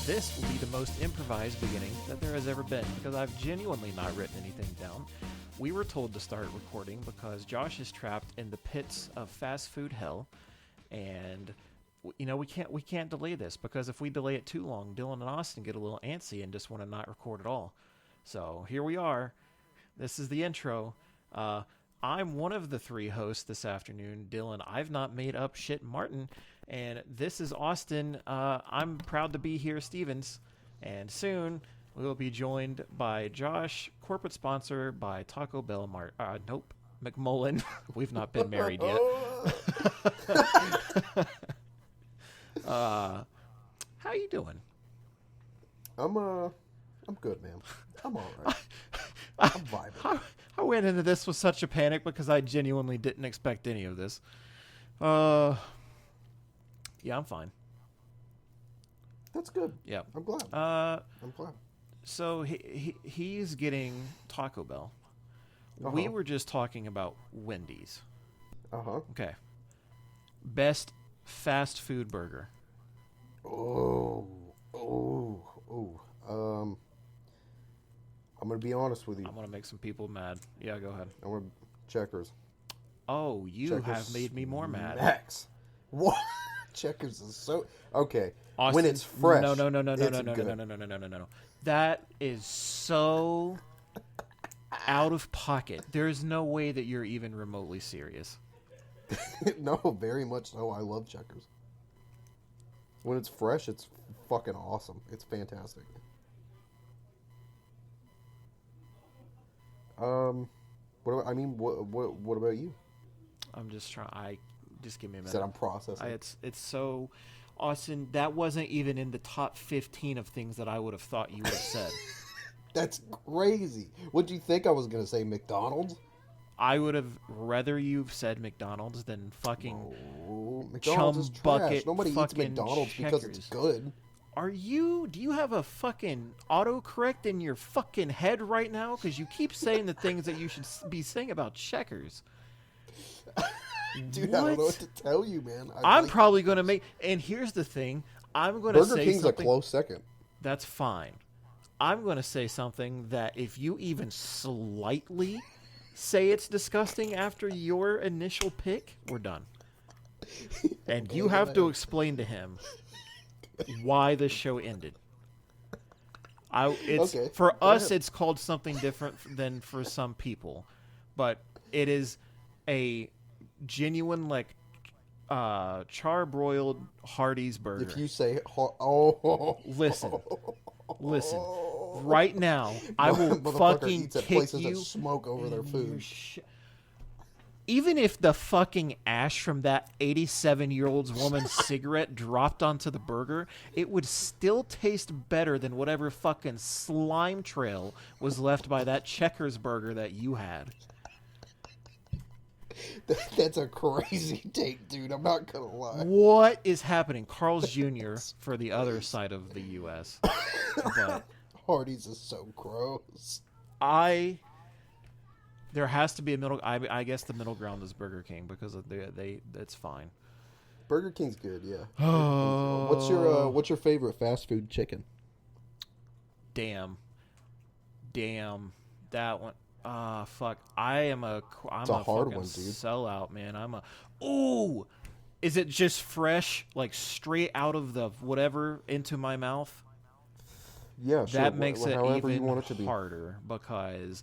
this will be the most improvised beginning that there has ever been, because I've genuinely not written anything down. We were told to start recording because Josh is trapped in the pits of fast food hell, and you know we can't delay this, because if we delay it too long, Dylan and Austin get a little antsy and just want to not record at all. So here we are. This is the intro. I'm one of the three hosts this afternoon, Dylan. I've not made up shit, Martin. And this is Austin. I'm proud to be here, Stevens. And soon we will be joined by Josh, corporate sponsor by Taco Bell. Nope, McMullen. We've not been married yet. How you doing? I'm good, man. I'm all right. I'm vibing. I went into this with such a panic because I genuinely didn't expect any of this. Yeah, I'm fine. That's good. Yeah, I'm glad. I'm glad. So he's getting Taco Bell. Uh-huh. We were just talking about Wendy's. Uh-huh. Okay. Best fast food burger. I'm going to be honest with you. I'm going to make some people mad. Yeah, go ahead. I'm going to Checkers. Oh, you Checkers have made me more mad. Max. What? Checkers is so... Okay. Austin, when it's fresh, no. That is so out of pocket. There's no way that you're even remotely serious. No, very much so. I love Checkers. When it's fresh, it's fucking awesome. It's fantastic. What about you? I'm just trying. Just give me a minute. Said I'm processing. It's so, Austin. That wasn't even in the top 15 of things that I would have thought you would have said. That's crazy. What do you think I was gonna say? McDonald's? I would have rather you've said McDonald's than fucking McDonald's is trash. bucket. Nobody eats McDonald's because it's good. Do you have a fucking autocorrect in your fucking head right now? Because you keep saying the things that you should be saying about Checkers. Dude, what? I don't know what to tell you, man. I'm probably going to make... And here's the thing. I'm going to say Burger King's something... a close second. That's fine. I'm going to say something that if you even slightly say it's disgusting after your initial pick, we're done. And you have to explain to him why the show ended. For us, it's called something different than for some people, but it is a genuine charbroiled Hardee's burger. If you say listen, right now I will fucking kick you. That smoke over their food. Even if the fucking ash from that 87-year-old woman's cigarette dropped onto the burger, it would still taste better than whatever fucking slime trail was left by that Checkers burger that you had. That's a crazy take, dude. I'm not gonna lie. What is happening? Carl's Jr. for the other side of the U.S. But Hardee's is so gross. There has to be a middle. I guess the middle ground is Burger King because that's fine. Burger King's good, yeah. What's your favorite fast food chicken? Damn, that one. Fuck. I'm a hard one, dude. Sellout, man. Ooh, is it just fresh, like straight out of the whatever into my mouth? Yeah, sure. That makes it even harder because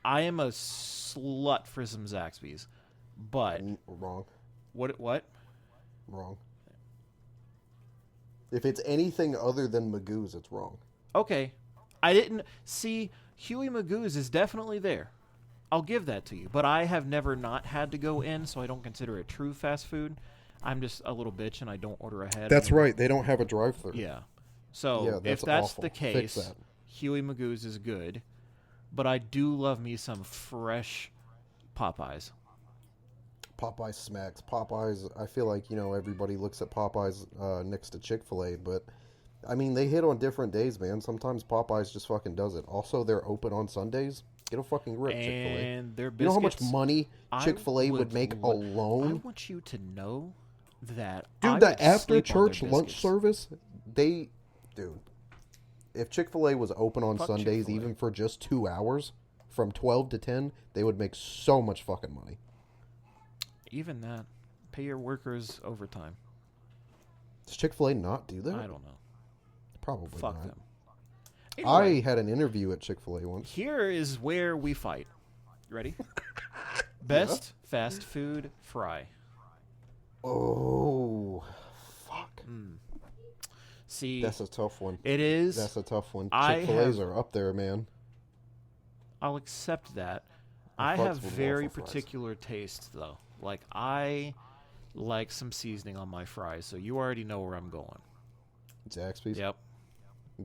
I am a slut for some Zaxby's, but wrong. What? Wrong. If it's anything other than Magoo's, it's wrong. Okay, I didn't see Huey Magoo's is definitely there. I'll give that to you, but I have never not had to go in, so I don't consider it true fast food. I'm just a little bitch and I don't order ahead. That's right. They don't have a drive-thru. Yeah. So if that's awful. the case, Huey Magoo's is good. But I do love me some fresh Popeyes. Popeyes smacks. Popeyes, I feel like, everybody looks at Popeyes next to Chick-fil-A, but, I mean, they hit on different days, man. Sometimes Popeyes just fucking does it. Also, they're open on Sundays. Get a fucking grip, Chick-fil-A. And their biscuits, you know how much money Chick-fil-A would make alone? I want you to know that... Dude, the after-church lunch service, they Dude, if Chick-fil-A was open on Fuck Sundays, Chick-fil-A. even for just 2 hours, from 12 to 10, they would make so much fucking money. Even that. Pay your workers overtime. Does Chick-fil-A not do that? I don't know. Probably Fuck not. them. Anyway, I had an interview at Chick-fil-A once. here is where we fight. You ready? Best fast food fry. Oh, fuck. See, That's a tough one. it is. That's a tough one. I Chick-fil-A's have- are up there, man. I'll accept that. I I fucks have with very waffle fries. particular tastes, though. Like, I like some seasoning on my fries, so you already know where I'm going. Zaxby's? Yep.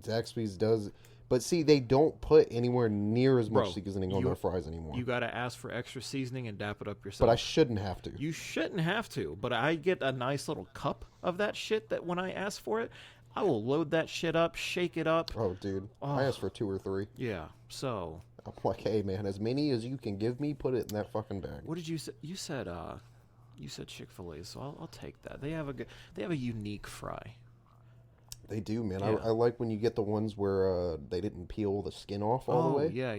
Zaxby's does. But see, they don't put anywhere near as much Bro, seasoning on their fries anymore. You got to ask for extra seasoning and dap it up yourself. But I shouldn't have to. You shouldn't have to, but I get a nice little cup of that shit that when I ask for it, I will load that shit up, shake it up. Oh, dude. I asked for 2 or 3. Yeah, so... I'm like, hey, man, as many as you can give me, put it in that fucking bag. What did you say? You said Chick-fil-A, so I'll take that. They have a unique fry. They do, man. Yeah. I like when you get the ones where they didn't peel the skin off all the way. Yeah.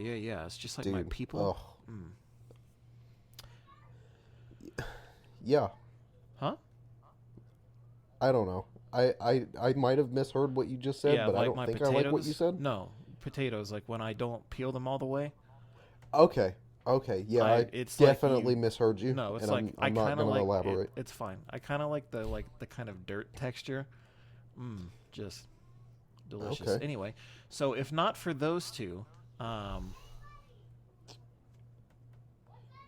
It's just like my Dude, people. Yeah. Huh? I don't know. I might have misheard what you just said, Yeah, but like I don't my think potatoes. I like what you said. No, potatoes. Like when I don't peel them all the way. Okay. Yeah, I it's like definitely misheard you. No, it's and like I'm I not kind of going to like elaborate. it's fine. I kind of like the kind of dirt texture. Just delicious. Okay. Anyway, so if not for those two,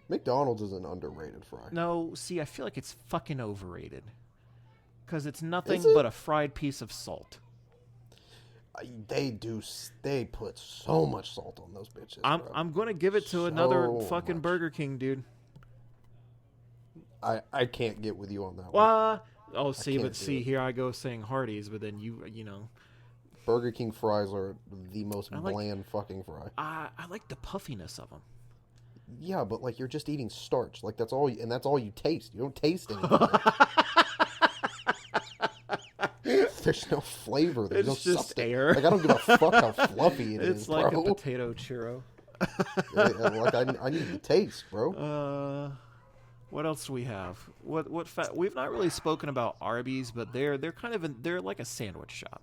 McDonald's is an underrated fry. no. See, I feel like it's fucking overrated because it's nothing Is it? but a fried piece of salt. They put so much salt on those bitches. bro. I'm gonna give it to another So fucking much. Burger King, dude. I can't get with you on that one. Well, oh, see, can't but do see, it. here I go saying Hardee's, but then you know, Burger King fries are the most like- bland fucking fry. I like the puffiness of them. Yeah, but like you're just eating starch. Like that's all, and that's all you taste. You don't taste anything. There's no flavor. There's no It's just substance. air. Like I don't give a fuck how fluffy it is, It's like bro. a potato churro. Like I need the taste, bro. What else do we have? We've not really spoken about Arby's, but they're kind of they're like a sandwich shop.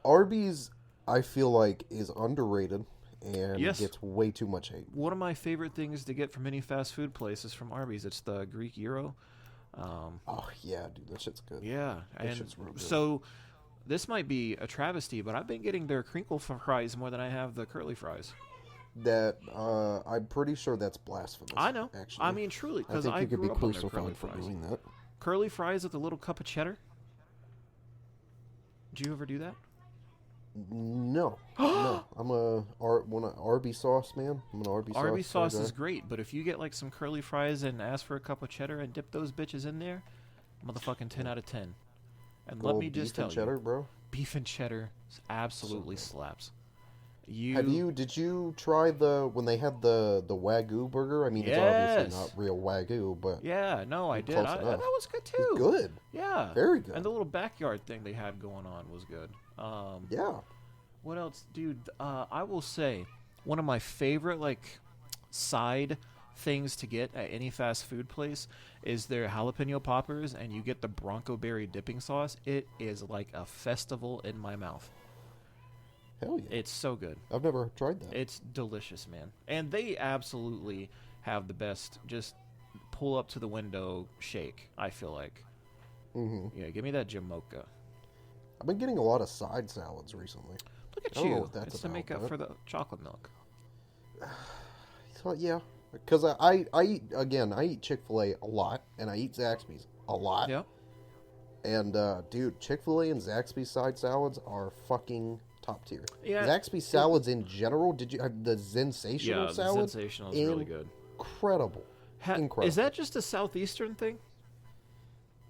Arby's, I feel like, is underrated and Yes. gets way too much hate. One of my favorite things to get from any fast food place is from Arby's. It's the Greek gyro. Oh yeah, dude, that shit's good. Yeah, That and shit's real good. so this might be a travesty, but I've been getting their crinkle fries more than I have the curly fries. That I'm pretty sure that's blasphemous. I know. Actually, I mean, truly, I because think I you could grew be up on their curly crucified for fries. doing that. Curly fries with a little cup of cheddar. Do you ever do that? No, no. I'm a Arby sauce man. I'm an Arby sauce. Arby's sauce guy. is great, but if you get like some curly fries and ask for a cup of cheddar and dip those bitches in there, motherfucking 10 out of 10. And Good let old me just beef and tell cheddar, you, bro. beef and cheddar absolutely slaps. Did you try when they had the Wagyu burger? I mean, it's obviously not real Wagyu, but Yeah, no, I did. close That enough. was good it's too. good. Yeah. Very good. And the little backyard thing they had going on was good. Yeah. What else, dude? I will say one of my favorite like side things to get at any fast food place is their jalapeno poppers, and you get the Bronco Berry dipping sauce. It is like a festival in my mouth. Hell yeah. It's so good. I've never tried that. It's delicious, man. And they absolutely have the best just pull up to the window shake, I feel like. Mm-hmm. Yeah, give me that Jamocha. I've been getting a lot of side salads recently. Look at I don't know you. what that's It's to about, make up but- for the chocolate milk. So, yeah, because I eat Chick-fil-A a lot, and I eat Zaxby's a lot. Yep. And dude, Chick-fil-A and Zaxby's side salads are fucking top tier. Yeah. Zaxby's salads in general. Did you have the Sensational Yeah, the salad? Sensational is really good. Incredible. Incredible. Is that just a southeastern thing?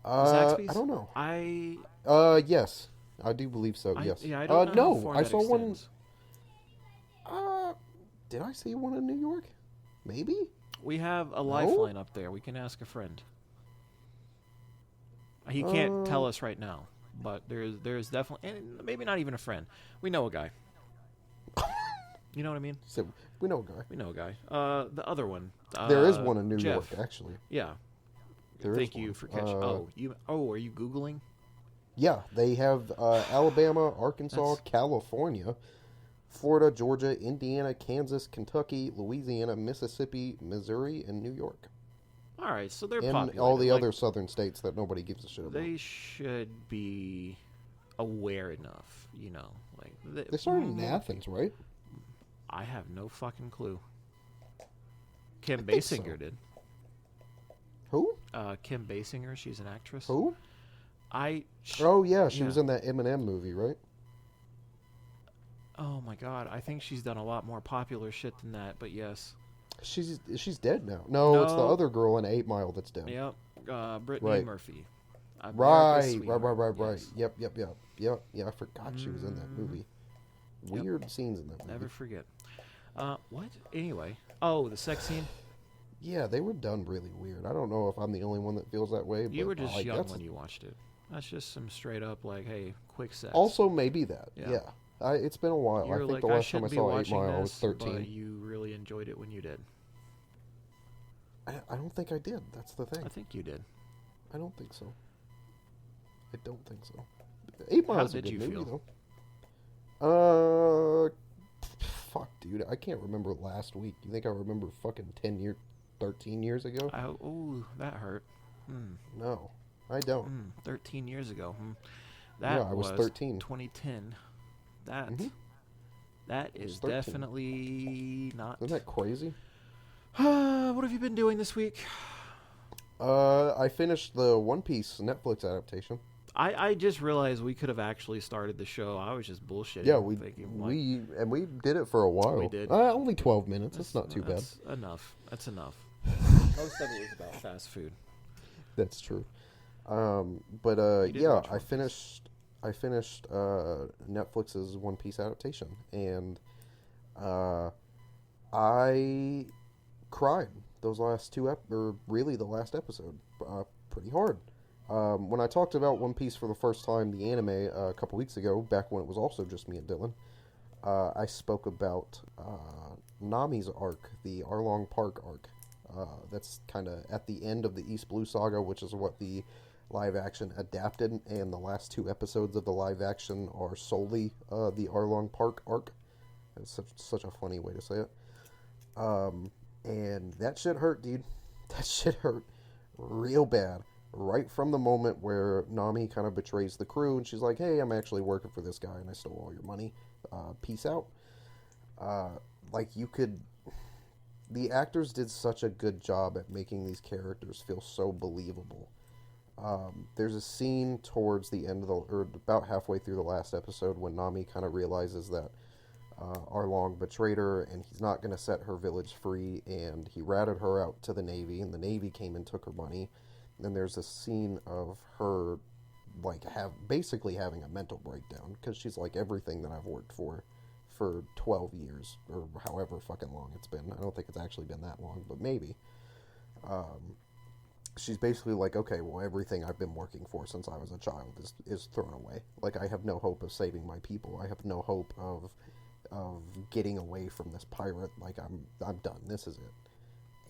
I don't know. Yes, I do believe so. Yes. Yeah, I don't know. No, how far I that saw extends. one. Did I see one in New York? Maybe. We have a lifeline up there. We can ask a friend. He can't tell us right now. but there's definitely, and maybe not even a friend. We know a guy. You know what I mean? So we know a guy. We know a guy. The other one. There is one in New Jeff. York, actually. Yeah. There Thank is you one. for catching. Are you Googling? Yeah, they have Alabama, Arkansas, California, Florida, Georgia, Indiana, Kansas, Kentucky, Louisiana, Mississippi, Missouri, and New York. All right, so they're and populated. All the other southern states that nobody gives a shit about. They should be aware enough, you know. Like they started in Athens, right? I have no fucking clue. Kim I think Basinger so. did. Who? Kim Basinger. She's an actress. Who? She was in that Eminem movie, right? Oh my god, I think she's done a lot more popular shit than that, but yes. She's dead now. No, it's the other girl in 8 Mile that's dead. Yep, Brittany Murphy. Right. Yes. Yep. Yeah, I forgot she was in that movie. Weird scenes in that movie. Never forget. What? Anyway. Oh, the sex scene? Yeah, they were done really weird. I don't know if I'm the only one that feels that way. You but were just young when you watched it. That's just some straight up, like, hey, quick sex. Also, maybe that. Yeah. It's been a while. I think the last time I saw 8 Mile, I was 13. But you really enjoyed it when you did. I don't think I did. That's the thing. I think you did. I don't think so. I don't think so. 8 Mile is a good movie, though. Fuck, dude. I can't remember last week. You think I remember fucking 13 years ago? Oh, that hurt. No, I don't. 13 years ago. I was 13. 2010. That is 13. Definitely not. Isn't that crazy? What have you been doing this week? I finished the One Piece Netflix adaptation. I just realized we could have actually started the show. I was just bullshitting. Yeah, we did it for a while. We did. Only 12 minutes. That's not too bad. That's enough. Most of it was about fast food. That's true. I finished Netflix's One Piece adaptation, and I cried those last the last episode, pretty hard. When I talked about One Piece for the first time, the anime, a couple weeks ago, back when it was also just me and Dylan, I spoke about Nami's arc, the Arlong Park arc. That's kind of at the end of the East Blue Saga, which is what the live action adapted, and the last 2 episodes of the live action are solely the Arlong Park arc. It's such a funny way to say it. And that shit hurt, dude. That shit hurt real bad. Right from the moment where Nami kind of betrays the crew, and she's like, hey, I'm actually working for this guy, and I stole all your money. Peace out. The actors did such a good job at making these characters feel so believable. There's a scene towards the end or about halfway through the last episode when Nami kind of realizes that Arlong betrayed her and he's not going to set her village free, and he ratted her out to the Navy, and the Navy came and took her money. And then there's a scene of her basically having a mental breakdown, because she's like, everything that I've worked for 12 years, or however fucking long it's been. I don't think it's actually been that long, but maybe. She's basically like, okay, well, everything I've been working for since I was a child is thrown away. Like, I have no hope of saving my people. I have no hope of getting away from this pirate. Like, I'm done. This is it.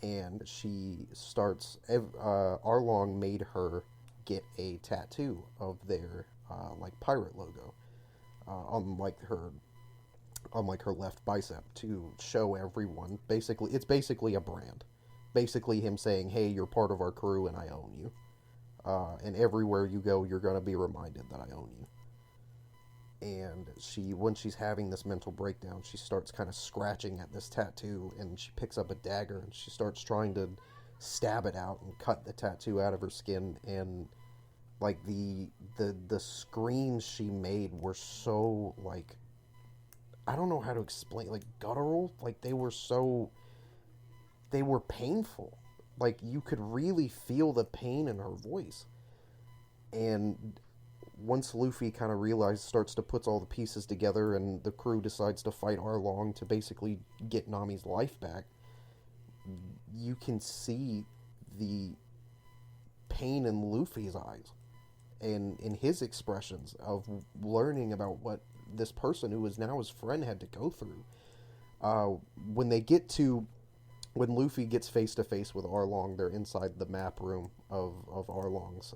And she starts... Arlong made her get a tattoo of their, pirate logo on her left bicep to show everyone. Basically, it's basically a brand. Basically him saying, hey, you're part of our crew and I own you. And everywhere you go, you're going to be reminded that I own you. And when she's having this mental breakdown, she starts kind of scratching at this tattoo, and she picks up a dagger and she starts trying to stab it out and cut the tattoo out of her skin. And like the screams she made were so, like, I don't know how to explain, like, guttural. Like, they were painful. Like, you could really feel the pain in her voice. And once Luffy kind of starts to put all the pieces together, and the crew decides to fight Arlong to basically get Nami's life back, you can see the pain in Luffy's eyes. and in his expressions of learning about what this person who is now his friend had to go through. When they get to, when Luffy gets face to face with Arlong, they're inside the map room of Arlong's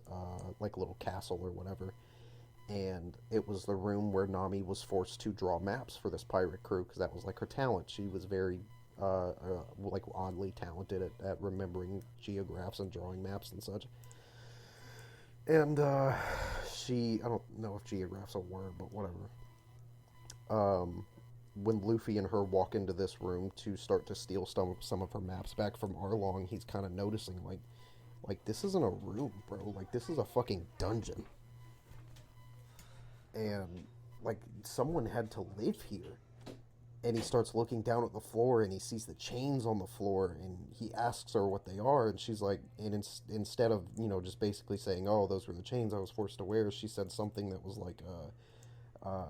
like little castle or whatever, and it was the room where Nami was forced to draw maps for this pirate crew because that was like her talent. She was very like oddly talented at remembering geographs and drawing maps and such. And I don't know if geograph's a word, but whatever. When Luffy and her walk into this room to start to steal some of her maps back from Arlong, he's kind of noticing, like, this isn't a room, bro. Like, this is a fucking dungeon. And, like, someone had to live here. And he starts looking down at the floor, and he sees the chains on the floor, and he asks her what they are, and she's like, and instead of, you know, just basically saying, oh, those were the chains I was forced to wear, she said something that was like,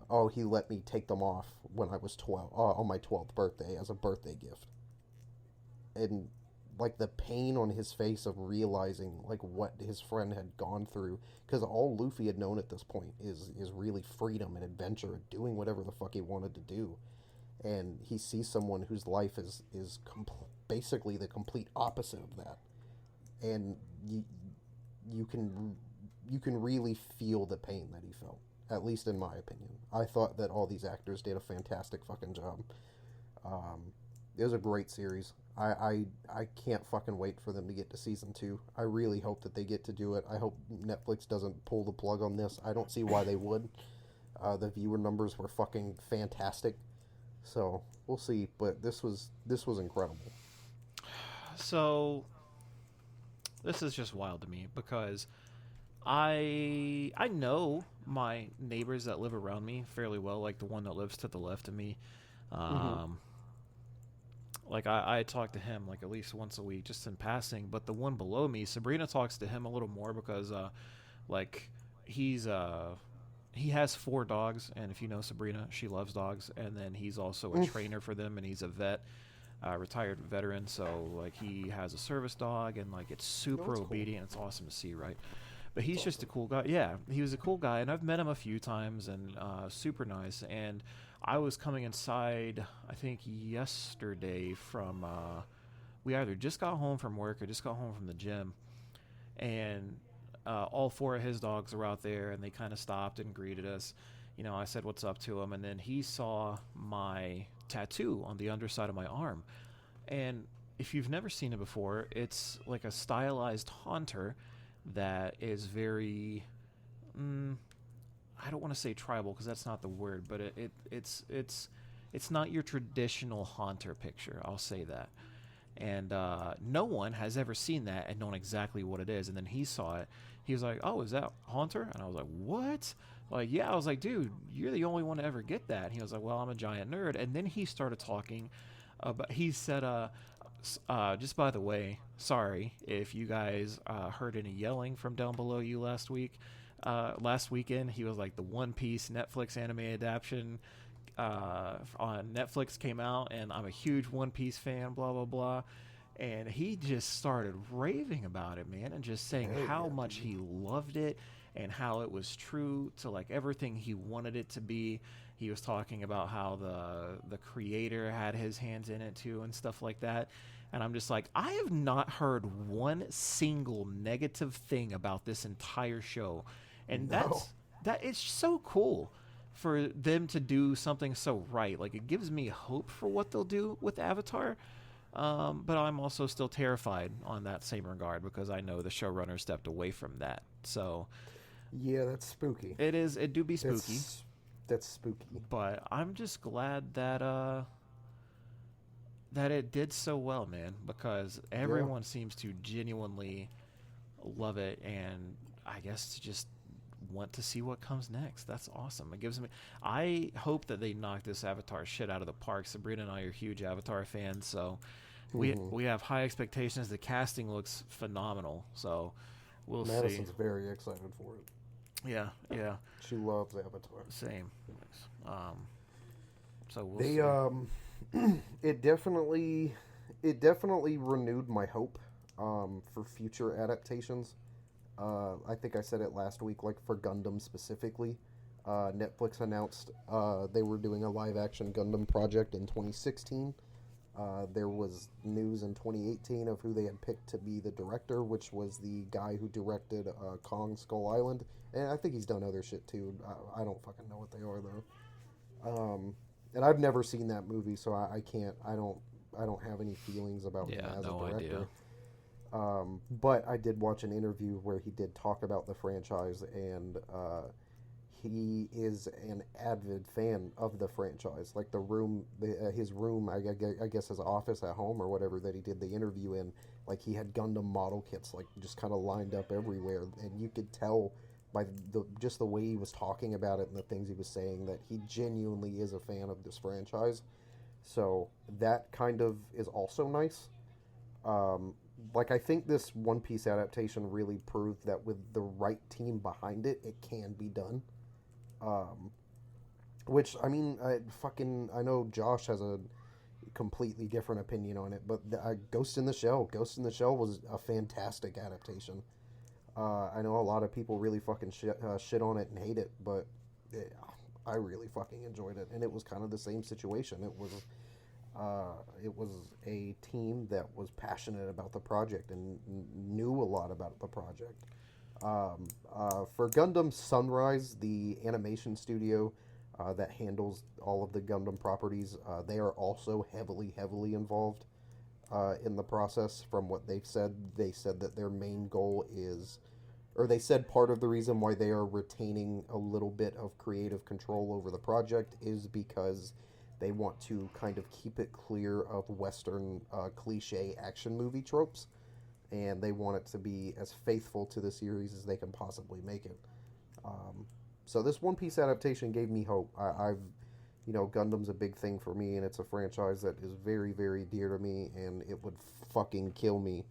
oh, he let me take them off when I was 12, on my 12th birthday as a birthday gift. And, like, the pain on his face of realizing, like, what his friend had gone through, because all Luffy had known at this point is really freedom and adventure and doing whatever the fuck he wanted to do. And he sees someone whose life is basically the complete opposite of that. And you can really feel the pain that he felt, at least in my opinion. I thought that all these actors did a fantastic fucking job. It was a great series. I can't fucking wait for them to get to season 2. I really hope that they get to do it. I hope Netflix doesn't pull the plug on this. I don't see why they would. The viewer numbers were fucking fantastic. So we'll see, but this was incredible. So this is just wild to me because I know my neighbors that live around me fairly well, like the one that lives to the left of me. Like I talk to him like at least once a week just in passing, but the one below me, Sabrina, talks to him a little more because like he has 4 dogs, and if you know Sabrina, she loves dogs, and then he's also a trainer for them, and he's a vet, retired veteran, so like he has a service dog, and like it's super obedient. Cool. It's awesome to see, right? But he's just a cool guy. Yeah, he was a cool guy, and I've met him a few times, and super nice. And I was coming inside, I think yesterday from, we either just got home from work or just got home from the gym, and all 4 of his dogs were out there, and they kind of stopped and greeted us. You know, I said what's up to him, and then he saw my tattoo on the underside of my arm. And if you've never seen it before, it's like a stylized haunter that is very, I don't want to say tribal because that's not the word, but it's not your traditional haunter picture. I'll say that. And no one has ever seen that and known exactly what it is. And then he saw it. He was like, oh, is that Haunter? And I was like, what? Like, yeah. I was like, dude, you're the only one to ever get that. And he was like, well, I'm a giant nerd. And then he started talking about, he said, just by the way, sorry if you guys heard any yelling from down below you last weekend. He was like, the One Piece Netflix anime adaptation on Netflix came out, and I'm a huge One Piece fan, blah, blah, blah. And he just started raving about it, man, and just saying how much he loved it and how it was true to like everything he wanted it to be. He was talking about how the creator had his hands in it too and stuff like that. And I'm just like, I have not heard one single negative thing about this entire show. And that is so cool for them to do something so right. Like, it gives me hope for what they'll do with Avatar. But I'm also still terrified on that same regard because I know the showrunner stepped away from that. So yeah, that's spooky. It is. It do be spooky. That's spooky. But I'm just glad that that it did so well, man, because everyone seems to genuinely love it, and I guess to just want to see what comes next. That's awesome. It gives me. I hope that they knock this Avatar shit out of the park. Sabrina and I are huge Avatar fans, so we have high expectations. The casting looks phenomenal, so we'll see. Madison's very excited for it. Yeah. She loves Avatar. Same. So we'll see. It definitely renewed my hope for future adaptations. I think I said it last week, like for Gundam specifically. Netflix announced they were doing a live-action Gundam project in 2016. There was news in 2018 of who they had picked to be the director, which was the guy who directed Kong Skull Island. And I think he's done other shit too. I don't fucking know what they are though. And I've never seen that movie, so I can't. I don't have any feelings about him as a director. But I did watch an interview where he did talk about the franchise, and he is an avid fan of the franchise. Like his room, I guess his office at home or whatever that he did the interview in, like he had Gundam model kits like just kind of lined up everywhere, and you could tell by just the way he was talking about it and the things he was saying that he genuinely is a fan of this franchise. So that kind of is also nice. Like I think this One Piece adaptation really proved that with the right team behind it, it can be done. Which I mean, I know Josh has a completely different opinion on it, but Ghost in the Shell was a fantastic adaptation. I know a lot of people really fucking shit on it and hate it, but I really fucking enjoyed it, and it was kind of the same situation. It was a team that was passionate about the project and knew a lot about the project. For Gundam Sunrise, the animation studio that handles all of the Gundam properties, they are also heavily involved in the process. From what they've said, they said that their main goal is, or they said part of the reason why they are retaining a little bit of creative control over the project is because they want to kind of keep it clear of Western cliche action movie tropes, and they want it to be as faithful to the series as they can possibly make it. So this One Piece adaptation gave me hope. Gundam's a big thing for me, and it's a franchise that is very, very dear to me, and it would fucking kill me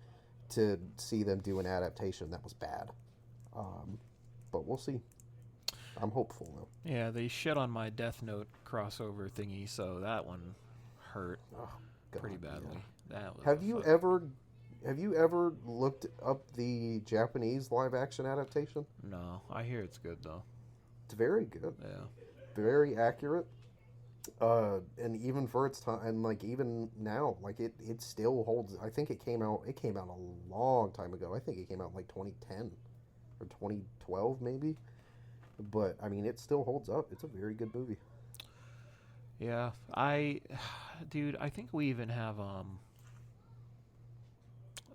to see them do an adaptation that was bad. But we'll see. I'm hopeful though. Yeah, they shit on my Death Note crossover thingy, so that one hurt pretty badly. Yeah. That was Have you ever looked up the Japanese live action adaptation? No, I hear it's good though. It's very good. Yeah. Very accurate. And even for its time, and like even now, like it still holds. I think it came out a long time ago. I think it came out in like 2010 or 2012 maybe. But I mean, it still holds up. It's a very good movie. Yeah, dude, I think we even have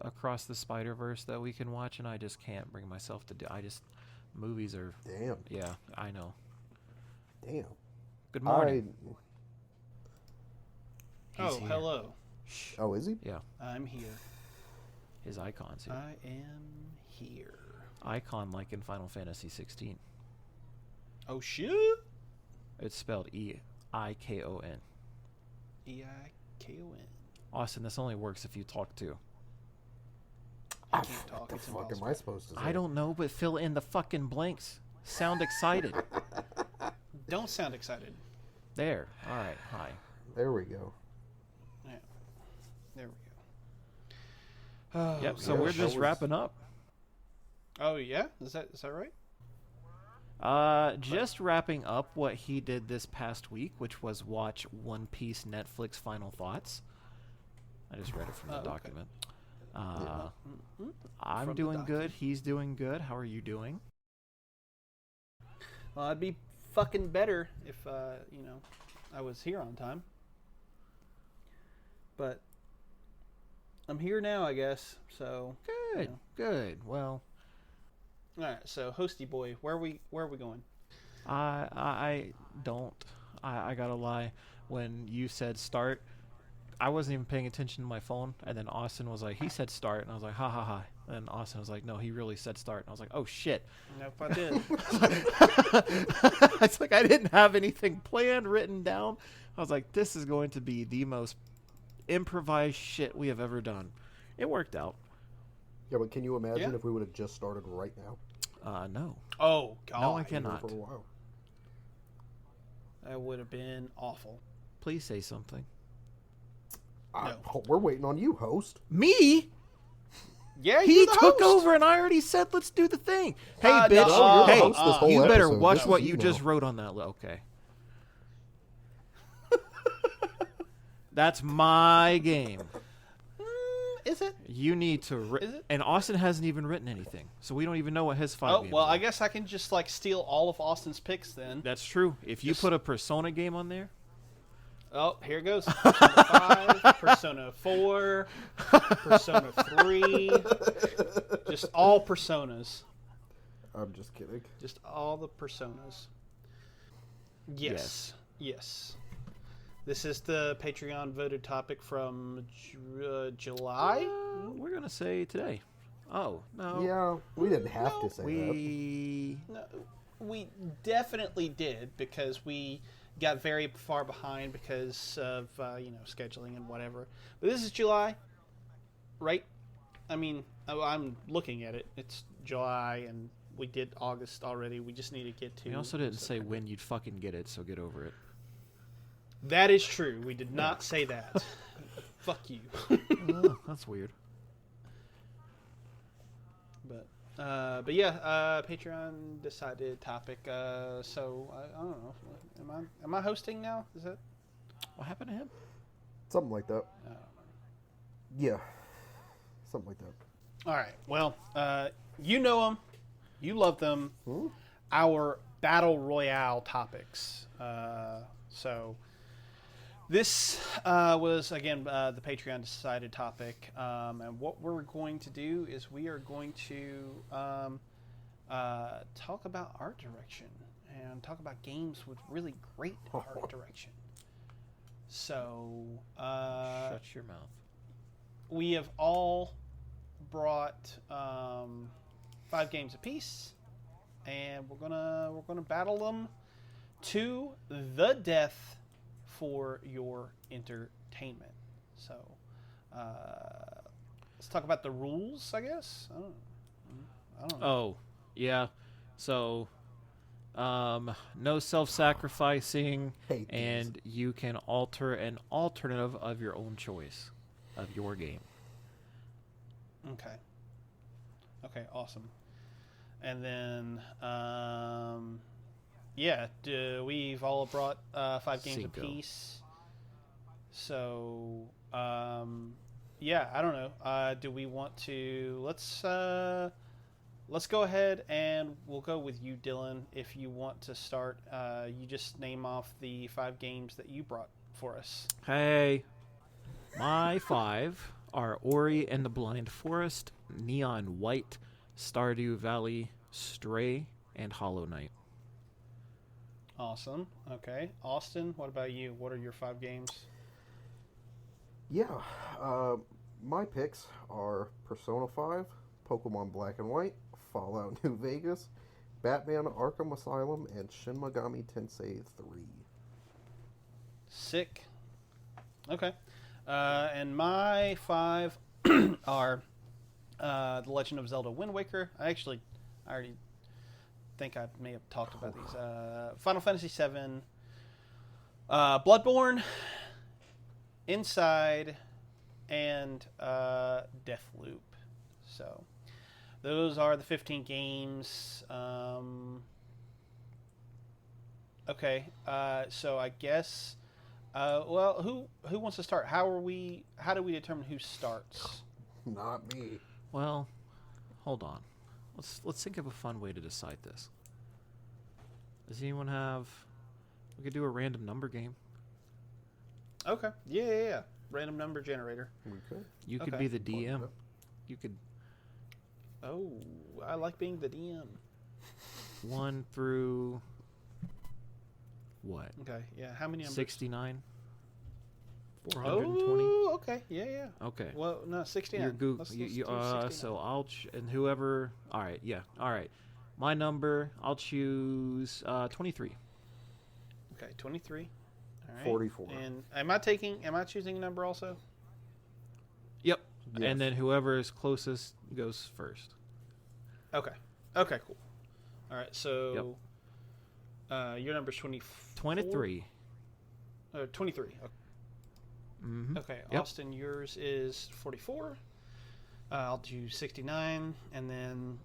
Across the Spider-Verse that we can watch, and I just can't bring myself to do. Movies are. Damn. Yeah, I know. Damn. Good morning. Hello. Shh. Oh, is he? Yeah. I'm here. His icon's here. I am here. Icon like in Final Fantasy 16. Oh, shit. It's spelled E-I-K-O-N. E-I-K-O-N. Austin, this only works if you talk too. I can't talk. What the It's fuck impossible. am I supposed to say? I don't know, but fill in the fucking blanks. Sound excited. Don't sound excited. There. All right. Hi. There we go. Yeah. There we go. Oh, Yep. So yeah, we're that just was- wrapping up. Oh, yeah? Is that right? Just wrapping up what he did this past week, which was watch One Piece Netflix Final Thoughts. I just read it from the okay. document. Mm-hmm. I'm From the doing document. good. He's doing good. How are you doing? Well, I'd be fucking better if, I was here on time. But I'm here now, I guess. So Good. Good. Well, all right. So, hosty boy, where are we going? I gotta lie. When you said start, I wasn't even paying attention to my phone, and then Austin was like, he said start, and I was like, ha ha ha. And Austin was like, no, he really said start, and I was like, oh shit. Nope, I did. It's like I didn't have anything planned, written down. I was like, this is going to be the most improvised shit we have ever done. It worked out. Yeah, but can you imagine Yeah. if we would have just started right now? No. Oh, God. No, I cannot. For a while. That would have been awful. Please say something. No. We're waiting on you, host. Me? Yeah, He you're the took host. over, and I already said, let's do the thing. Hey, No, bitch. you're the Hey, host this whole you better episode. watch This what is you now. just wrote on that. Okay. That's my game. Is it? You need to... Is it? And Austin hasn't even written anything, so we don't even know what his 5 games Well, are. I guess I can just like steal all of Austin's picks then. That's true. If you Just- put a Persona game on there... Oh, here it goes. Persona 5, Persona 4, Persona 3. Just all Personas. I'm just kidding. Just all the Personas. Yes. Yes. This is the Patreon voted topic from July. we're going to say today. Oh, no. Yeah, we didn't have to say that. We... No, we definitely did because we got very far behind because of scheduling and whatever. But this is July, right? I mean, I'm looking at it. It's July, and we did August already. We just need to get to. We also didn't say September. when you'd fucking get it, so get over it. That is true. We did not say that. Fuck you. Oh, that's weird. But yeah, Patreon decided topic. So I don't know. Am I hosting now? Is that? What happened to him? Something like that. I don't know. Yeah. Something like that. All right. Well, you know them, you love them. Hmm? Our battle royale topics. So this was again the Patreon decided topic, and what we're going to do is we are going to talk about art direction and talk about games with really great art direction. So Shut your mouth. we have all brought 5 games apiece, and we're gonna battle them to the death for your entertainment. So let's talk about the rules, I guess. I don't know. Oh, yeah. So, no self-sacrificing, Hate these. and you can alter an alternative of your own choice of your game. Okay, awesome. And then, yeah, we've all brought 5 games Cinco. apiece. So, yeah, I don't know. Do we want to? Let's go ahead and we'll go with you, Dylan. If you want to start, you just name off the 5 games that you brought for us. Hey, my 5 are Ori and the Blind Forest, Neon White, Stardew Valley, Stray, and Hollow Knight. Awesome. Okay, Austin, what about you? What are your 5 games? Yeah. My picks are Persona 5, Pokemon Black and White, Fallout New Vegas, Batman Arkham Asylum, and Shin Megami Tensei 3. Sick. Okay. And my 5 are The Legend of Zelda Windwaker. I already think I may have talked about these. Final Fantasy VII, Bloodborne, Inside, and Deathloop. So those are the 15 games. Okay. So I guess. Well, who wants to start? How do we determine who starts? Not me. Well, hold on. Let's think of a fun way to decide this. Does anyone have? We could do a random number game. Okay. Yeah. Random number generator. Okay. You could Okay. be the DM. You could Oh, I like being the DM. 1 through what? Okay. Yeah. How many numbers? 69. 420. Oh, okay. Yeah. Okay. Well, no, 69. Your Google. Let's You, do you, 69. so I'll and whoever. All right. Yeah. All right. My number. I'll choose 23. Okay, 23. All right. 44. And am I choosing a number also? Yep. Yes. And then whoever is closest goes first. Okay. Okay, cool. All right. So your number's 24? 23. 23. Okay. Mm-hmm. Okay, Yep. Austin, yours is 44. I'll do 69, and then...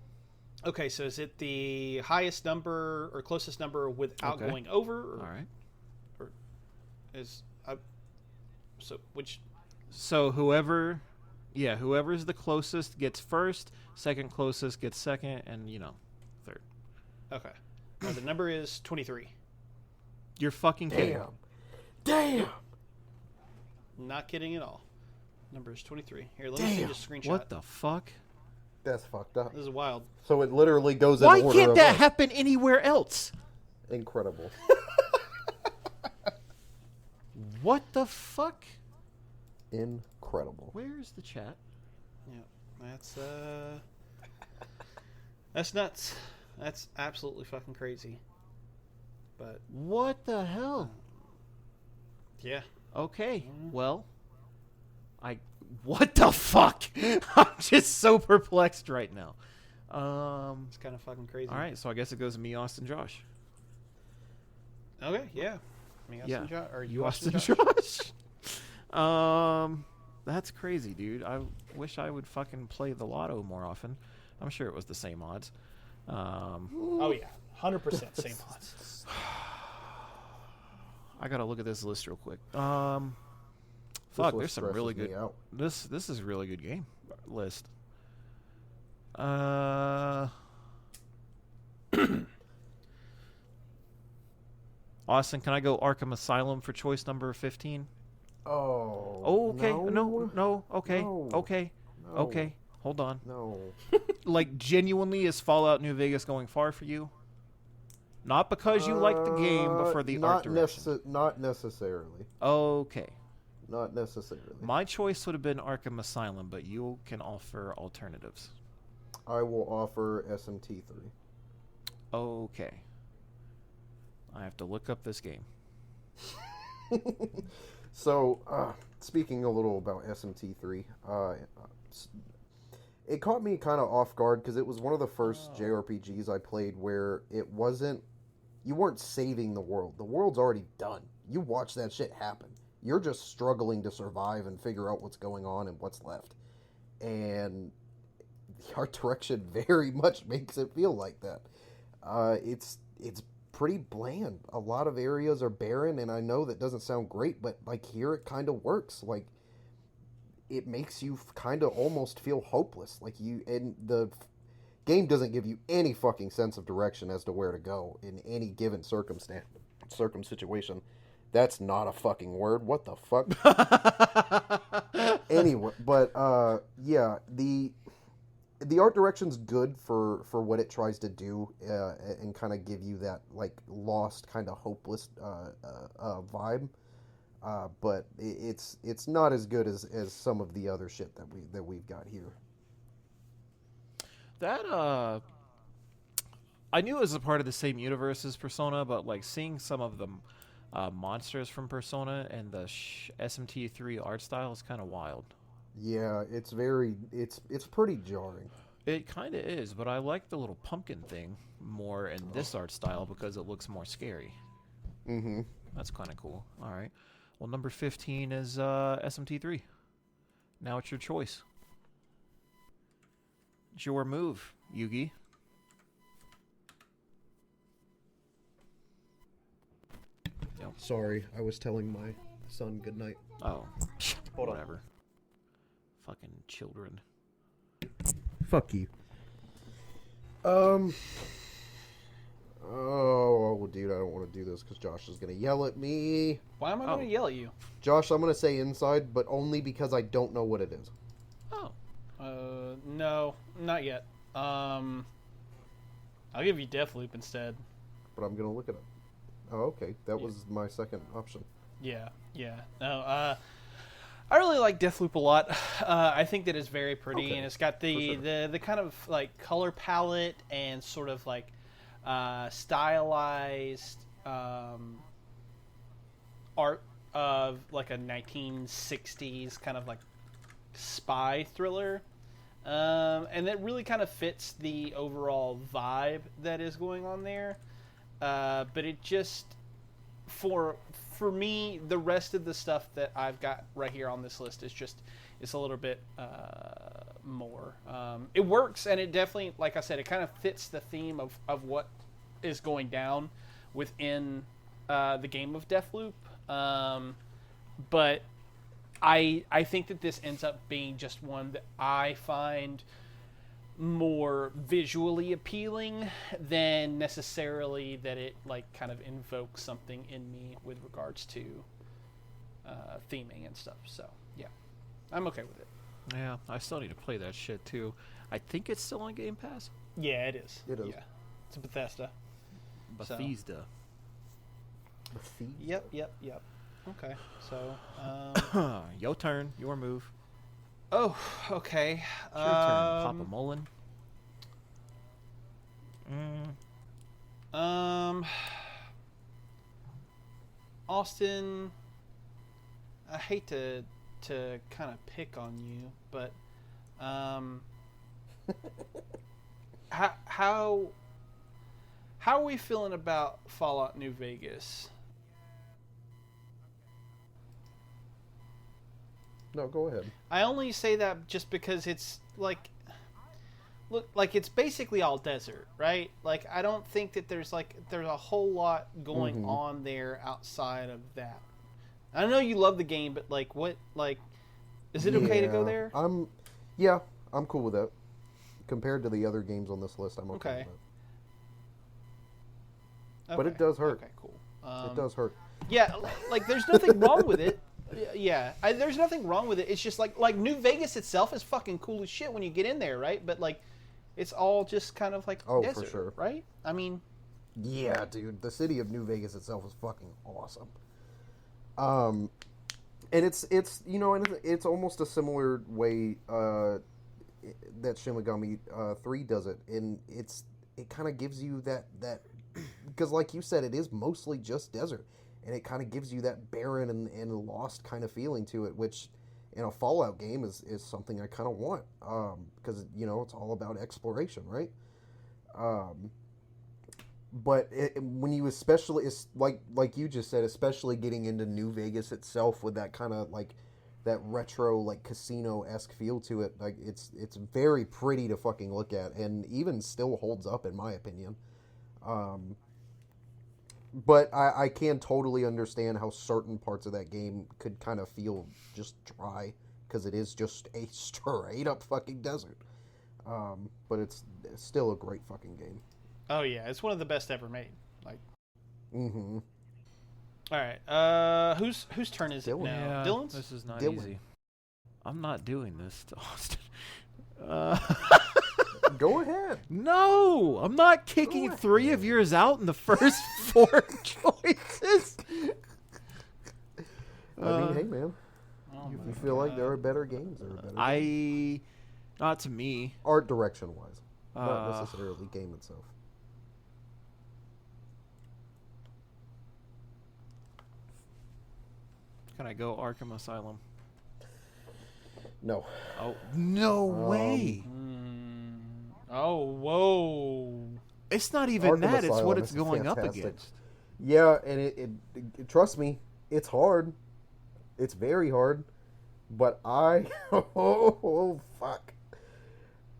Okay, so is it the highest number or closest number without going over? Or, all right. Or is... so, which... So whoever's the closest gets first, second closest gets second, and, third. Okay. The number is 23. You're fucking kidding. Damn! Not kidding at all. Number is 23. Here, let me see this screenshot. What the fuck? That's fucked up. This is wild. So it literally goes in Why order can't of that up. happen anywhere else? Incredible. What the fuck? Incredible. Where's the chat? Yeah, that's nuts. That's absolutely fucking crazy. But What the hell? yeah. Okay, well, what the fuck? I'm just so perplexed right now. It's kind of fucking crazy. All right, so I guess it goes to me, Austin, Josh. Okay, yeah. Me, Austin, Josh, or you, Austin, Josh. That's crazy, dude. I wish I would fucking play the lotto more often. I'm sure it was the same odds. Oh yeah, 100% same odds. I gotta look at this list real quick. Fuck, there's some really good. Out. This is a really good game list. Austin, can I go Arkham Asylum for choice number 15? Oh. Okay. No. No. Okay. No. Okay. No. Okay. Hold on. No. Like, genuinely, is Fallout New Vegas going far for you? Not because you like the game, but for the art direction. Not necessarily. Okay. Not necessarily. My choice would have been Arkham Asylum, but you can offer alternatives. I will offer SMT3. Okay. I have to look up this game. So, speaking a little about SMT3, it caught me kind of off guard because it was one of the first JRPGs I played where it wasn't... You weren't saving the world. The world's already done. You watch that shit happen. You're just struggling to survive and figure out what's going on and what's left. And the art direction very much makes it feel like that. It's pretty bland. A lot of areas are barren, and I know that doesn't sound great, but like here it kind of works. Like it makes you kind of almost feel hopeless. Like the game doesn't give you any fucking sense of direction as to where to go in any given situation. That's not a fucking word. What the fuck? Anyway, but yeah, the art direction's good for what it tries to do and kind of give you that like lost, kind of hopeless vibe. But it's not as good as some of the other shit that we've got here. That I knew it was a part of the same universe as Persona, but like seeing some of the monsters from Persona and the SMT3 art style is kind of wild. Yeah, it's pretty jarring. It kind of is, but I like the little pumpkin thing more in this art style because it looks more scary. Mm-hmm. That's kind of cool. All right. Well, number 15 is SMT3. Now it's your choice. It's your move, Yugi. Yep. Sorry, I was telling my son goodnight. Oh, Hold on. whatever. Fucking children. Fuck you. Oh, dude, I don't want to do this because Josh is going to yell at me. Why am I going to yell at you? Josh, I'm going to say inside, but only because I don't know what it is. Oh. No, not yet. I'll give you Deathloop instead. But I'm going to look it up. Oh, okay. That was my second option. Yeah. No, I really like Deathloop a lot. I think that it's very pretty, Okay, and it's got the kind of like color palette and sort of like stylized art of like a 1960s kind of like spy thriller, and that really kind of fits the overall vibe that is going on there. But it just for me, the rest of the stuff that I've got right here on this list is just it's a little bit more. It works, and it definitely, like I said, it kind of fits the theme of what is going down within the game of Deathloop. But I think that this ends up being just one that I find more visually appealing than necessarily that it like kind of invokes something in me with regards to theming and stuff. So yeah, I'm okay with it. Yeah, I still need to play that shit too. I think it's still on Game Pass. Yeah, it is. It is. Yeah, it's a Bethesda. Bethesda. Yep. Okay, so Your turn. Your move. oh, okay. It's your turn, Papa Mullen. Austin, I hate to kind of pick on you, but how are we feeling about Fallout New Vegas? No, go ahead. I only say that just because it's like, look, like it's basically all desert, right? Like I don't think that there's a whole lot going on there outside of that. I know you love the game, but like what, like, is it okay to go there? I'm cool with that. Compared to the other games on this list, I'm okay with that. But it does hurt. Okay, cool. It does hurt. Yeah, like there's nothing wrong with it. Yeah, there's nothing wrong with it. It's just like New Vegas itself is fucking cool as shit when you get in there, right? But like, it's all just kind of like desert, for sure, right? I mean, yeah, dude, the city of New Vegas itself is fucking awesome. And it's you know, and it's almost a similar way that Shin Megami 3 does it, and it kind of gives you that because like you said, it is mostly just desert. And it kind of gives you that barren and lost kind of feeling to it, which in a Fallout game is something I kind of want. Because, you know, it's all about exploration, right? But when you especially, it's like you just said, especially getting into New Vegas itself with that kind of like that retro like casino-esque feel to it, like it's very pretty to fucking look at, and even still holds up in my opinion. But I can totally understand how certain parts of that game could kind of feel just dry, because it is just a straight up fucking desert. But it's still a great fucking game. oh yeah, it's one of the best ever made. Like, Mm-hmm. all right, whose turn is Dylan. it now? Yeah, Dylan's. this is not Dylan. easy. I'm not doing this to Austin. Go ahead. No, I'm not kicking three of yours out in the first four choices. I mean, hey man, Oh you my feel like God. there are better games that are better. Games. Not to me. Art direction wise, not necessarily game itself. Can I go Arkham Asylum? No. Oh, no way. Oh, whoa. It's not even Arkham that. It's what Asylum it's is going up fantastic. against. Yeah, and it trust me, it's hard. It's very hard. But oh fuck,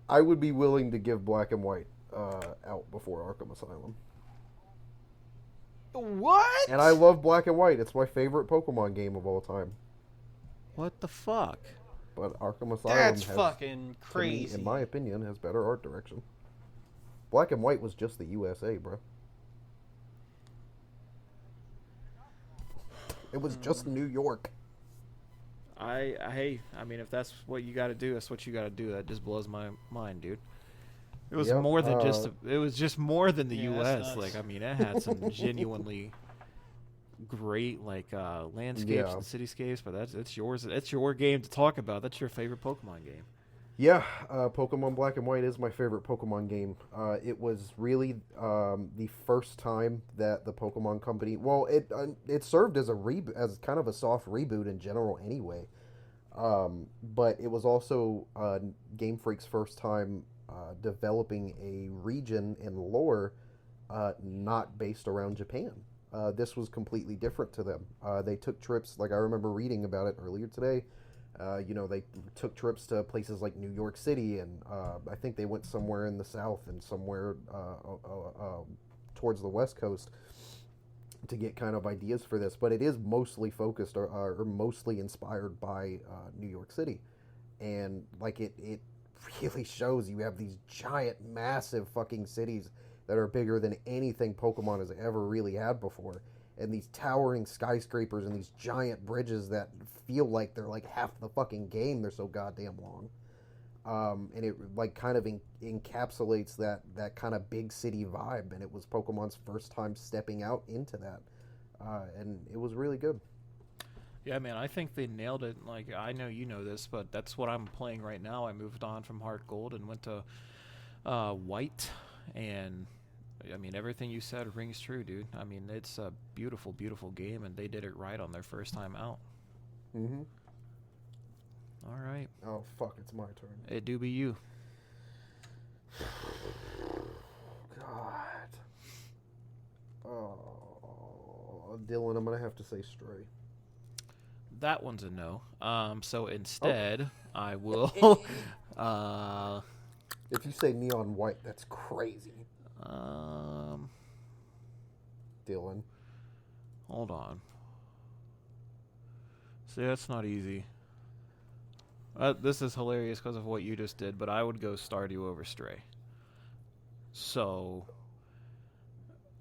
I would be willing to give Black and White out before Arkham Asylum. What? And I love Black and White. It's my favorite Pokemon game of all time. What the fuck? But Arkham Asylum That's has, fucking to me, crazy. in my opinion, has better art direction. Black and White was just the USA, bro. It was just New York. I mean, if that's what you got to do, that's what you got to do. That just blows my mind, dude. It was Yep, more than it was just more than the Yeah, U.S. that's nuts. Like, I mean, it had some genuinely great like landscapes and cityscapes. But it's yours. It's your game to talk about. That's your favorite Pokemon game. Yeah, Pokemon Black and White is my favorite Pokemon game. It was really the first time that the Pokemon Company, well, it served as as kind of a soft reboot in general anyway. But it was also Game Freak's first time developing a region and lore not based around Japan. This was completely different to them. They took trips, like I remember reading about it earlier today. They took trips to places like New York City, and I think they went somewhere in the South and somewhere towards the West Coast to get kind of ideas for this. But it is mostly focused or mostly inspired by New York City. And like it really shows you have these giant, massive fucking cities that are bigger than anything Pokemon has ever really had before. And these towering skyscrapers and these giant bridges that feel like they're like half the fucking game. They're so goddamn long. And it like kind of encapsulates that kind of big city vibe. And it was Pokemon's first time stepping out into that. And it was really good. Yeah, man, I think they nailed it. Like, I know you know this, but that's what I'm playing right now. I moved on from Heart Gold and went to White, and I mean, everything you said rings true, dude. I mean, it's a beautiful, beautiful game, and they did it right on their first time out. Mm-hmm. All right. Oh, fuck, it's my turn. It do be you. God. Oh, Dylan, I'm going to have to say Stray. That one's a no. So instead, I will... If you say Neon White, that's crazy. Dylan. Hold on. See, that's not easy. This is hilarious because of what you just did, but I would go Stardew over Stray. So,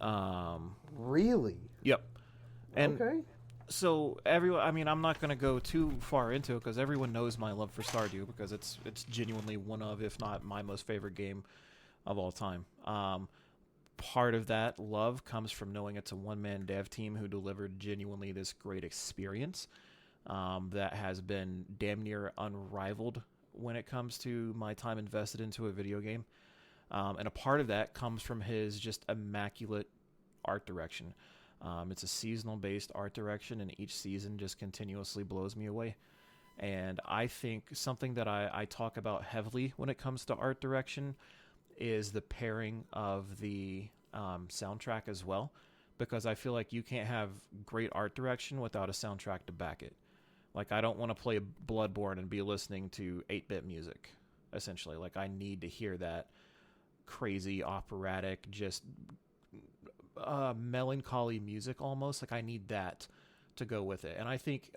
Really? Yep. And okay. so everyone, I mean, I'm not going to go too far into it because everyone knows my love for Stardew because it's genuinely one of, if not my most favorite game of all time. Part of that love comes from knowing it's a one-man dev team who delivered genuinely this great experience that has been damn near unrivaled when it comes to my time invested into a video game. And a part of that comes from his just immaculate art direction. It's a seasonal-based art direction, and each season just continuously blows me away. And I think something that I talk about heavily when it comes to art direction is the pairing of the soundtrack as well, because I feel like you can't have great art direction without a soundtrack to back it. Like, I don't want to play Bloodborne and be listening to 8-bit music, essentially. Like, I need to hear that crazy, operatic, just melancholy music almost. Like, I need that to go with it. And I think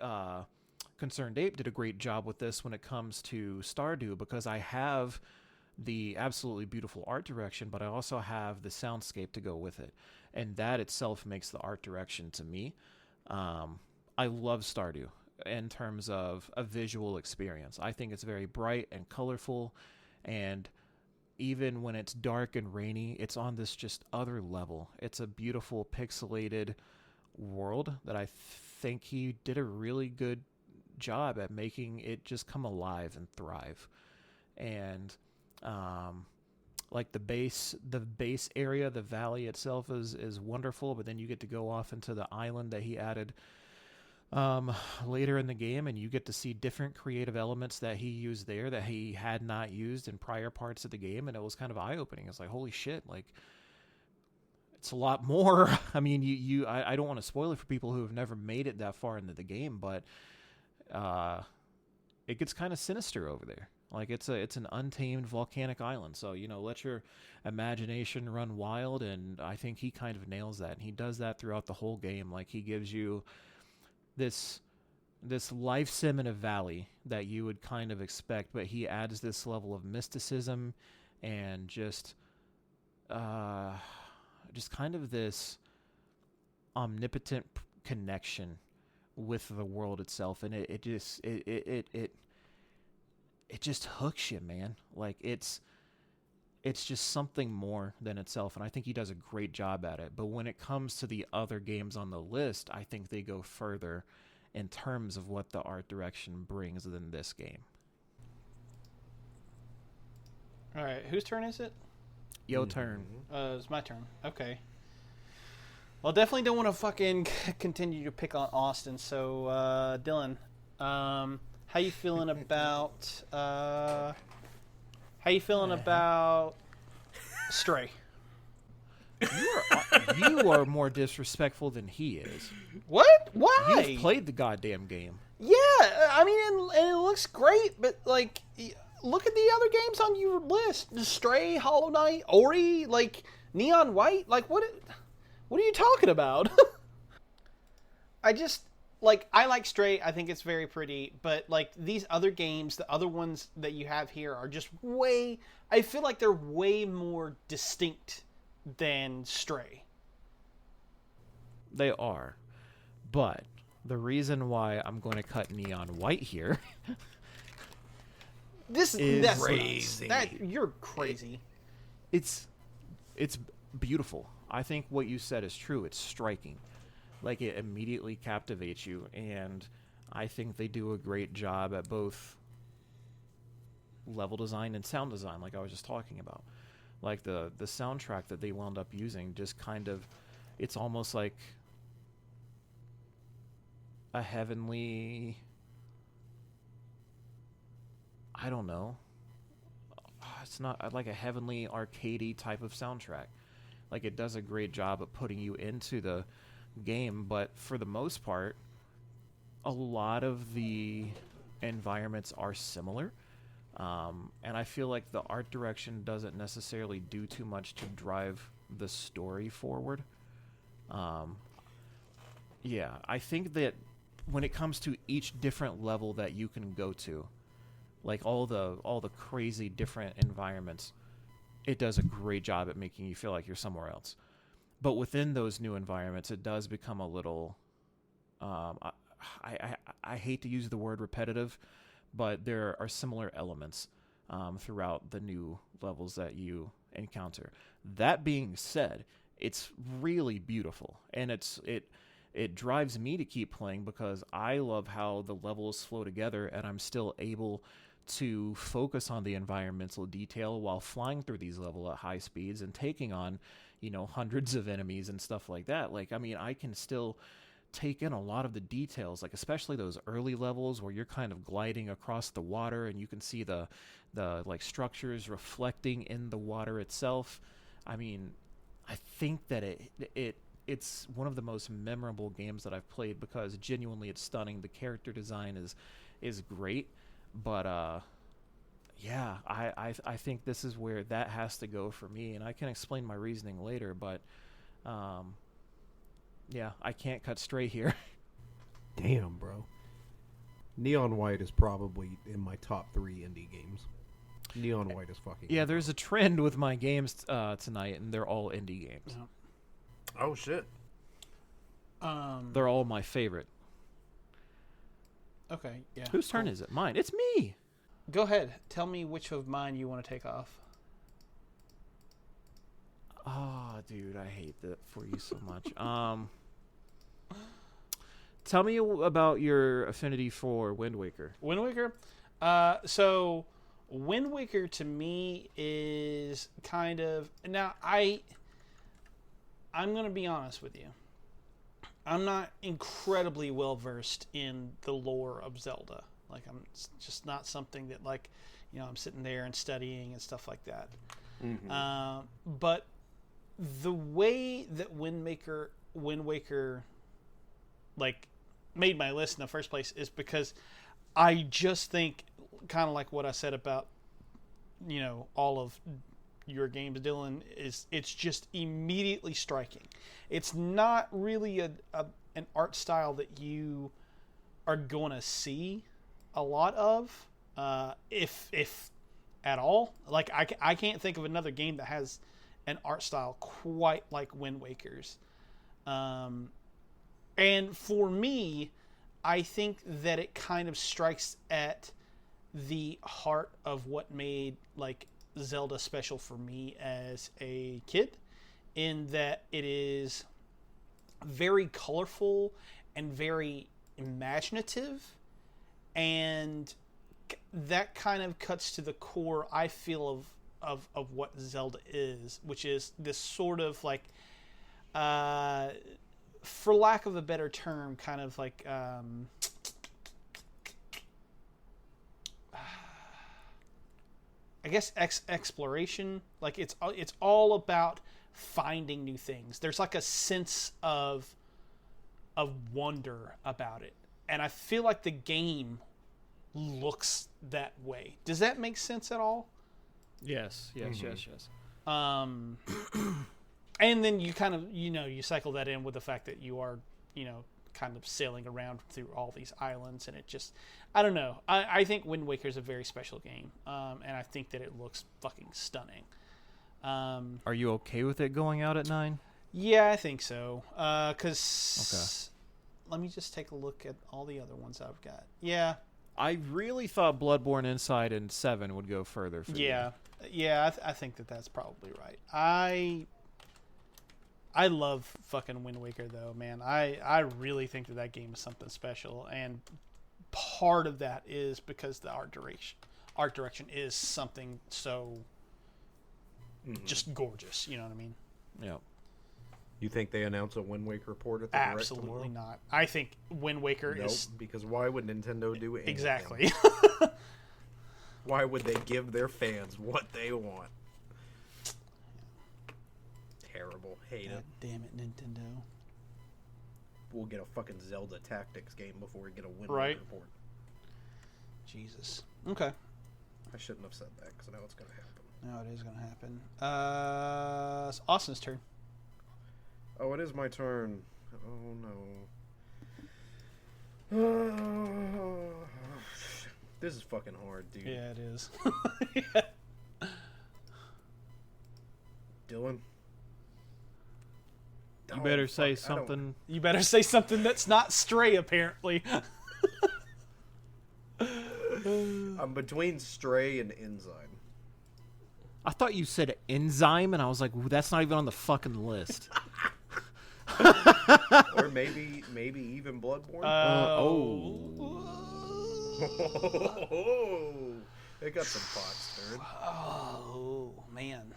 Concerned Ape did a great job with this when it comes to Stardew, because I have the absolutely beautiful art direction, but I also have the soundscape to go with it. And that itself makes the art direction to me. I love Stardew in terms of a visual experience. I think it's very bright and colorful, and even when it's dark and rainy, it's on this just other level. It's a beautiful pixelated world that I think he did a really good job at making it just come alive and thrive. And like the base area, the valley itself is wonderful, but then you get to go off into the island that he added later in the game, and you get to see different creative elements that he used there that he had not used in prior parts of the game, and it was kind of eye-opening. It's like, holy shit, like, it's a lot more. I mean, I don't want to spoil it for people who have never made it that far into the game, but it gets kind of sinister over there. Like, it's an untamed volcanic island, so, let your imagination run wild, and I think he kind of nails that, and he does that throughout the whole game. Like, he gives you this life sim in a valley that you would kind of expect, but he adds this level of mysticism and just kind of this omnipotent connection with the world itself, and it just hooks you, man. Like, it's just something more than itself, and I think he does a great job at it. But when it comes to the other games on the list, I think they go further in terms of what the art direction brings than this game. All right, whose turn is it? Yo turn. It's my turn. Okay. Well, definitely don't want to fucking continue to pick on Austin. So, Dylan, how you feeling about Stray? You are more disrespectful than he is. What? Why? You've played the goddamn game. Yeah, I mean, and it looks great, but like, look at the other games on your list: Stray, Hollow Knight, Ori, like Neon White. Like, what are you talking about? I just I like Stray. I think it's very pretty, but like these other games, the other ones that you have here are just way. I feel like they're way more distinct than Stray. They are, but the reason why I'm going to cut Neon White here that's crazy. You're crazy. It's beautiful. I think what you said is true. It's striking. Like, it immediately captivates you, and I think they do a great job at both level design and sound design, like I was just talking about. Like, the soundtrack that they wound up using just kind of, it's almost like a heavenly, I don't know, it's not like a heavenly arcadey type of soundtrack. Like, it does a great job of putting you into the game, but for the most part, a lot of the environments are similar, and I feel like the art direction doesn't necessarily do too much to drive the story forward. Yeah, I think that when it comes to each different level that you can go to, like all the crazy different environments, it does a great job at making you feel like you're somewhere else. But within those new environments, it does become a little, I hate to use the word repetitive, but there are similar elements throughout the new levels that you encounter. That being said, it's really beautiful, and it drives me to keep playing because I love how the levels flow together, and I'm still able to focus on the environmental detail while flying through these levels at high speeds and taking on, hundreds of enemies and stuff like that. Like, I mean, I can still take in a lot of the details, like especially those early levels where you're kind of gliding across the water and you can see the like structures reflecting in the water itself. I mean, I think that it's one of the most memorable games that I've played because genuinely it's stunning. The character design is great, but yeah, I think this is where that has to go for me, and I can explain my reasoning later, but yeah, I can't cut Stray here. Damn, bro. Neon White is probably in my top 3 indie games. Neon White is fucking Yeah, there's a trend with my games tonight, and they're all indie games. Yeah. Oh, shit. They're all my favorite. Okay, yeah. Whose turn is it? Mine. It's me. Go ahead. Tell me which of mine you want to take off. Oh, dude, I hate that for you so much. Tell me about your affinity for Windwaker. Windwaker? So Windwaker to me is kind of... Now, I'm going to be honest with you. I'm not incredibly well-versed in the lore of Zelda. Like, it's just not something that, like, I'm sitting there and studying and stuff like that. Mm-hmm. But the way that Wind Waker, like, made my list in the first place is because I just think, kind of like what I said about, all of your games, Dylan, it's just immediately striking. It's not really an art style that you are going to see a lot of, if at all. Like, I can't think of another game that has an art style quite like Wind Waker's. And for me, I think that it kind of strikes at the heart of what made, like, Zelda special for me as a kid, in that it is very colorful and very imaginative, and that kind of cuts to the core, I feel, of what Zelda is, which is this sort of, like, for lack of a better term, kind of like I guess exploration. Like, it's all about finding new things. There's like a sense of wonder about it, And I feel like the game looks that way. Does that make sense at all? Yes. And then you kind of, you cycle that in with the fact that you are, kind of sailing around through all these islands, and it just, I don't know. I think Wind Waker is a very special game, and I think that it looks fucking stunning. Are you okay with it going out at 9? Yeah, I think so. Because let me just take a look at all the other ones I've got. Yeah. I really thought Bloodborne Inside and 7 would go further for you. Yeah, I think that's probably right. I love fucking Wind Waker, though, man. I really think that game is something special, and part of that is because the art direction is something so just gorgeous. You know what I mean? Yeah. You think they announce a Wind Waker port at the Direct tomorrow? Absolutely not. I think Wind Waker is... because why would Nintendo do anything? Exactly. Why would they give their fans what they want? Terrible. Hate it. Damn it, Nintendo. We'll get a fucking Zelda Tactics game before we get a Wind Right. Waker port. Jesus. Okay. I shouldn't have said that, because I know it's going to happen. No, it is going to happen. It's Austin's turn. Oh, it is my turn. Oh, no. This is fucking hard, dude. Yeah, it is. Dylan? You better say something. You better say something that's not Stray, apparently. I'm between Stray and Enzyme. I thought you said Enzyme, and I was like, that's not even on the fucking list. Or maybe even Bloodborne. It got some pots turned. Oh, man.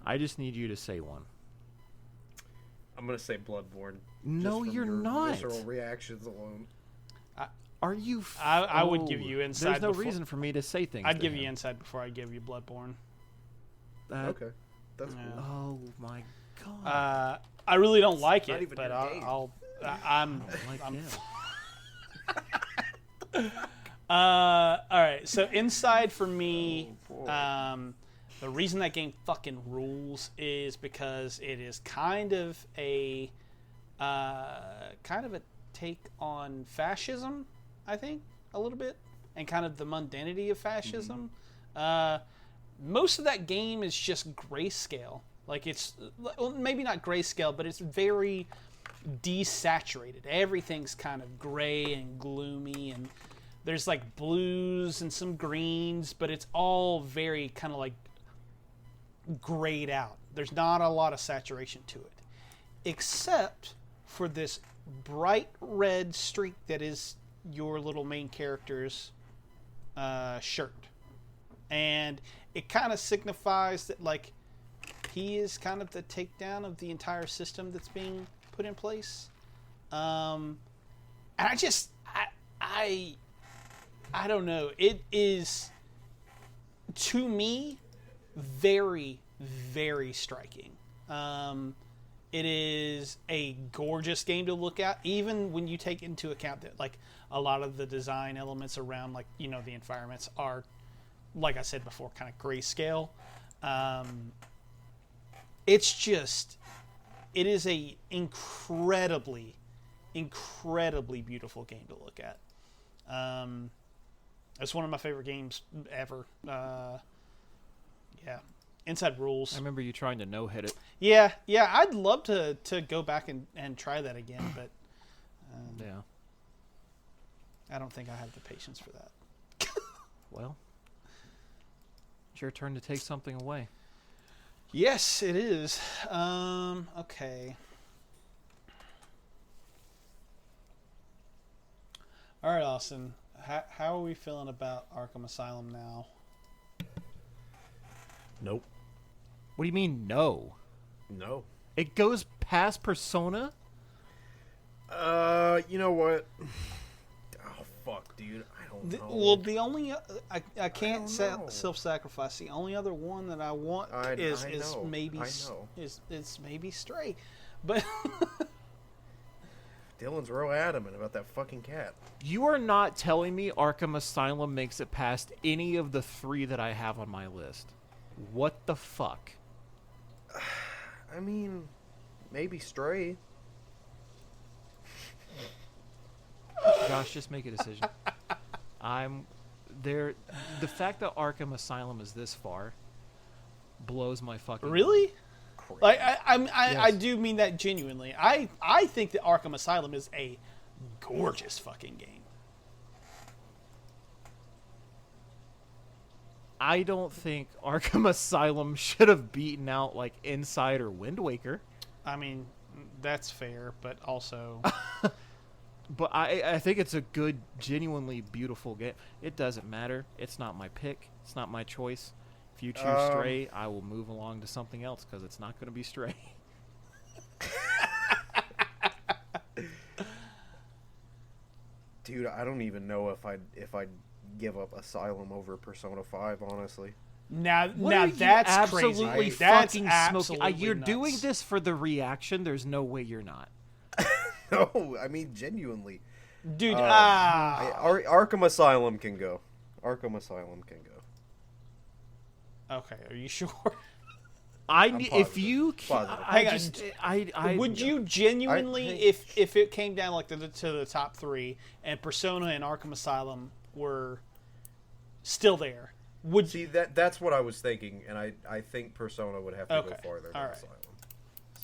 I just need you to say one. I'm gonna say Bloodborne. No, just from you're your not. Visceral reactions alone. Are you? I would give you Inside. There's no reason for me to say things. I'd give you Inside before I give you Bloodborne. Okay, that's cool. Oh my god. I really don't like not it, even but your game. I'm. All right, so Inside for me, the reason that game fucking rules is because it is kind of a take on fascism, I think, a little bit, and kind of the mundanity of fascism. Most of that game is just grayscale. Like, it's, well, maybe not grayscale, but it's very desaturated. Everything's kind of gray and gloomy, and there's like blues and some greens, but it's all very kind of like grayed out. There's not a lot of saturation to it, except for this bright red streak that is your little main character's shirt. And it kind of signifies that, like, he is kind of the takedown of the entire system that's being put in place. And I don't know. It is, to me, very, very striking. It is a gorgeous game to look at, even when you take into account that, like, a lot of the design elements around, like, you know, the environments are, like I said before, kind of grayscale. It's just, it is a incredibly, incredibly beautiful game to look at. It's one of my favorite games ever. Yeah. Inside rules. I remember you trying to no-hit it. Yeah, I'd love to go back and try that again, but Yeah. I don't think I have the patience for that. Well, it's your turn to take something away. Yes, it is. Okay. All right, Austin. How are we feeling about Arkham Asylum now? Nope. What do you mean, no? No. It goes past Persona? You know what? Oh, fuck, dude. I don't know. Well, the only... I can't self-sacrifice. The only other one that I want is maybe Stray. But... Dylan's real adamant about that fucking cat. You are not telling me Arkham Asylum makes it past any of the 3 that I have on my list. What the fuck? I mean, maybe Stray. Josh, just make a decision. I'm there. The fact that Arkham Asylum is this far blows my fucking Really? Crazy. Like I Yes. do mean that genuinely. I think that Arkham Asylum is a gorgeous fucking game. I don't think Arkham Asylum should have beaten out like Inside or Windwaker. I mean, that's fair, but also But I think it's a good, genuinely beautiful game. It doesn't matter. It's not my pick. It's not my choice. If you choose Stray, I will move along to something else because it's not going to be Stray. Dude, I don't even know if I'd give up Asylum over Persona 5, honestly. now What are you that's absolutely crazy. That's fucking absolutely smoking. You're nuts. doing this for the reaction. There's no way you're not. No, I mean, genuinely. Dude, Arkham Asylum can go. Arkham Asylum can go. okay, are you sure? If positive. you Positive. I Hang on. just I Would you genuinely, I- if it came down like to the top 3 and Persona and Arkham Asylum were still there, would See, that's what I was thinking, and I think Persona would have to Okay, go farther than alright. Asylum.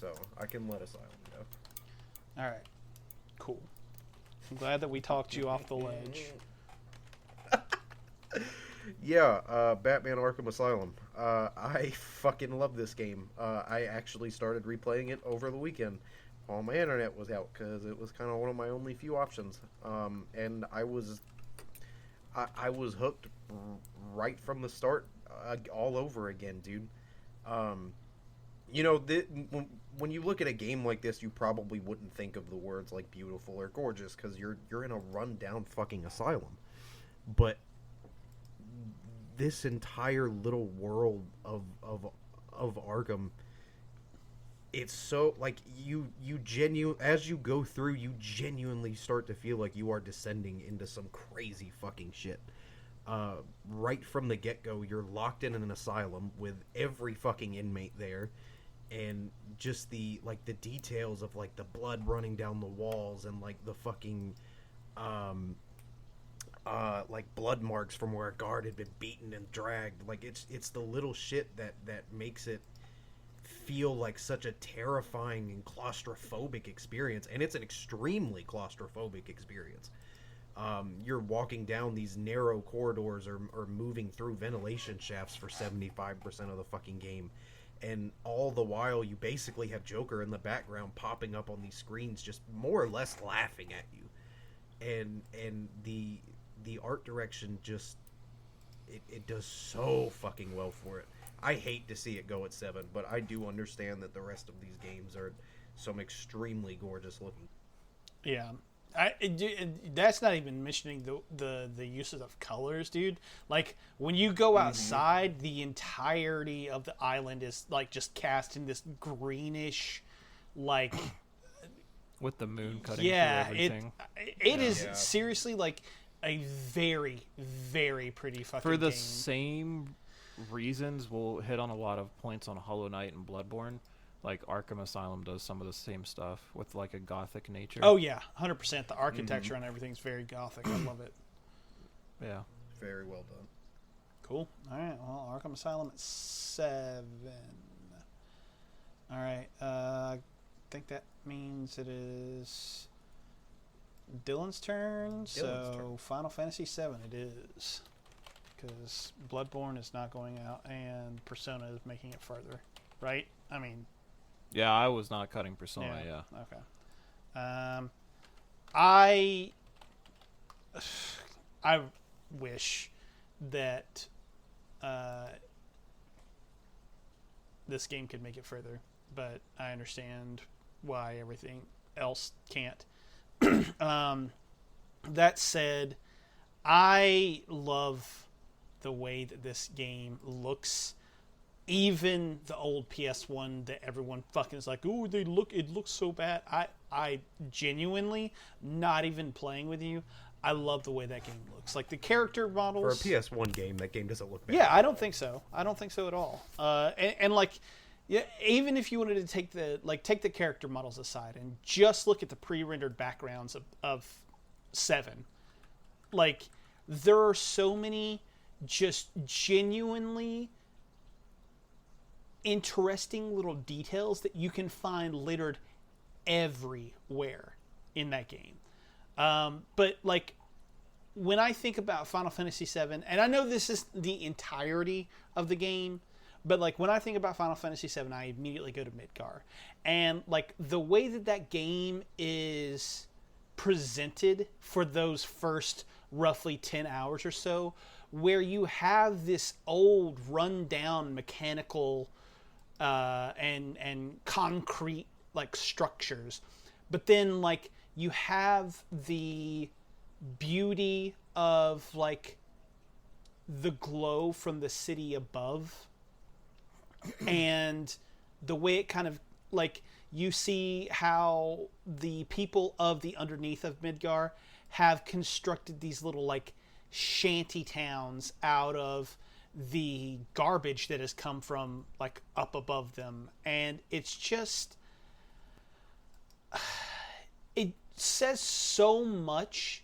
So, I can let Asylum go. all right, cool. I'm glad that we talked you off the ledge. Yeah, Batman Arkham Asylum. I fucking love this game. I actually started replaying it over the weekend while my internet was out because it was kind of one of my only few options. And I was hooked right from the start, all over again, dude. You know, when you look at a game like this, you probably wouldn't think of the words like beautiful or gorgeous because you're in a rundown fucking asylum. But this entire little world of Arkham, it's so like as you go through, you genuinely start to feel like you are descending into some crazy fucking shit. Right from the get-go, you're locked in an asylum with every fucking inmate there, and just the details of like the blood running down the walls and like the fucking like blood marks from where a guard had been beaten and dragged. Like it's the little shit that makes it feel like such a terrifying and claustrophobic experience, and it's an extremely claustrophobic experience. You're walking down these narrow corridors or moving through ventilation shafts for 75% of the fucking game, and all the while you basically have Joker in the background popping up on these screens just more or less laughing at you. And the art direction just it does so fucking well for it. I hate to see it go at 7, but I do understand that the rest of these games are some extremely gorgeous looking. Yeah. That's not even mentioning the uses of colors, dude. Like when you go outside, the entirety of the island is like just cast in this greenish, like with the moon cutting yeah, through everything. it is Yeah. seriously like a very, very pretty fucking For the game. same reasons, we'll hit on a lot of points on Hollow Knight and Bloodborne. Like Arkham Asylum does some of the same stuff with like a gothic nature. Oh yeah, 100%. The architecture and everything's very gothic. I love it. Yeah. Very well done. Cool. All right. Well, Arkham Asylum at 7. All right. I think that means it is Dylan's turn. So turn. Final Fantasy VII it is, because Bloodborne is not going out and Persona is making it further. Right? I mean. Yeah, I was not cutting Persona, yeah. Okay. I wish that this game could make it further, but I understand why everything else can't. That said, I love the way that this game looks. Even the old PS1 that everyone fucking is like, "Ooh, it looks so bad." I genuinely, not even playing with you, I love the way that game looks. Like the character models. For a PS1 game, that game doesn't look bad. Yeah, I don't think so. I don't think so at all. And like, yeah, even if you wanted to take the character models aside and just look at the pre-rendered backgrounds of 7, like there are so many just genuinely interesting little details that you can find littered everywhere in that game. But like when I think about Final Fantasy VII, and I know this is the entirety of the game, but like when I think about Final Fantasy VII, I immediately go to Midgar, and like the way that game is presented for those first roughly 10 hours or so, where you have this old rundown mechanical and concrete like structures, but then like you have the beauty of like the glow from the city above and the way it kind of like you see how the people of the underneath of Midgar have constructed these little like shanty towns out of the garbage that has come from like up above them, and it's just it says so much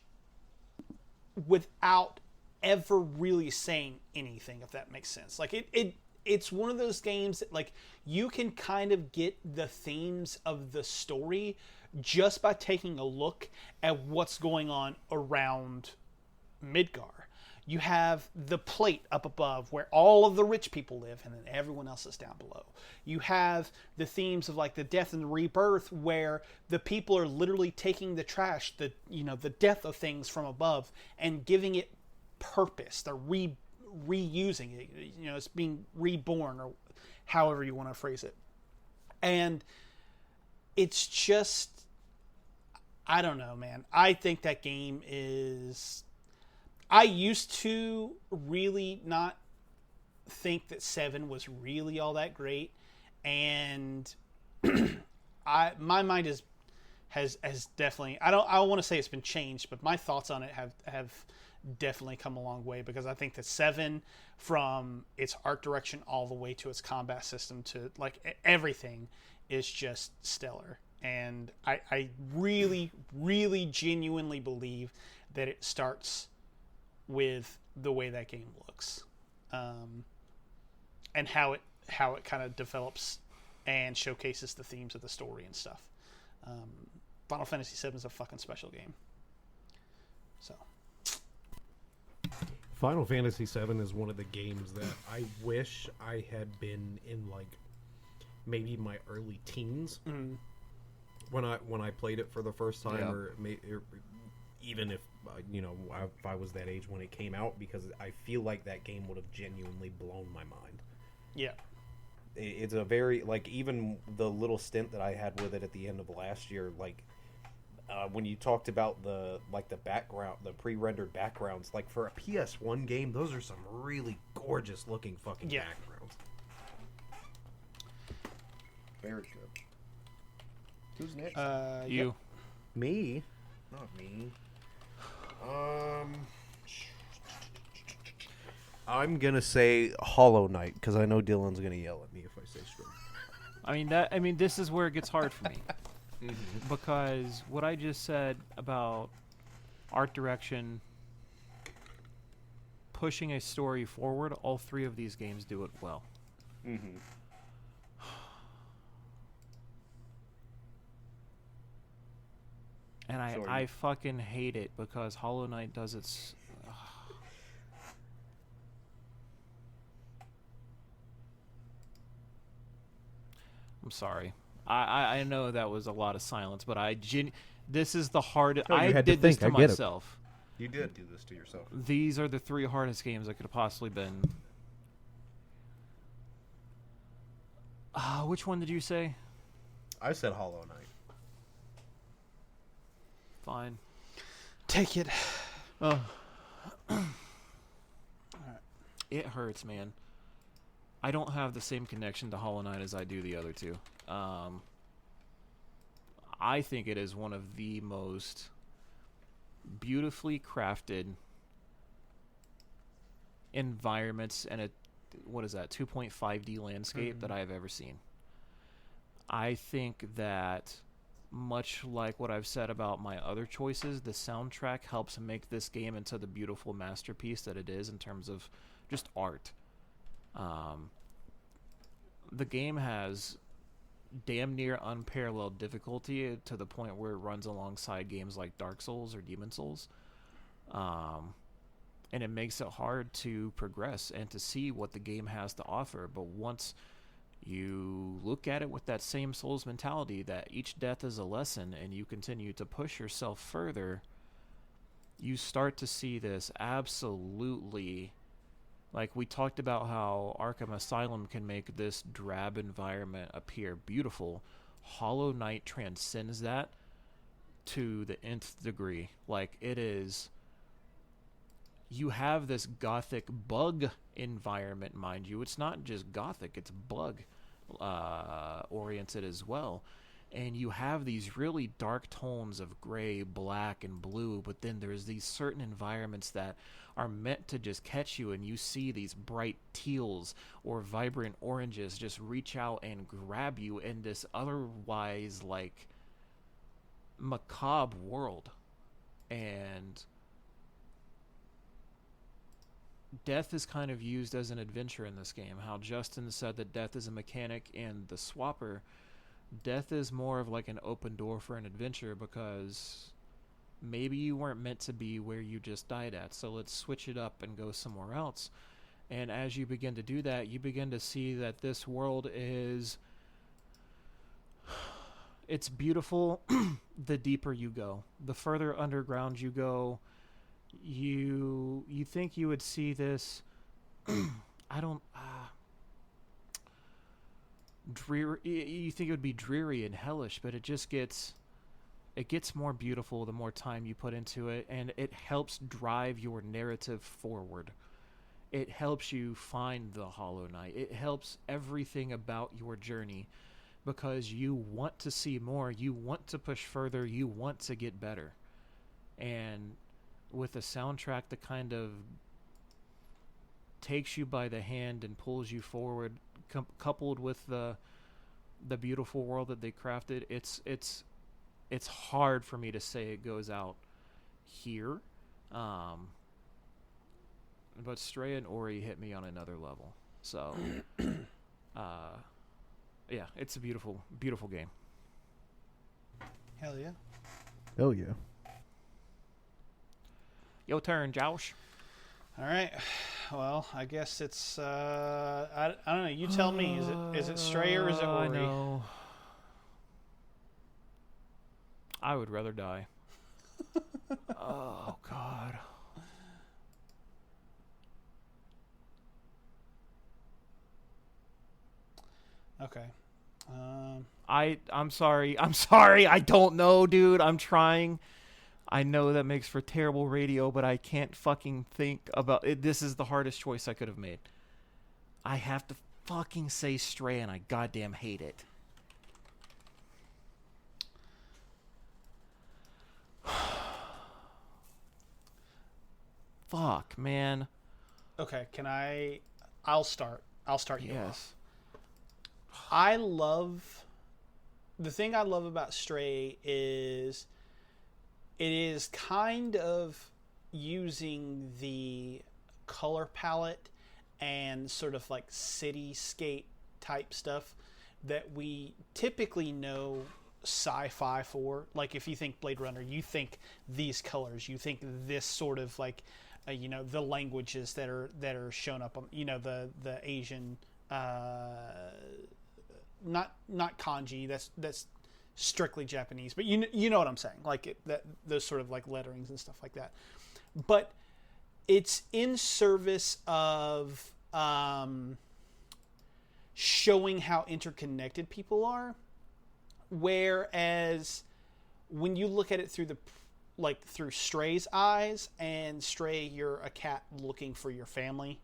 without ever really saying anything, if that makes sense. Like it's one of those games that like you can kind of get the themes of the story just by taking a look at what's going on around Midgar. You have the plate up above where all of the rich people live, and then everyone else is down below. You have the themes of like the death and the rebirth, where the people are literally taking the trash, the death of things from above, and giving it purpose. They're reusing it. It's being reborn, or however you want to phrase it. And it's just, I don't know, man. I think that game is... I used to really not think that 7 was really all that great, and my mind has definitely, I don't want to say it's been changed, but my thoughts on it have definitely come a long way, because I think that 7, from its art direction all the way to its combat system to like everything, is just stellar. And I really, really genuinely believe that it starts with the way that game looks, and how it kind of develops and showcases the themes of the story and stuff. Final Fantasy VII is a fucking special game. So, Final Fantasy VII is one of the games that I wish I had been in, like maybe my early teens when I played it for the first time, Yeah. or even if if I was that age when it came out, because I feel like that game would have genuinely blown my mind. yeah. It's a very, like, even the little stint that I had with it at the end of last year, like, when you talked about the background, the pre-rendered backgrounds, like, for a PS1 game, those are some really gorgeous looking fucking backgrounds. Very good. Who's next? You. Yep. Me? Not me. I'm gonna say Hollow Knight, because I know Dylan's gonna yell at me if I say straight. This is where it gets hard for me. Because what I just said about art direction, pushing a story forward, all 3 of these games do it well. Mm-hmm. And I fucking hate it, because Hollow Knight does its... I'm sorry. I know that was a lot of silence, but this is the hardest... No, you I had to did this think. to I get it. myself. You did do this to yourself. These are the 3 hardest games I could have possibly been. Which one did you say? I said Hollow Knight. Fine. Take it. Oh. It hurts, man. I don't have the same connection to Hollow Knight as I do the other 2. I think it is one of the most beautifully crafted environments and a 2.5D landscape that I have ever seen. I think that, much like what I've said about my other choices, the soundtrack helps make this game into the beautiful masterpiece that it is in terms of just art. The game has damn near unparalleled difficulty to the point where it runs alongside games like Dark Souls or Demon Souls. And it makes it hard to progress and to see what the game has to offer. But once you look at it with that same Souls mentality, that each death is a lesson, and you continue to push yourself further, you start to see this absolutely... Like, we talked about how Arkham Asylum can make this drab environment appear beautiful. Hollow Knight transcends that to the nth degree. Like, it is... You have this gothic bug environment, mind you. It's not just gothic, it's bug oriented as well. And you have these really dark tones of gray, black, and blue, but then there's these certain environments that are meant to just catch you, and you see these bright teals or vibrant oranges just reach out and grab you in this otherwise, like, macabre world. And death is kind of used as an adventure in this game. How Justin said that death is a mechanic in the Swapper, death is more of like an open door for an adventure, because maybe you weren't meant to be where you just died at, so let's switch it up and go somewhere else. And as you begin to do that, you begin to see that this world is... It's beautiful the deeper you go. The further underground you go, you think you would see this... I don't... dreary. You think it would be dreary and hellish, but it just gets more beautiful the more time you put into it, and it helps drive your narrative forward. It helps you find the Hollow Knight. It helps everything about your journey, because you want to see more, you want to push further, you want to get better. And with a soundtrack that kind of takes you by the hand and pulls you forward, coupled with the beautiful world that they crafted, it's hard for me to say it goes out here. But Stray and Ori hit me on another level. So, yeah, it's a beautiful, beautiful game. Hell yeah. Hell yeah. Your turn, Josh. All right. Well, I guess it's I don't know. You tell me. Is it Stray or is it Ori? I know. I would rather die. Oh God. Okay. I'm sorry. I don't know, dude. I'm trying. I know that makes for terrible radio, but I can't fucking think about it. This is the hardest choice I could have made. I have to fucking say Stray, and I goddamn hate it. Fuck, man. Okay, I'll start. You Yes. off. The thing I love about Stray is it is kind of using the color palette and sort of like cityscape type stuff that we typically know sci-fi for. Like if you think Blade Runner, you think these colors, you think this sort of like the languages that are shown up on the Asian not kanji, that's strictly Japanese, but you know what I'm saying, like those sort of like letterings and stuff like that. But it's in service of showing how interconnected people are, whereas when you look at it through through Stray's eyes, and Stray, you're a cat looking for your family,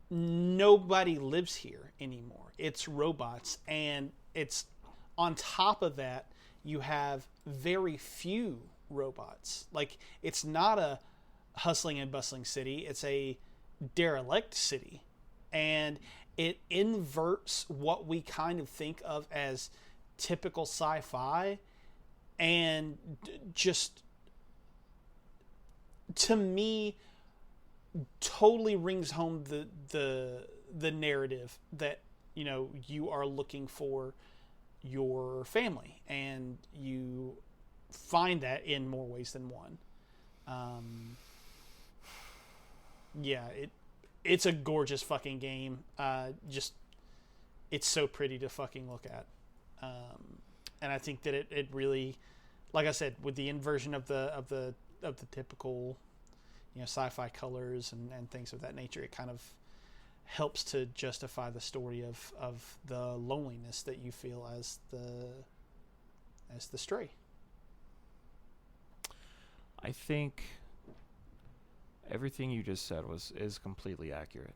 nobody lives here anymore. It's robots, and it's on top of that, you have very few robots. Like, it's not a hustling and bustling city, it's a derelict city. And it inverts what we kind of think of as typical sci-fi, and just, to me, totally rings home the narrative that, you know, you are looking for your family, and you find that in more ways than one. Yeah, it's a gorgeous fucking game. Just, it's so pretty to fucking look at. And I think that it really, like I said, with the inversion of the typical, you know, sci-fi colors and things of that nature, it kind of helps to justify the story of the loneliness that you feel as the stray. I think everything you just said is completely accurate.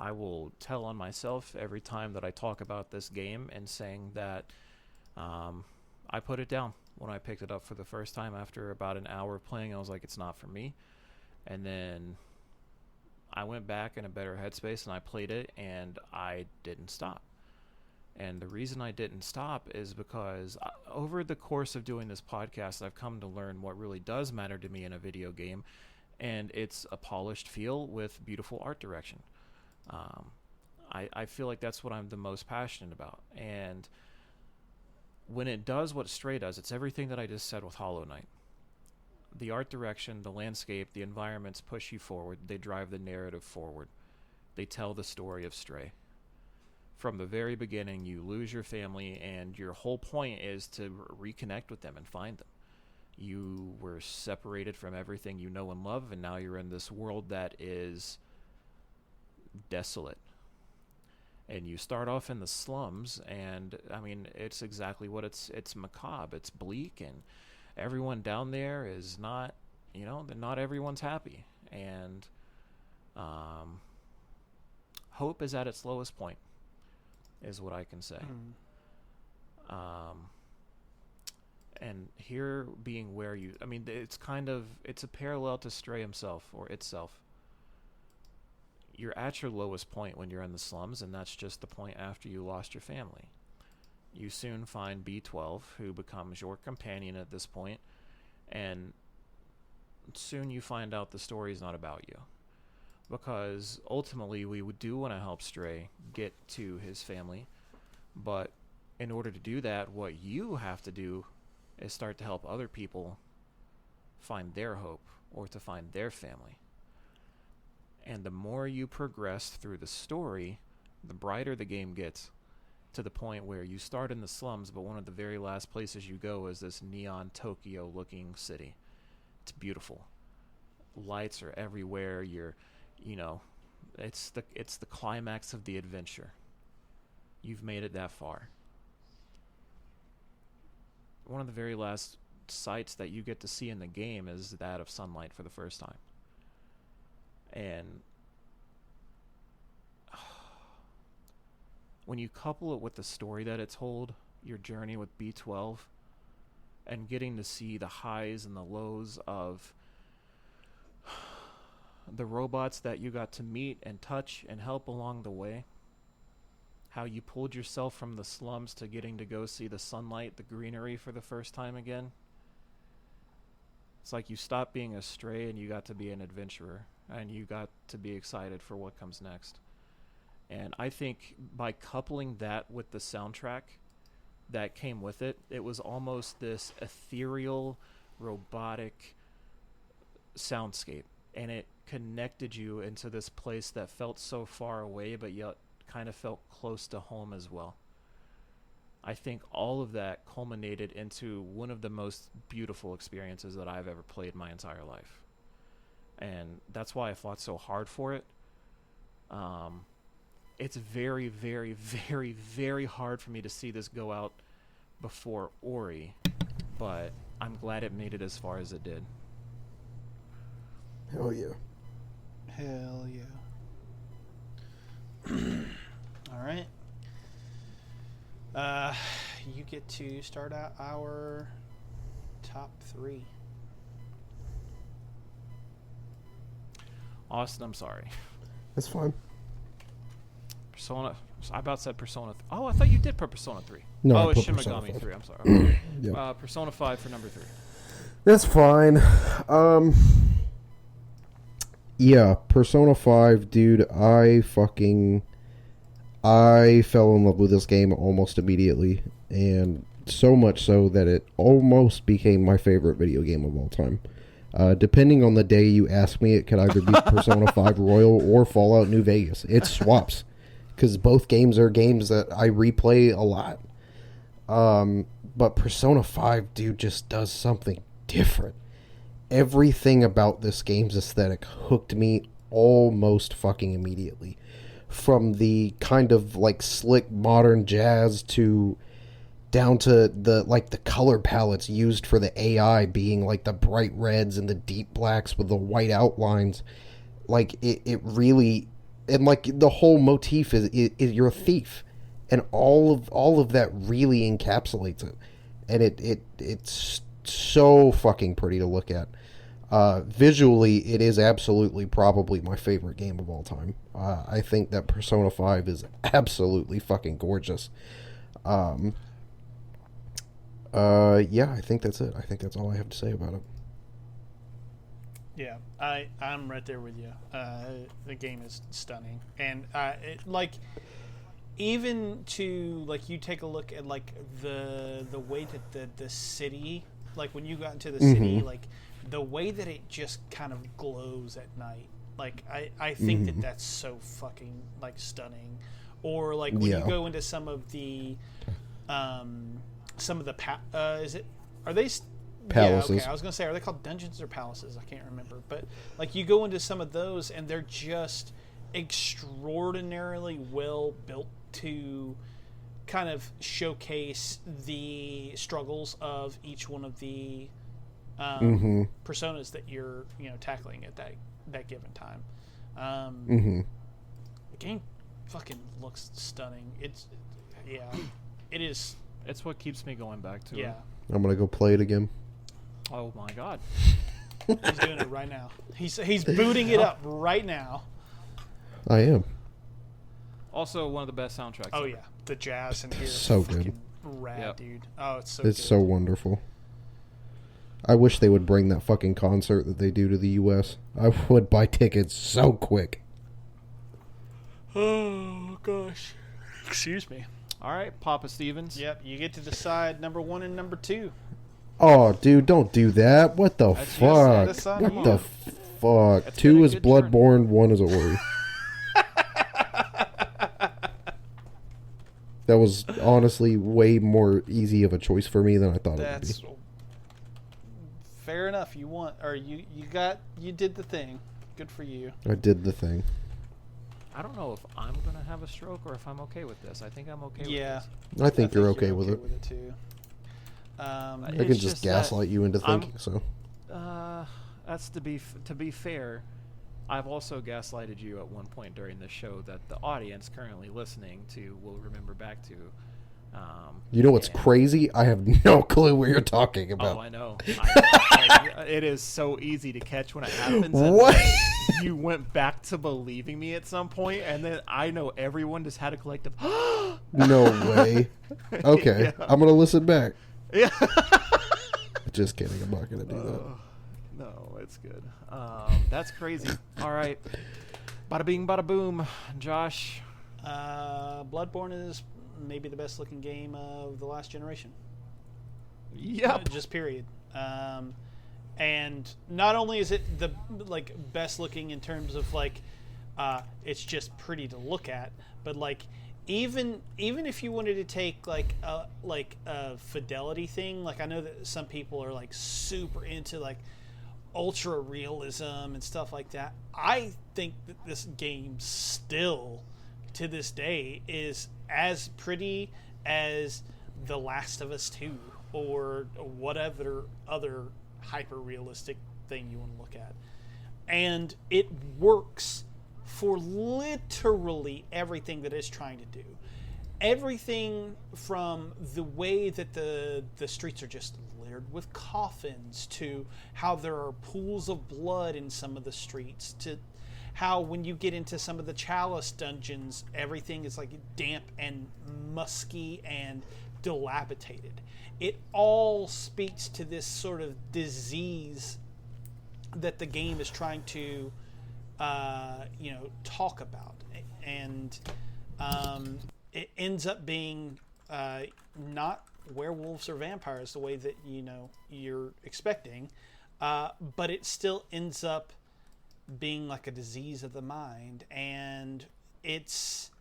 I will tell on myself every time that I talk about this game and saying that I put it down when I picked it up for the first time. After about an hour of playing, I was like, it's not for me. And then I went back in a better headspace and I played it, and I didn't stop. And the reason I didn't stop is because over the course of doing this podcast, I've come to learn what really does matter to me in a video game, and it's a polished feel with beautiful art direction. I feel like that's what I'm the most passionate about. And when it does what Stray does, it's everything that I just said with Hollow Knight. The art direction, the landscape, the environments push you forward. They drive the narrative forward. They tell the story of Stray. From the very beginning, you lose your family, and your whole point is to reconnect with them and find them. You were separated from everything you know and love, and now you're in this world that is desolate. And you start off in the slums, and I mean, it's exactly what it's macabre. It's bleak, and everyone down there is not, you know, not everyone's happy. And hope is at its lowest point, is what I can say. And here being where you, I mean, it's a parallel to Stray himself, or itself. You're at your lowest point when you're in the slums, and that's just the point after you lost your family. You soon find B12, who becomes your companion at this point, and soon you find out the story's not about you. Because ultimately we do want to help Stray get to his family, but in order to do that, what you have to do is start to help other people find their hope, or to find their family. And the more you progress through the story, the brighter the game gets, to the point where you start in the slums, but one of the very last places you go is this neon Tokyo looking city. It's beautiful. Lights are everywhere. It's the climax of the adventure. You've made it that far. One of the very last sights that you get to see in the game is that of sunlight for the first time. And when you couple it with the story that it's told, your journey with B12, and getting to see the highs and the lows of the robots that you got to meet and touch and help along the way, how you pulled yourself from the slums to getting to go see the sunlight, the greenery for the first time again. It's like you stopped being a stray and you got to be an adventurer, and you got to be excited for what comes next. And I think by coupling that with the soundtrack that came with it, it was almost this ethereal, robotic soundscape. And it connected you into this place that felt so far away, but yet kind of felt close to home as well. I think all of that culminated into one of the most beautiful experiences that I've ever played my entire life. And that's why I fought so hard for it. It's very, very, very, very hard for me to see this go out before Ori, but I'm glad it made it as far as it did. Hell yeah. Hell yeah. All right. you get to start out our top 3. Austin, I'm sorry. That's fine. Persona. I about said Persona. Oh, I thought you did put Persona 3. No, I oh, it's put Shin Persona Megami 5. 3. I'm sorry. Yeah. Persona 5 for number 3. That's fine. Yeah, Persona 5, dude, I fell in love with this game almost immediately, and so much so that it almost became my favorite video game of all time. Depending on the day you ask me, it could either be Persona 5 Royal or Fallout New Vegas. It swaps, because both games are games that I replay a lot. But Persona 5, dude, just does something different. Everything about this game's aesthetic hooked me almost fucking immediately. From the kind of like slick modern jazz down to the color palettes used for the AI being like the bright reds and the deep blacks with the white outlines. Like it really, and like the whole motif is you're a thief, and all of that really encapsulates it, and it's so fucking pretty to look at. Visually, it is absolutely probably my favorite game of all time. I think that Persona 5 is absolutely fucking gorgeous. Yeah, I think that's it. I think that's all I have to say about it. Yeah, I'm right there with you. The game is stunning, and even to like you take a look at like the way that the city, like when you got into the city, like the way that it just kind of glows at night. Like I think that's so fucking like stunning. Or like when you go into some of the are they palaces? Yeah, okay. I was gonna say, are they called dungeons or palaces? I can't remember. But like you go into some of those and they're just extraordinarily well built to kind of showcase the struggles of each one of the personas that you're tackling at that given time. The game fucking looks stunning. It is. It's what keeps me going back to it. I'm gonna go play it again. Oh my god. He's doing it right now. He's booting it up right now. I am. Also, one of the best soundtracks. Oh ever. yeah, the jazz in here is so fucking good. rad, dude. Oh, it's so. It's good. so wonderful. I wish they would bring that fucking concert that they do to the U.S. I would buy tickets so quick. Oh gosh. Excuse me. All right, Papa Stevens. Yep, you get to decide number 1 and number 2. Oh, dude, don't do that. What the fuck? What the fuck? That's 2 is been a good Bloodborne, 1 is Ori. That was honestly way more easy of a choice for me than I thought it would be. Fair enough. You did the thing. Good for you. I did the thing. I don't know if I'm gonna have a stroke or if I'm okay with this. I think I'm okay with this. I think you're okay with it. Too. I can just gaslight you into thinking so. That's to be fair. I've also gaslighted you at one point during this show that the audience currently listening to will remember back to. You know what's crazy? I have no clue what you're talking about. Oh, I know. It is so easy to catch when it happens. What? You went back to believing me at some point, and then I know everyone just had a collective. No way. Okay, yeah. I'm gonna listen back. Yeah. Just kidding. I'm not gonna do that. No, it's good. That's crazy. All right. Bada bing, bada boom. Josh. Bloodborne is maybe the best looking game of the last generation. Yep. Just period. And not only is it the best looking in terms of it's just pretty to look at, but even if you wanted to take a fidelity thing, I know that some people are super into ultra realism and stuff like that. I think that this game still to this day is as pretty as The Last of Us 2 or whatever other hyper realistic thing you want to look at, and it works for literally everything that it's trying to do. everything from the way that the streets are just littered with coffins, to how there are pools of blood in some of the streets, to how when you get into some of the chalice dungeons, everything is like damp and musky and dilapidated. It all speaks to this sort of disease that the game is trying to talk about. And it ends up being not werewolves or vampires the way that you're expecting, but it still ends up being like a disease of the mind. And it's,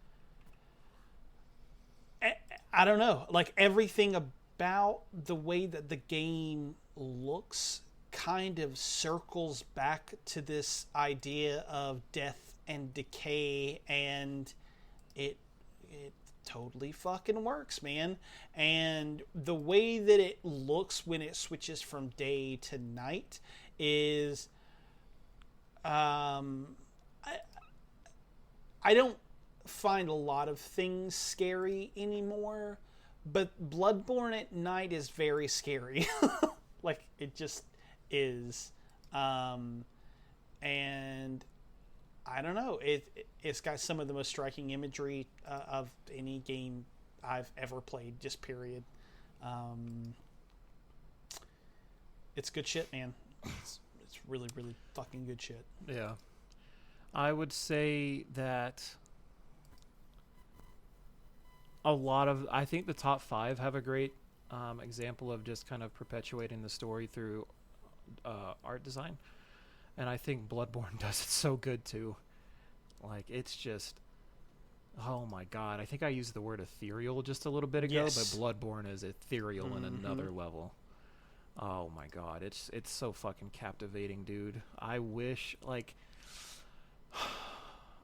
I don't know, like everything about the way that the game looks kind of circles back to this idea of death and decay, and it totally fucking works, man. And the way that it looks when it switches from day to night is I don't find a lot of things scary anymore, but Bloodborne at night is very scary. Like, it just is. And I don't know, it's got some of the most striking imagery of any game I've ever played, just period. It's good shit, man. It's really, really fucking good shit. Yeah. I would say that I think the top 5 have a great example of just kind of perpetuating the story through art design. And I think Bloodborne does it so good too. Like, it's just, oh my god. I think I used the word ethereal just a little bit ago, Yes. but Bloodborne is ethereal in another level. Oh my god, it's so fucking captivating, dude. I wish, like,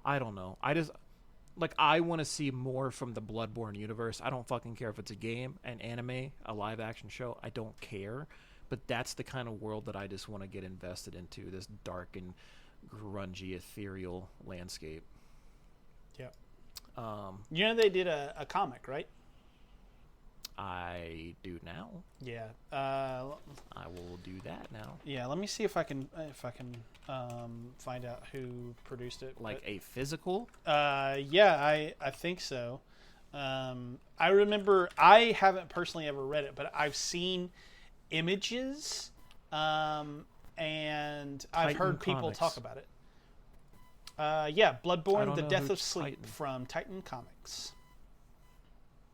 I don't know. I want to see more from the Bloodborne universe. I don't fucking care if it's a game, an anime, a live action show. I don't care. But that's the kind of world that I just want to get invested into, this dark and grungy, ethereal landscape. Yeah. They did a comic, right? I do now. Yeah. I will do that now. Yeah, let me see if I can find out who produced it. Like a physical? Yeah, I think so. I remember, I haven't personally ever read it, but I've seen images, and I've Titan heard people Comics. talk about it. Yeah, Bloodborne: The know Death who of Sleep Titan- from Titan Comics.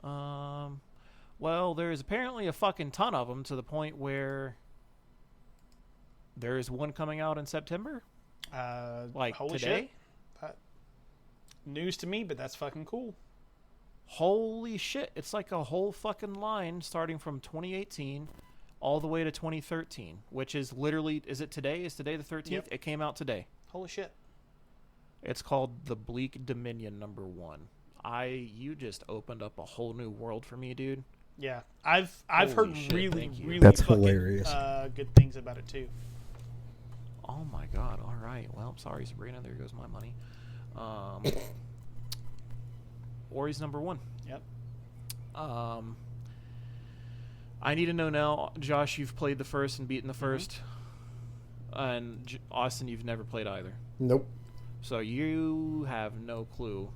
Well, there's apparently a fucking ton of them, to the point where there's one coming out in September. Like Holy today? shit. News to me, but that's fucking cool. Holy shit. It's like a whole fucking line starting from 2018 all the way to 2013, which is literally, is it today? Is today the 13th? Yep. It came out today. Holy shit. It's called The Bleak Dominion #1. You just opened up a whole new world for me, dude. Yeah, I've Holy heard shit, really, thank you. really That's fucking, hilarious. Good things about it too. Oh my god, alright. Well, sorry, Sabrina, there goes my money. Ori's #1. Yep. I need to know now, Josh, you've played the first and beaten the first. And Austin, you've never played either. Nope. So you have no clue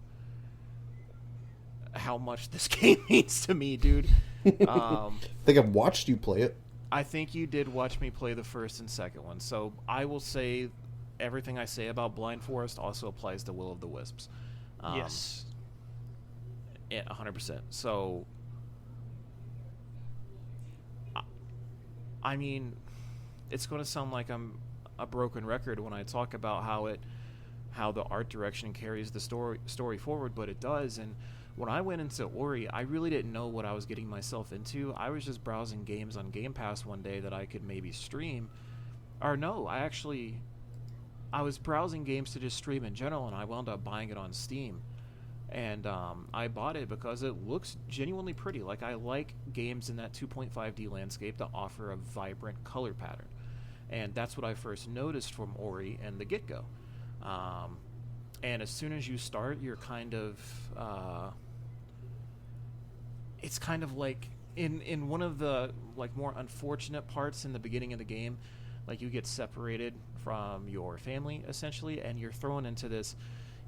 how much this game means to me, dude. I think I've watched you play it. I think you did watch me play the first and second one. So I will say everything I say about Blind Forest also applies to Will of the Wisps. Yes. Yeah, 100%. So, I mean, it's going to sound like I'm a broken record when I talk about how the art direction carries the story forward, but it does. And when I went into Ori, I really didn't know what I was getting myself into. I was just browsing games on Game Pass one day that I could maybe stream. Or no, I was browsing games to just stream in general, and I wound up buying it on Steam. And I bought it because it looks genuinely pretty. Like, I like games in that 2.5D landscape that offer a vibrant color pattern. And that's what I first noticed from Ori and the get-go. And as soon as you start, you're kind of it's kind of like in one of the like more unfortunate parts in the beginning of the game, like you get separated from your family essentially, and you're thrown into this,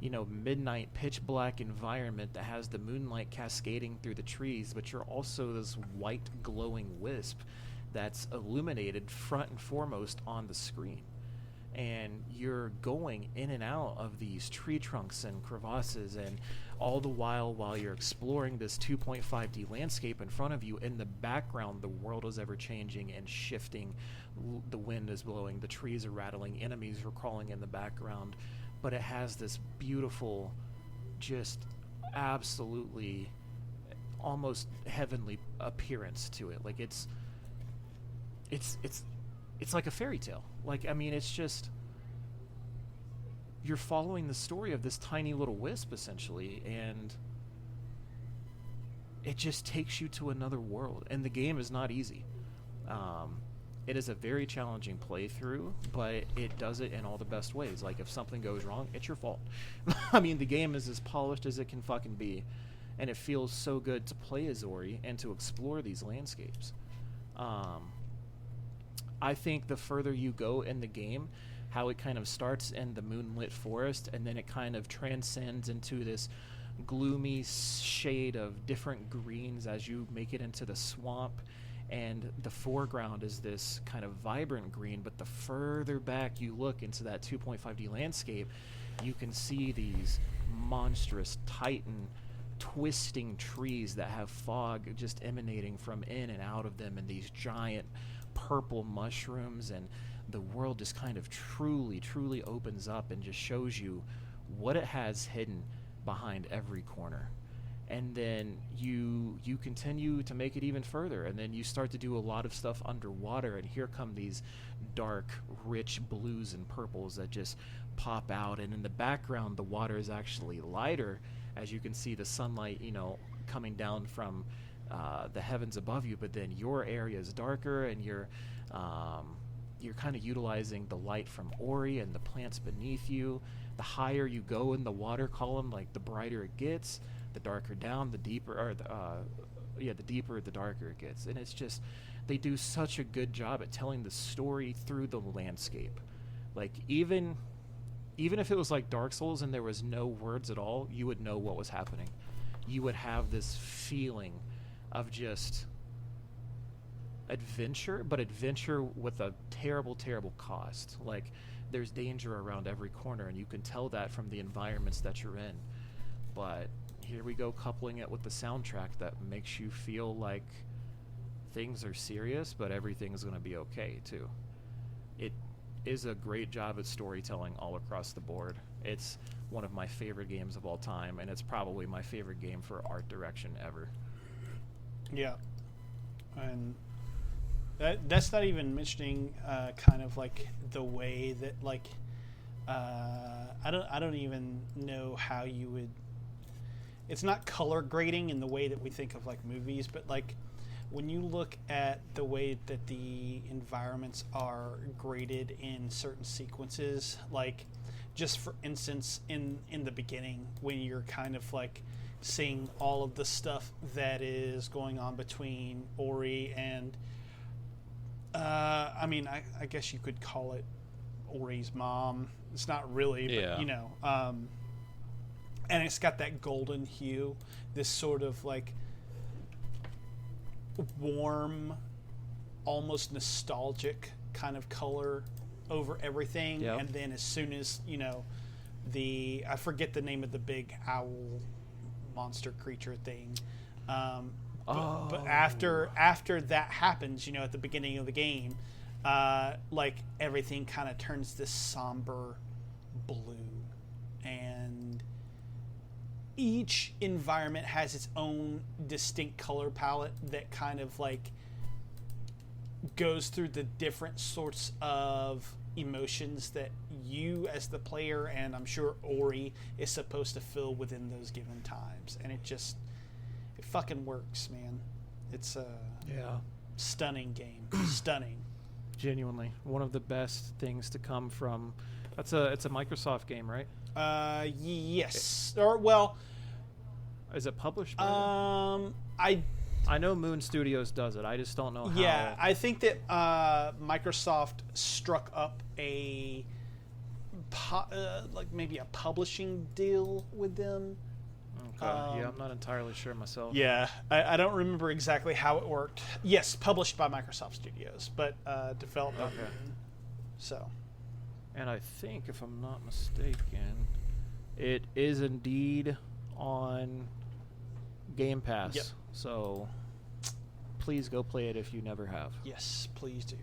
you know, midnight pitch black environment that has the moonlight cascading through the trees, but you're also this white glowing wisp that's illuminated front and foremost on the screen. And you're going in and out of these tree trunks and crevasses, and all the while you're exploring this 2.5D landscape in front of you, in the background the world is ever changing and shifting. The wind is blowing, the trees are rattling, enemies are crawling in the background, but it has this beautiful, just absolutely almost heavenly appearance to it. Like it's like a fairy tale. Like, I mean, it's just, you're following the story of this tiny little wisp essentially, and it just takes you to another world. And the game is not easy. It is a very challenging playthrough, but it does it in all the best ways. Like, if something goes wrong, it's your fault. I mean, the game is as polished as it can fucking be, and it feels so good to play as Ori and to explore these landscapes. I think the further you go in the game, how it kind of starts in the moonlit forest, and then it kind of transcends into this gloomy shade of different greens as you make it into the swamp, and the foreground is this kind of vibrant green, but the further back you look into that 2.5D landscape, you can see these monstrous titan twisting trees that have fog just emanating from in and out of them, and these giant purple mushrooms, and the world just kind of truly opens up and just shows you what it has hidden behind every corner. And then you continue to make it even further, and then you start to do a lot of stuff underwater, and here come these dark, rich blues and purples that just pop out, and in the background the water is actually lighter as you can see the sunlight, you know, coming down from the heavens above you, but then your area is darker, and you're kind of utilizing the light from Ori and the plants beneath you. The higher you go in the water column, like the brighter it gets, the darker down, the deeper, or the deeper, the darker it gets. And it's just, they do such a good job at telling the story through the landscape. Like, even if it was like Dark Souls and there was no words at all, you would know what was happening. You would have this feeling of just adventure, but adventure with a terrible cost. Like, there's danger around every corner, and you can tell that from the environments that you're in. But here we go, coupling it with the soundtrack that makes you feel like things are serious, but everything is going to be okay too. It is a great job at storytelling all across the board. It's one of my favorite games of all time, and it's probably my favorite game for art direction ever. Yeah, and that's not even mentioning kind of like the way that, like, I don't even know how you would. It's not color grading in the way that we think of like movies, but like when you look at the way that the environments are graded in certain sequences, like just for instance in the beginning when you're kind of like seeing all of the stuff that is going on between Ori and I mean I guess you could call it Ori's mom. It's not really, but you know, and it's got that golden hue, this sort of like warm, almost nostalgic kind of color over everything. Yep. And then as soon as, you know, I forget the name of the big owl monster creature thing. But after that happens, you know, at the beginning of the game, like everything kind of turns this somber blue, and each environment has its own distinct color palette that kind of like goes through the different sorts of emotions that you as the player, and I'm sure Ori, is supposed to fill within those given times. And it fucking works, man. It's a stunning game. Stunning. Genuinely. One of the best things to come from... It's a Microsoft game, right? Yes. Or, well... Is it published by them? I I know Moon Studios does it. I just don't know how. Yeah, I think that Microsoft struck up a like maybe a publishing deal with them. Okay. Yeah, I'm not entirely sure myself. Yeah, I don't remember exactly how it worked. Yes, published by Microsoft Studios, but developed by Moon. So. And I think, if I'm not mistaken, it is indeed on Game Pass. Yep. So please go play it if you never have. Yes, please do.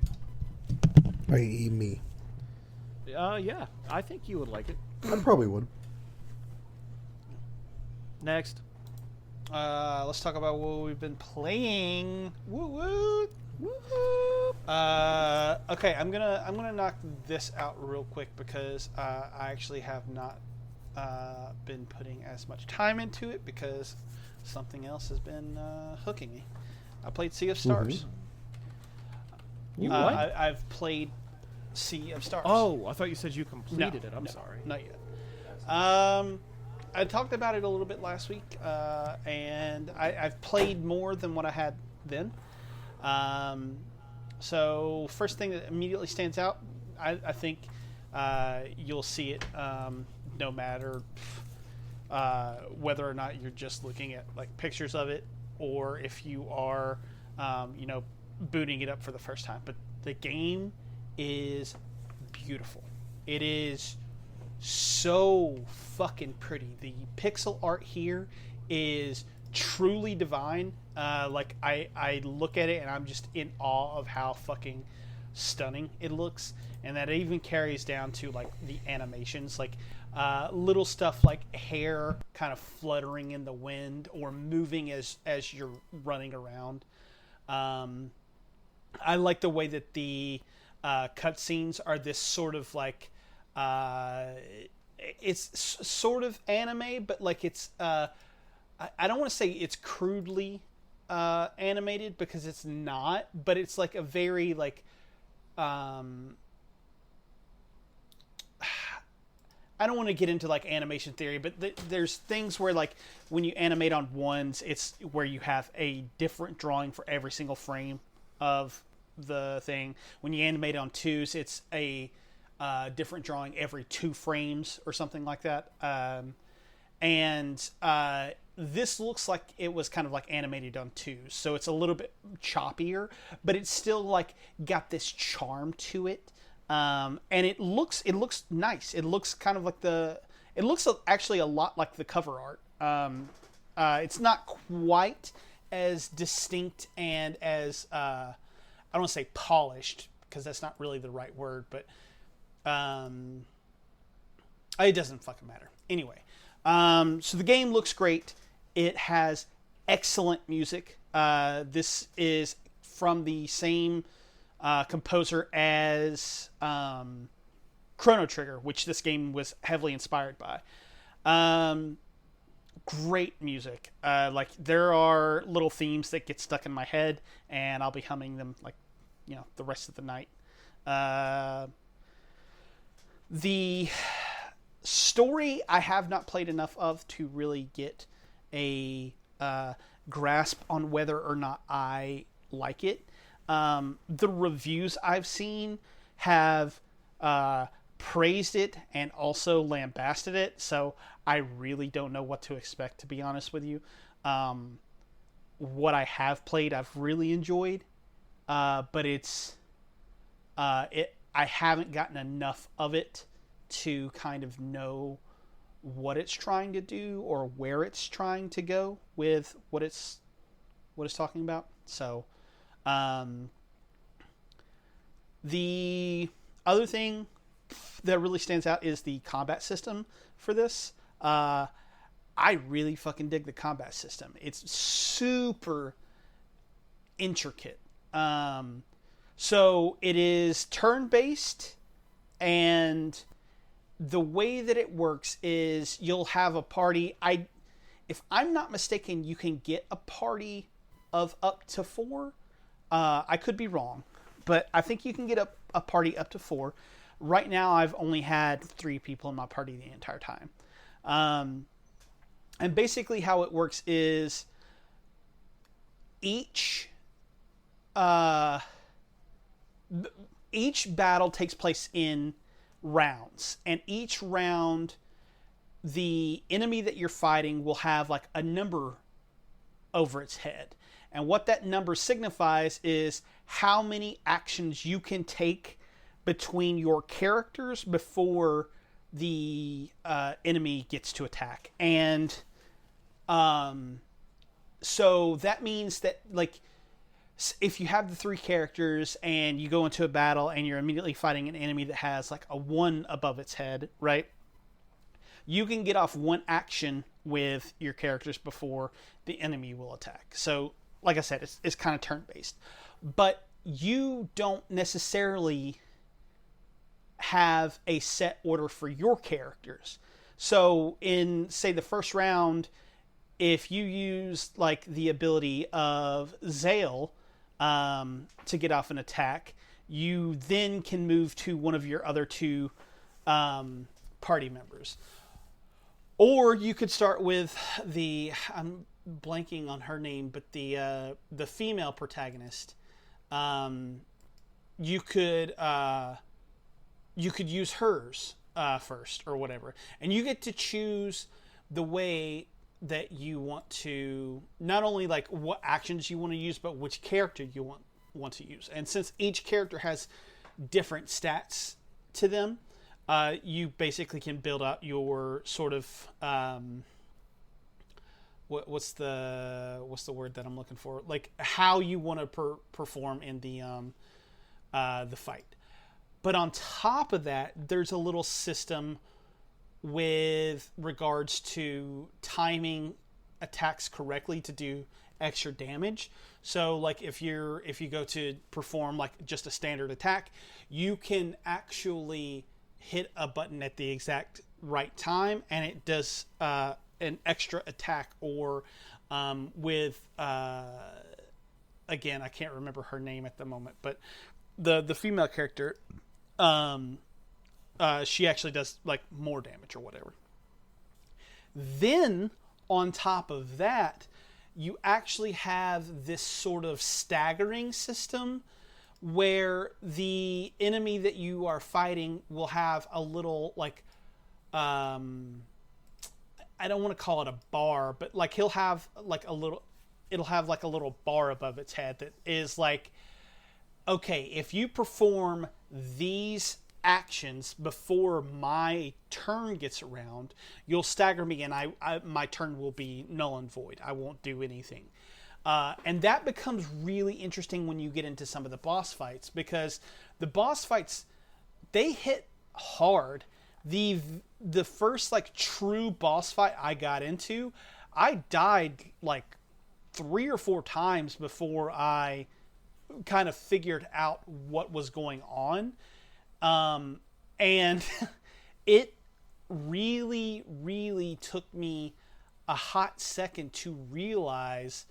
I.e. me. Yeah, I think you would like it. I probably would. Next. Let's talk about what we've been playing. Woo woo. Okay, I'm gonna knock this out real quick because I actually have not been putting as much time into it because something else has been hooking me. I played Sea of Stars. You what? I've played Sea of Stars. Oh, I thought you said you completed it. I'm sorry. Not yet. I talked about it a little bit last week, and I've played more than what I had then. So first thing that immediately stands out, I think you'll see it no matter whether or not you're just looking at like pictures of it or if you are booting it up for the first time. But the game is beautiful. It is so fucking pretty. The pixel art here is truly divine. Like I look at it and I'm just in awe of how fucking stunning it looks, and that even carries down to like the animations, like little stuff like hair kind of fluttering in the wind or moving as you're running around. I like the way that the cutscenes are this sort of like it's sort of anime, but like it's I don't want to say it's crudely animated because it's not, but it's like a very like I don't want to get into like animation theory, but there's things where like when you animate on ones, it's where you have a different drawing for every single frame of the thing. When you animate on twos, it's a different drawing every 2 frames or something like that. And this looks like it was kind of like animated on twos, so it's a little bit choppier, but it's still like got this charm to it. And it looks nice. It looks kind of like it looks actually a lot like the cover art. It's not quite as distinct and as I don't want to say polished because that's not really the right word, but it doesn't fucking matter. Anyway, so the game looks great. It has excellent music. This is from the same composer as Chrono Trigger, which this game was heavily inspired by. Great music. Like there are little themes that get stuck in my head, and I'll be humming them like the rest of the night. The story I have not played enough of to really get a grasp on whether or not I like it. The reviews I've seen have praised it and also lambasted it, so I really don't know what to expect, to be honest with you. What I have played I've really enjoyed, but I haven't gotten enough of it to kind of know what it's trying to do or where it's trying to go with what it's talking about. So the other thing that really stands out is the combat system for this. I really fucking dig the combat system. It's super intricate. So it is turn-based, and the way that it works is you'll have a party. If I'm not mistaken, you can get a party of up to 4. I could be wrong, but I think you can get a party up to 4. Right now, I've only had 3 people in my party the entire time. And basically how it works is each battle takes place in rounds, and each round the enemy that you're fighting will have like a number over its head, and what that number signifies is how many actions you can take between your characters before the enemy gets to attack. And so that means that, like, if you have the 3 characters and you go into a battle and you're immediately fighting an enemy that has like a 1 above its head, right? You can get off 1 action with your characters before the enemy will attack. So, like I said, it's kind of turn-based. But you don't necessarily have a set order for your characters. So in, say, the first round, if you use like the ability of Zale to get off an attack, you then can move to one of your other 2 party members. Or you could start with I'm blanking on her name, but the female protagonist. You could use hers first or whatever, and you get to choose the way that you want to, not only like what actions you want to use, but which character you want to use. And since each character has different stats to them, you basically can build out your sort of what's the word that I'm looking for? Like how you want to perform in the fight. But on top of that, there's a little system with regards to timing attacks correctly to do extra damage. So like if you go to perform like just a standard attack, you can actually hit a button at the exact right time and it does an extra attack. Or with again, I can't remember her name at the moment, but the female character, she actually does like more damage or whatever. Then on top of that, you actually have this sort of staggering system where the enemy that you are fighting will have a little like I don't want to call it a bar, but like it'll have like a little bar above its head that is like, okay, if you perform these actions before my turn gets around, you'll stagger me and my turn will be null and void. I won't do anything. And that becomes really interesting when you get into some of the boss fights, because the boss fights, they hit hard. The first like true boss fight I got into, I died like 3 or 4 times before I kind of figured out what was going on. And it really, really took me a hot second to realize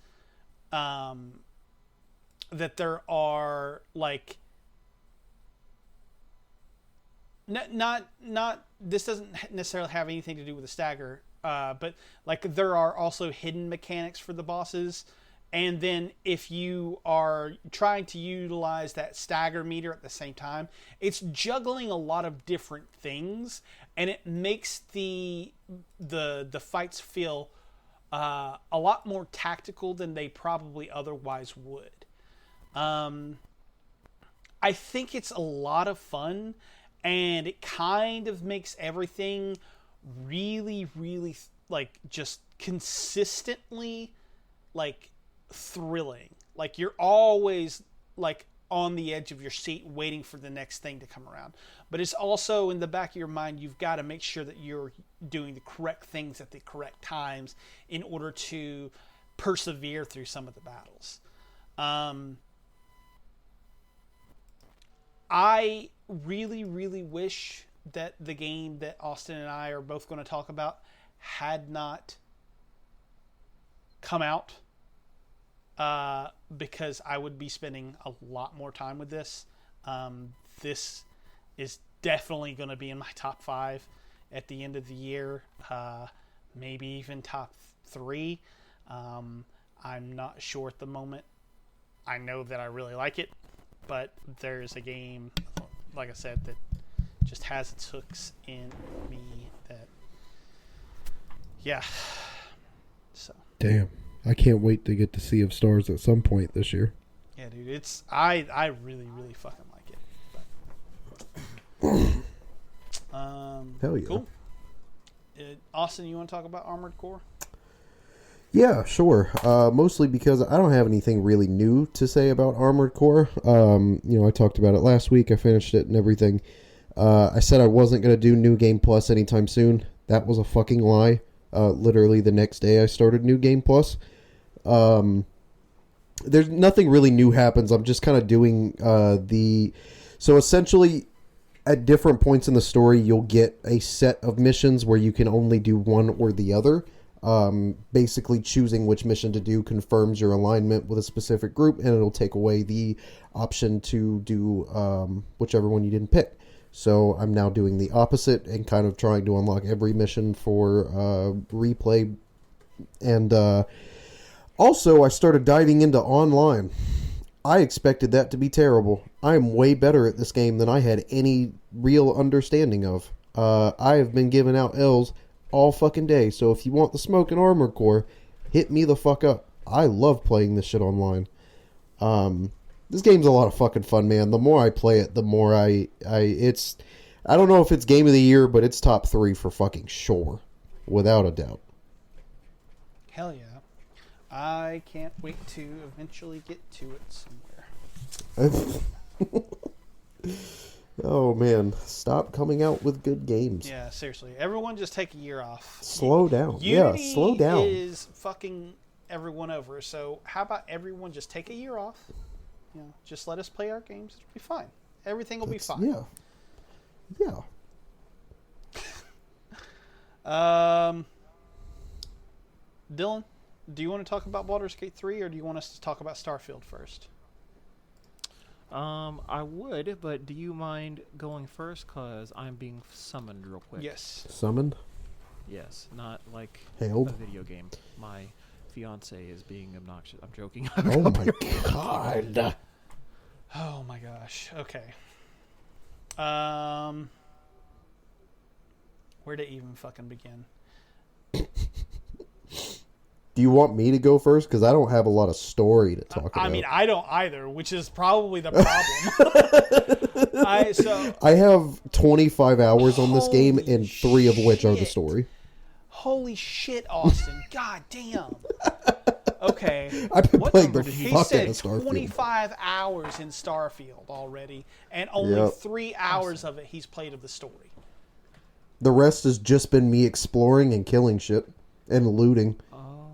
that there are like not this doesn't necessarily have anything to do with the stagger, but like there are also hidden mechanics for the bosses. And then if you are trying to utilize that stagger meter at the same time, it's juggling a lot of different things, and it makes the fights feel a lot more tactical than they probably otherwise would. I think it's a lot of fun, and it kind of makes everything really, really like just consistently like thrilling. Like you're always like on the edge of your seat waiting for the next thing to come around. But it's also in the back of your mind, you've got to make sure that you're doing the correct things at the correct times in order to persevere through some of the battles. I really, really wish that the game that Austin and I are both going to talk about had not come out, because I would be spending a lot more time with this. This is definitely going to be in my top 5 at the end of the year, maybe even top 3. I'm not sure at the moment. I know that I really like it, but there's a game, like I said, that just has its hooks in me that, yeah. So. Damn. I can't wait to get to Sea of Stars at some point this year. Yeah, dude, it's I really, really fucking like it. But, Hell yeah. Cool. Austin, you want to talk about Armored Core? Yeah, sure. Mostly because I don't have anything really new to say about Armored Core. I talked about it last week. I finished it and everything. I said I wasn't going to do New Game Plus anytime soon. That was a fucking lie. Literally the next day I started New Game Plus. There's nothing really new happens. I'm just kind of doing So essentially, at different points in the story, you'll get a set of missions where you can only do one or the other. Basically, choosing which mission to do confirms your alignment with a specific group, and it'll take away the option to do whichever one you didn't pick. So I'm now doing the opposite and kind of trying to unlock every mission for replay. And also, I started diving into online. I expected that to be terrible. I am way better at this game than I had any real understanding of. I have been giving out L's all fucking day, so if you want the smoke in Armored Core, hit me the fuck up. I love playing this shit online. This game's a lot of fucking fun, man. The more I play it, the more I don't know if it's game of the year, but it's top 3 for fucking sure. Without a doubt. Hell yeah. I can't wait to eventually get to it somewhere. Oh man, stop coming out with good games. Yeah, seriously. Everyone just take a year off. Slow down. Unity Slow down. is fucking everyone over. So how about everyone just take a year off? Just let us play our games. It'll be fine. Everything will be fine. Yeah. Dylan, do you want to talk about Baldur's Gate 3 or do you want us to talk about Starfield first? I would, but do you mind going first? Because I'm being summoned real quick. Yes. Summoned? Yes, not like Hailed? a video game. My fiance is being obnoxious. I'm joking. Oh my god. Oh my gosh. Okay. Where to even fucking begin? Do you want me to go first? Because I don't have a lot of story to talk about. I mean, I don't either, which is probably the problem. I have 25 hours on this game, and 3 of which are the story. Holy shit, Austin. God damn. Okay. I've been playing the He fuck out said of Starfield. 25 hours in Starfield already, and only 3 hours of it he's played of the story. The rest has just been me exploring and killing shit and looting.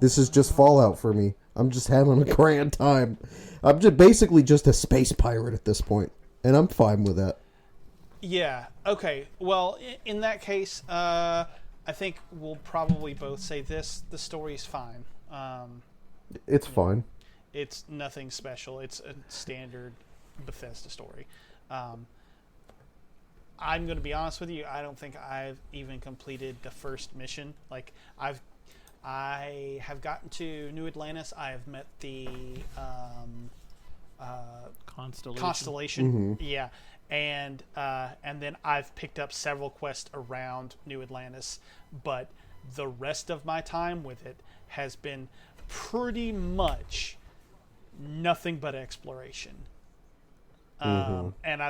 This is just Fallout for me. I'm just having a grand time. I'm just basically just a space pirate at this point, and I'm fine with that. Yeah. Okay. Well, in that case, I think we'll probably both say this. The story's fine. It's fine. It's nothing special. It's a standard Bethesda story. I'm going to be honest with you. I don't think I've even completed the first mission. Like, I have gotten to New Atlantis. I have met the Constellation. Mm-hmm. Yeah, and then I've picked up several quests around New Atlantis, but the rest of my time with it has been pretty much nothing but exploration. Mm-hmm. And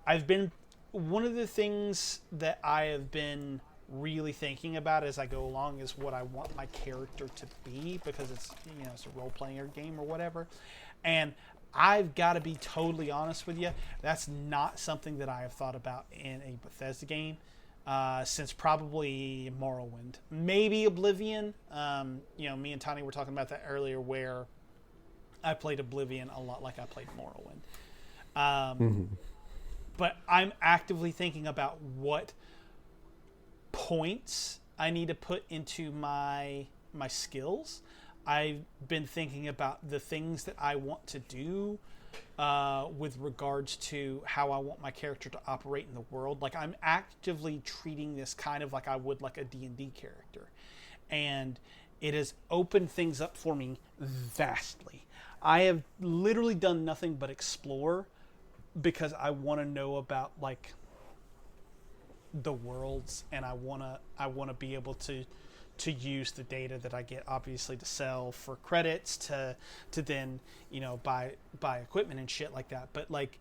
I've been one of the things that I have been really thinking about as I go along is what I want my character to be, because it's it's a role-playing game or whatever. And I've got to be totally honest with you, that's not something that I have thought about in a Bethesda game since probably Morrowind, maybe Oblivion. Me and Tony were talking about that earlier, where I played Oblivion a lot like I played Morrowind. But I'm actively thinking about what points I need to put into my skills. I've been thinking about the things that I want to do with regards to how I want my character to operate in the world. Like, I'm actively treating this kind of like I would like a D&D character. And it has opened things up for me vastly. I have literally done nothing but explore because I want to know about like the worlds, and I want to be able to use the data that I get, obviously, to sell for credits, to then, you know, buy equipment and shit like that. But like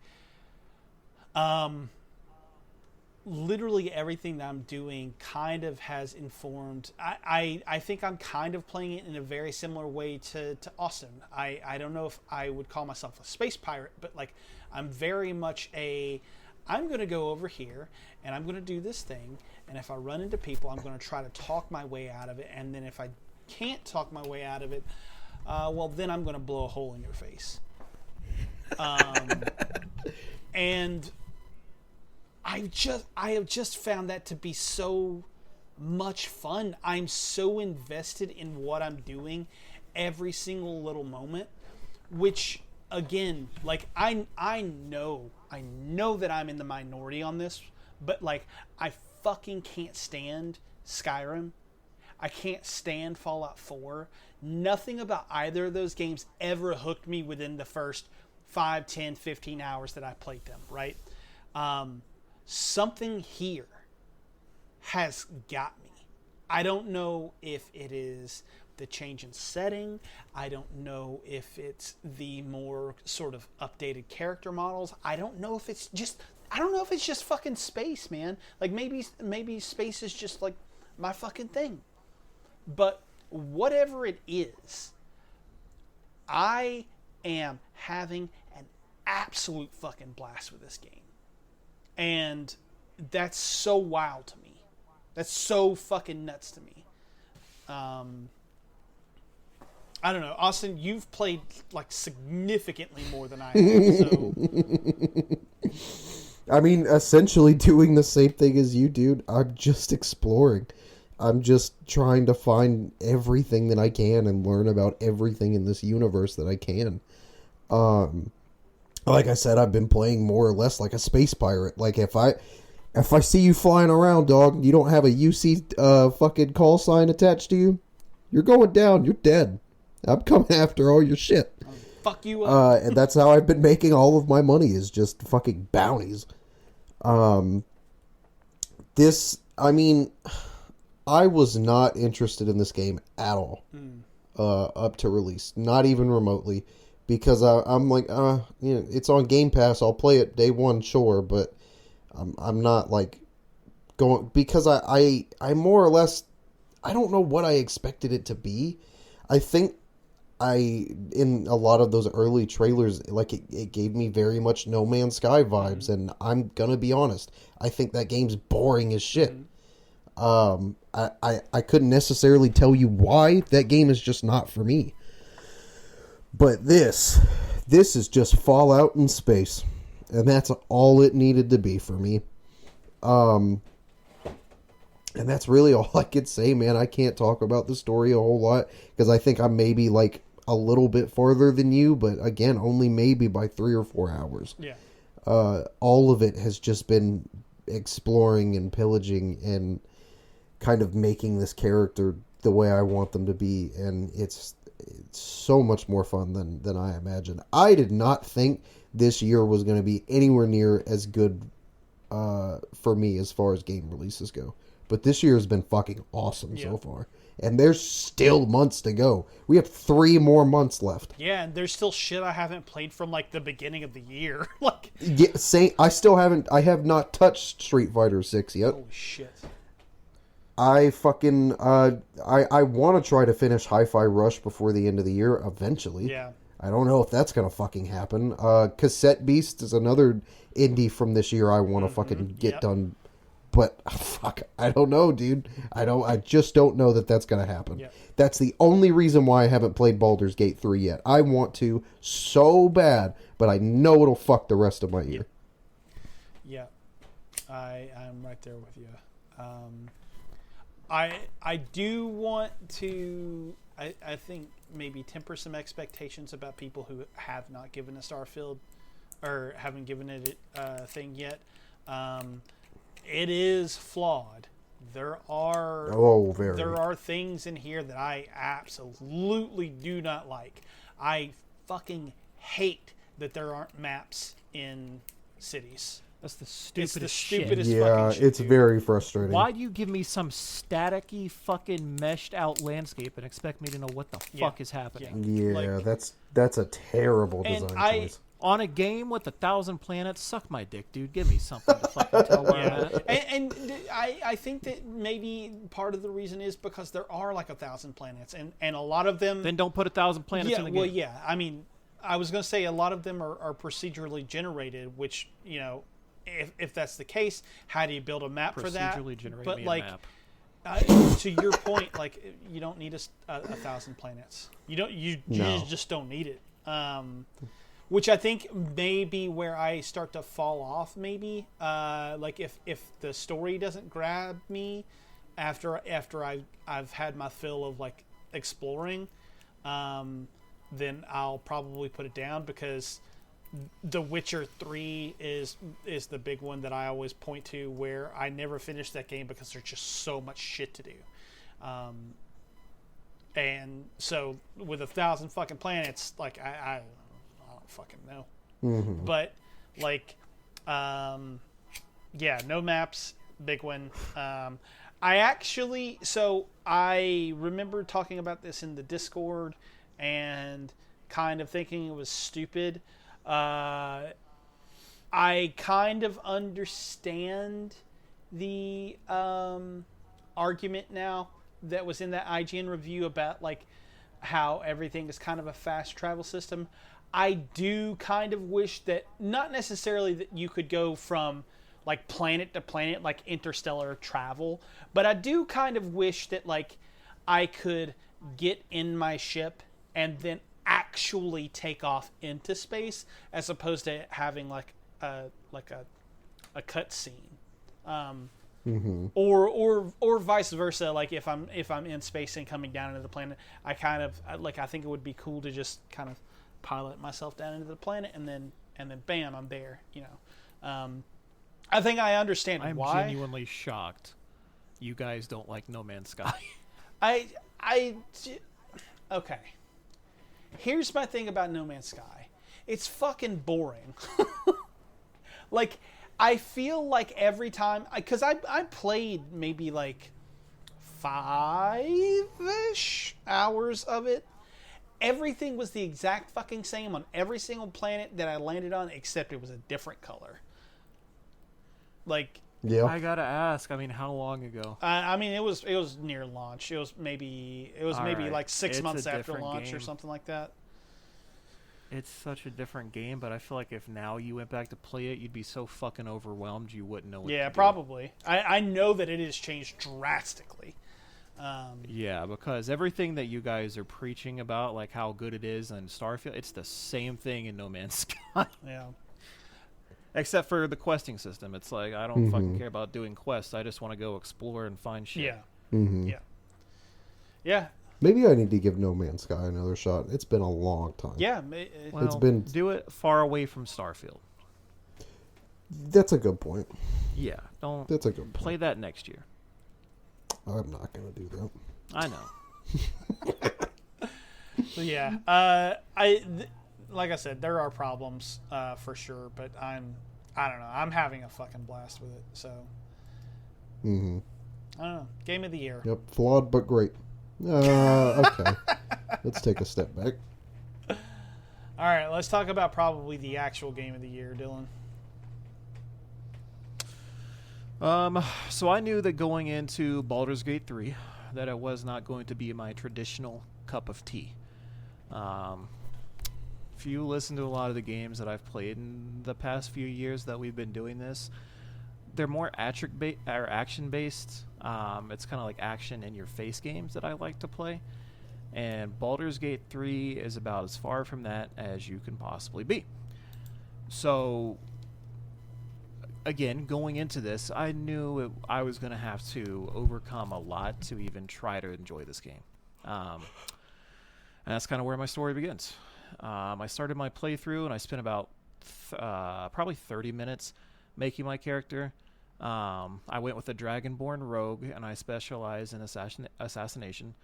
literally everything that I'm doing kind of has informed. I think I'm kind of playing it in a very similar way to Austin. I don't know if I would call myself a space pirate, but like I'm very much I'm going to go over here and I'm going to do this thing, and if I run into people, I'm going to try to talk my way out of it, and then if I can't talk my way out of it, well, then I'm going to blow a hole in your face. And I have just found that to be so much fun. I'm so invested in what I'm doing every single little moment, which again, like I know that I'm in the minority on this, but like I fucking can't stand Skyrim. I can't stand Fallout 4. Nothing about either of those games ever hooked me within the first 5, 10, 15 hours that I played them, right? Something here has got me. I don't know if it is the change in setting. I don't know if it's the more sort of updated character models. I don't know if it's just fucking space, man. Like maybe space is just like my fucking thing. But whatever it is, I am having an absolute fucking blast with this game. And that's so wild to me. That's so fucking nuts to me. I don't know. Austin, you've played like significantly more than I have, so... I mean, essentially doing the same thing as you, dude. I'm just exploring. I'm just trying to find everything that I can and learn about everything in this universe that I can. Like I said, I've been playing more or less like a space pirate. Like if I see you flying around, dog, you don't have a UC fucking call sign attached to you, you're going down. You're dead. I'm coming after all your shit. Fuck you up. And that's how I've been making all of my money, is just fucking bounties. I mean, I was not interested in this game at all up to release, not even remotely, because I'm like, you know, it's on Game Pass. I'll play it day one, sure, but I'm not like going, because I more or less, I don't know what I expected it to be. I think in a lot of those early trailers, like it gave me very much No Man's Sky vibes, and I'm gonna be honest, I think that game's boring as shit. I couldn't necessarily tell you why. That game is just not for me. But this is just Fallout in space, and that's all it needed to be for me. And that's really all I could say, man. I can't talk about the story a whole lot, because I think I'm maybe like a little bit farther than you, but again, only maybe by 3 or 4 hours. Yeah. All of it has just been exploring and pillaging and kind of making this character the way I want them to be, and it's so much more fun than I imagined. I did not think this year was going to be anywhere near as good for me as far as game releases go. But this year has been fucking awesome so far. And there's still months to go. We have 3 more months left. Yeah, and there's still shit I haven't played from like the beginning of the year. Like, yeah, I have not touched Street Fighter 6 yet. Holy shit. I fucking I want to try to finish Hi-Fi Rush before the end of the year eventually. Yeah. I don't know if that's going to fucking happen. Cassette Beast is another indie from this year I want to fucking get done. But fuck, I don't know, dude. I just don't know that that's going to happen. Yep. That's the only reason why I haven't played Baldur's Gate 3 yet. I want to so bad, but I know it'll fuck the rest of my year. Yeah. I'm right there with you. I do want to, I think, maybe temper some expectations about people who have not given a Starfield or haven't given it a thing yet. It is flawed, there are very. there are things in here that I absolutely do not like. I fucking hate that there aren't maps in cities. That's the stupidest It's the shit. stupidest Yeah, fucking shit, it's dude. very frustrating. Why do you give me some staticky fucking meshed out landscape and expect me to know what the fuck is happening? Yeah, Like- that's a terrible And design choice. On a game with 1,000 planets, suck my dick, dude. Give me something to fucking tell where I'm at. And I think that maybe part of the reason is because there are like 1,000 planets, and a lot of them. Then don't put 1,000 planets in the game. Well, yeah. I mean, I was going to say a lot of them are procedurally generated, which, you know, if that's the case, how do you build a map for that? Procedurally generate But me like, a map. to your point, like you don't need 1,000 planets. You just don't need it. Which I think may be where I start to fall off. Maybe like if the story doesn't grab me after I've had my fill of like exploring, then I'll probably put it down, because The Witcher 3 is the big one that I always point to, where I never finished that game because there's just so much shit to do. And so with 1,000 fucking planets, like I don't fucking know. Mm-hmm. But like, yeah, no maps, big one. I remember talking about this in the Discord and kind of thinking it was stupid. I kind of understand the argument now that was in that IGN review about like how everything is kind of a fast travel system. I do kind of wish that, not necessarily that you could go from like planet to planet like interstellar travel, but I do kind of wish that like I could get in my ship and then actually take off into space, as opposed to having like a cut scene, or vice versa. Like if I'm in space and coming down into the planet, I think it would be cool to just kind of pilot myself down into the planet and then bam, I'm there. You know, I think I understand why. I'm genuinely shocked you guys don't like No Man's Sky. Okay. Here's my thing about No Man's Sky. It's fucking boring. Like, I feel like every time... Because I played maybe like 5-ish hours of it. Everything was the exact fucking same on every single planet that I landed on, except it was a different color. Like... Yeah. I gotta ask. I mean, how long ago? I mean, it was near launch. It was maybe right. like 6 It's months a after different launch or game. something like that. It's such a different game, but I feel like if now you went back to play it, you'd be so fucking overwhelmed you wouldn't know what to do. Probably. I know that it has changed drastically. Yeah, because everything that you guys are preaching about, like how good it is in Starfield, it's the same thing in No Man's Sky. Yeah. Except for the questing system. It's like, I don't fucking care about doing quests. I just want to go explore and find shit. Yeah. Mm-hmm. Yeah. Yeah. Maybe I need to give No Man's Sky another shot. It's been a long time. Yeah. Well, It's been- do it far away from Starfield. That's a good point. Yeah, don't That's a good point. play that next year. I'm not going to do that. I know. So yeah. Like I said, there are problems for sure, but I don't know. I'm having a fucking blast with it. So Mm-hmm. I don't know. Game of the year. Yep. Flawed, but great. Okay. Let's take a step back. All right, let's talk about probably the actual game of the year, Dylan. So I knew that going into Baldur's Gate 3 that it was not going to be my traditional cup of tea. If you listen to a lot of the games that I've played in the past few years that we've been doing this, they're more action-based. It's kind of like action-in-your-face games that I like to play. And Baldur's Gate 3 is about as far from that as you can possibly be. So, again, going into this, I knew I was going to have to overcome a lot to even try to enjoy this game. And that's kind of where my story begins. I started my playthrough, and I spent about probably 30 minutes making my character. I went with a Dragonborn rogue, and I specialize in assassination.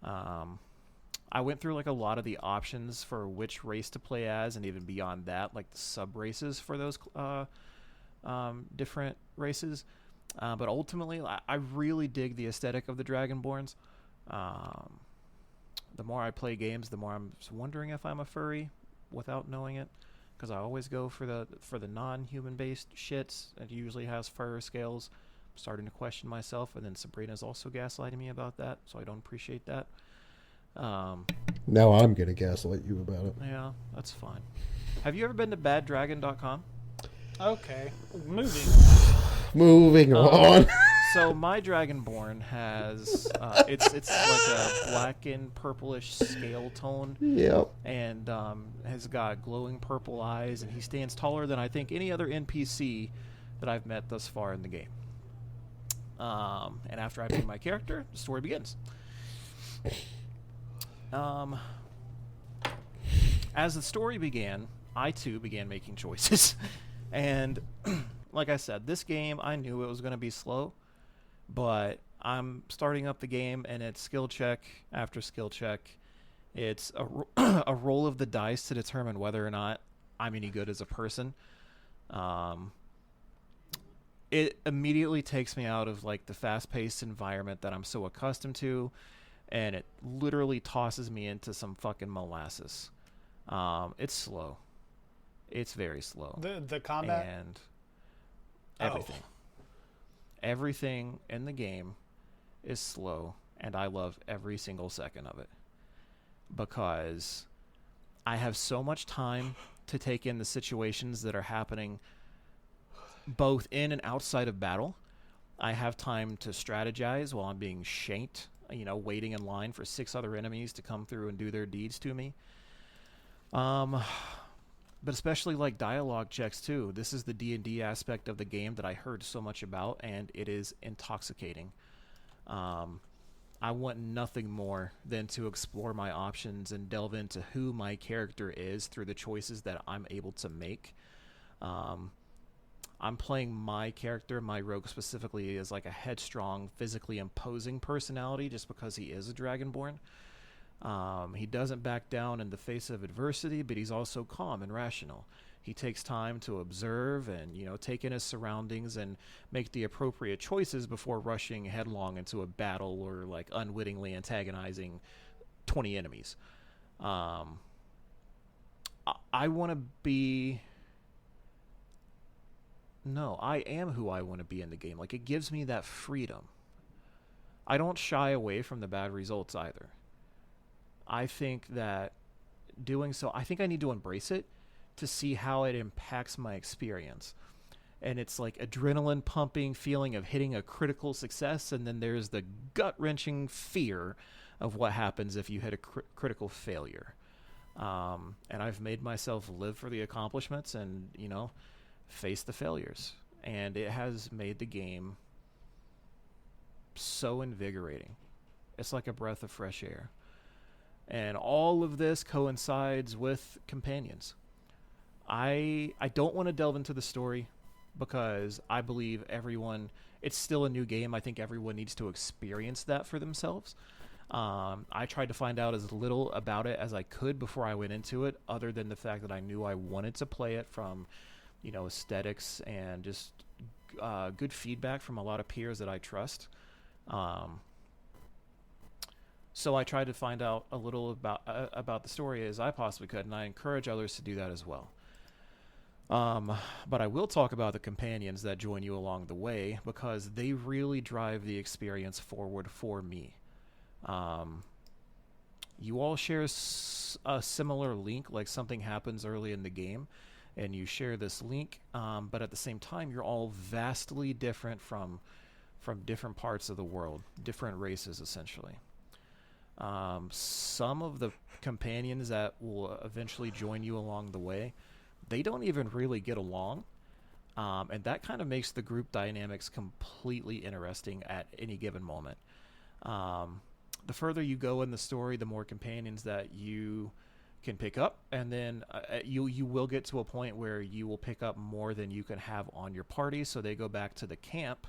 I went through like a lot of the options for which race to play as, and even beyond that, like the sub races for those different races. But ultimately, I really dig the aesthetic of the Dragonborns. The more I play games, the more I'm wondering if I'm a furry without knowing it, because I always go for the non-human based shits. It usually has fur scales. I'm starting to question myself, and then Sabrina's also gaslighting me about that, so I don't appreciate that. Now I'm gonna gaslight you about it. Yeah, that's fine. Have you ever been to baddragon.com? Okay, Moving on. So my Dragonborn has it's like a black and purplish scale tone. Yep. And has got glowing purple eyes, and he stands taller than I think any other NPC that I've met thus far in the game. And after I pick my character, the story begins. As the story began, I too began making choices. And like I said, this game, I knew it was going to be slow, but I'm starting up the game, and it's skill check after skill check. It's a roll of the dice to determine whether or not I'm any good as a person. It immediately takes me out of like the fast-paced environment that I'm so accustomed to, and it literally tosses me into some fucking molasses. It's slow. It's very slow. The combat and everything. Everything in the game is slow, and I love every single second of it, because I have so much time to take in the situations that are happening both in and outside of battle. I have time to strategize while I'm being shanked, waiting in line for 6 other enemies to come through and do their deeds to me. But especially like dialogue checks too. This is the D&D aspect of the game that I heard so much about, and it is intoxicating. I want nothing more than to explore my options and delve into who my character is through the choices that I'm able to make. I'm playing my character, my rogue specifically, as like a headstrong, physically imposing personality just because he is a Dragonborn. He doesn't back down in the face of adversity, but he's also calm and rational. He takes time to observe and, take in his surroundings and make the appropriate choices before rushing headlong into a battle or like unwittingly antagonizing 20 enemies. I want to be... No, I am who I want to be in the game. Like, it gives me that freedom. I don't shy away from the bad results either. I think that doing so, I think I need to embrace it to see how it impacts my experience. And it's like adrenaline pumping feeling of hitting a critical success, and then there's the gut-wrenching fear of what happens if you hit a critical failure. And I've made myself live for the accomplishments and, face the failures. And it has made the game so invigorating. It's like a breath of fresh air. And all of this coincides with companions. I don't want to delve into the story because I believe it's still a new game. I think everyone needs to experience that for themselves. I tried to find out as little about it as I could before I went into it, other than the fact that I knew I wanted to play it from, aesthetics and just good feedback from a lot of peers that I trust. So I tried to find out a little about the story as I possibly could, and I encourage others to do that as well. But I will talk about the companions that join you along the way, because they really drive the experience forward for me. You all share a similar link, like something happens early in the game, and you share this link, but at the same time, you're all vastly different from different parts of the world, different races, essentially. Some of the companions that will eventually join you along the way, they don't even really get along, and that kind of makes the group dynamics completely interesting at any given moment. The further you go in the story, the more companions that you can pick up, and then you will get to a point where you will pick up more than you can have on your party, so they go back to the camp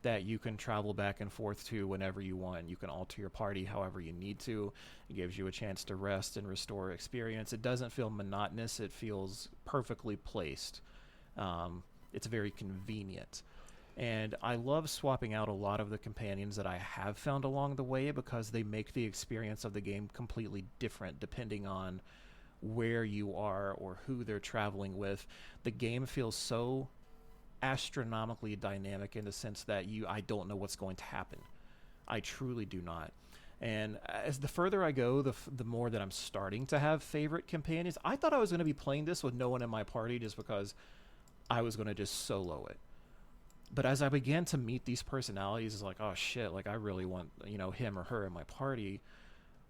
that you can travel back and forth to whenever you want. You can alter your party however you need to. It gives you a chance to rest and restore experience. It doesn't feel monotonous. It feels perfectly placed. It's very convenient. And I love swapping out a lot of the companions that I have found along the way, because they make the experience of the game completely different depending on where you are or who they're traveling with. The game feels so astronomically dynamic in the sense that I don't know what's going to happen. I truly do not. And as the further I go, the more that I'm starting to have favorite companions. I thought I was going to be playing this with no one in my party just because I was going to just solo it. But as I began to meet these personalities, it's like, oh shit, like I really want, him or her in my party.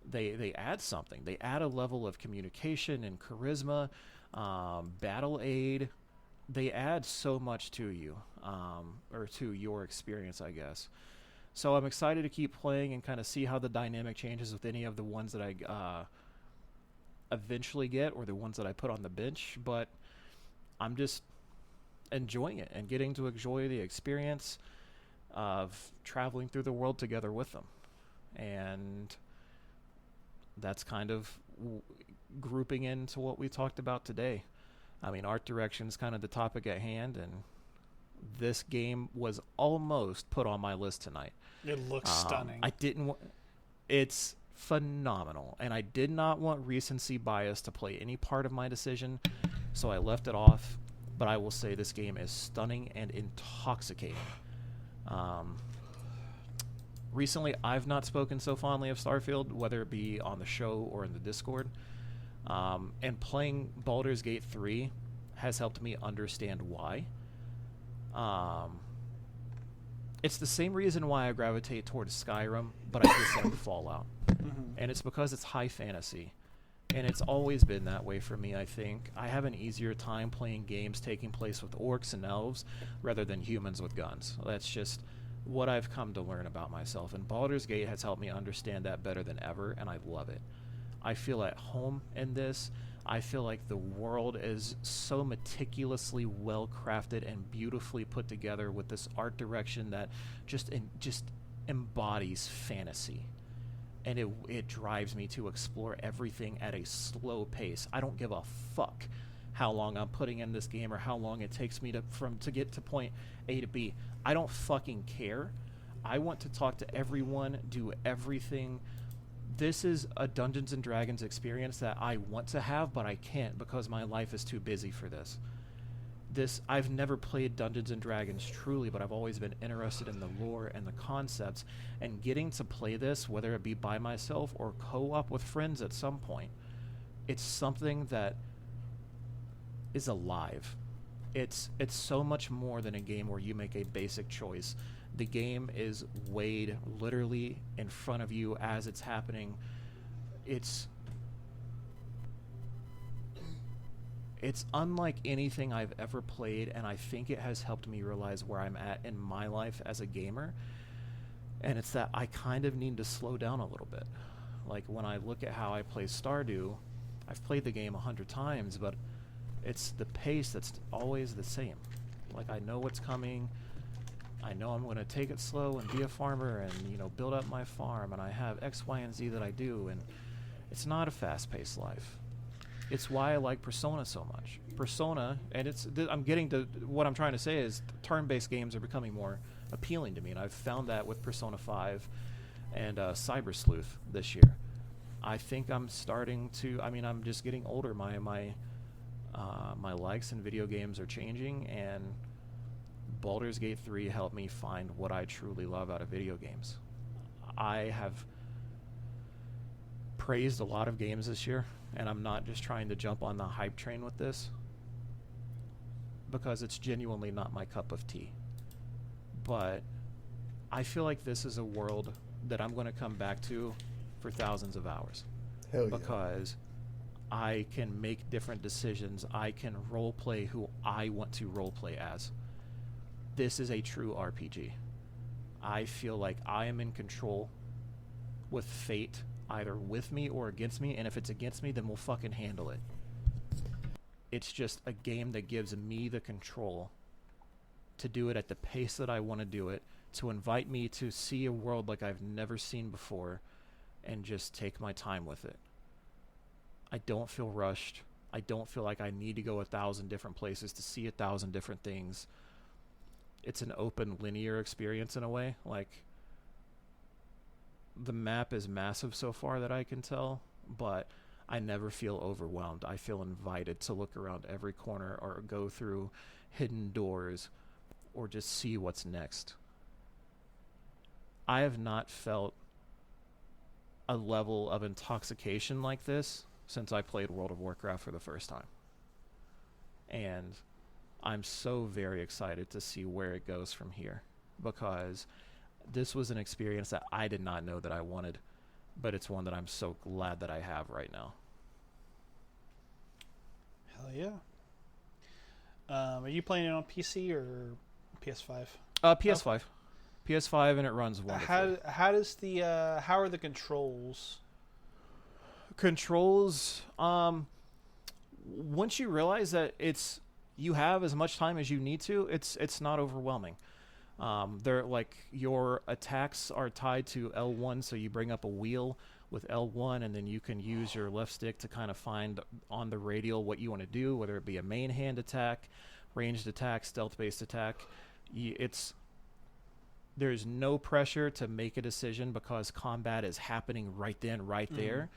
They add something. They add a level of communication and charisma, battle aid. They add so much to you, or to your experience, I guess. So I'm excited to keep playing and kind of see how the dynamic changes with any of the ones that I eventually get, or the ones that I put on the bench. But I'm just enjoying it and getting to enjoy the experience of traveling through the world together with them. And that's kind of grouping into what we talked about today. I mean, art direction is kind of the topic at hand, and this game was almost put on my list tonight. It looks stunning. It's phenomenal, and I did not want recency bias to play any part of my decision, so I left it off. But I will say this game is stunning and intoxicating. Recently, I've not spoken so fondly of Starfield, whether it be on the show or in the Discord. And playing Baldur's Gate 3 has helped me understand why. It's the same reason why I gravitate towards Skyrim, but I dislike Fallout. And it's because it's high fantasy. And it's always been that way for me, I think. I have an easier time playing games taking place with orcs and elves rather than humans with guns. That's just what I've come to learn about myself. And Baldur's Gate has helped me understand that better than ever, and I love it. I feel at home in this. I feel like the world is so meticulously well crafted and beautifully put together with this art direction that just embodies fantasy. And it drives me to explore everything at a slow pace. I don't give a fuck how long I'm putting in this game or how long it takes me to get to point A to B. I don't fucking care. I want to talk to everyone, do everything. This is a Dungeons and Dragons experience that I want to have, but I can't because my life is too busy for this. I've never played Dungeons and Dragons truly, but I've always been interested in the lore and the concepts, and getting to play this, whether it be by myself or co-op with friends at some point, it's something that is alive. It's so much more than a game where you make a basic choice. The game is weighed literally in front of you as it's happening. It's unlike anything I've ever played, and I think it has helped me realize where I'm at in my life as a gamer. And it's that I kind of need to slow down a little bit. Like when I look at how I play Stardew, I've played the game 100 times, but it's the pace that's always the same. Like I know what's coming. I know I'm going to take it slow and be a farmer and, build up my farm, and I have X, Y, and Z that I do, and it's not a fast-paced life. It's why I like Persona so much. Persona, and I'm getting to what I'm trying to say is turn-based games are becoming more appealing to me, and I've found that with Persona 5 and Cyber Sleuth this year. I think I'm starting to. I'm just getting older. My likes in video games are changing, and Baldur's Gate 3 helped me find what I truly love out of video games. I have praised a lot of games this year, and I'm not just trying to jump on the hype train with this, because it's genuinely not my cup of tea. But I feel like this is a world that I'm going to come back to for thousands of hours. Hell yeah. Because I can make different decisions. I can role play who I want to role play as. This is a true RPG. I feel like I am in control with fate either with me or against me, and if it's against me, then we'll fucking handle it. It's just a game that gives me the control to do it at the pace that I want to do it, to invite me to see a world like I've never seen before, and just take my time with it. I don't feel rushed. I don't feel like I need to go 1,000 different places to see 1,000 different things. It's an open, linear experience in a way. Like, the map is massive so far that I can tell, but I never feel overwhelmed. I feel invited to look around every corner or go through hidden doors or just see what's next. I have not felt a level of intoxication like this since I played World of Warcraft for the first time. And I'm so very excited to see where it goes from here, because this was an experience that I did not know that I wanted, but it's one that I'm so glad that I have right now. Hell yeah. Are you playing it on PC or PS5? PS5. PS5, and it runs wonderfully. How does the how are the controls? Controls, once you realize that you have as much time as you need to, it's not overwhelming. They're like, your attacks are tied to L1, so you bring up a wheel with L1, and then you can use your left stick to kind of find on the radial what you want to do, whether it be a main hand attack, ranged attack, stealth-based attack. There's no pressure to make a decision because combat is happening right then, right there.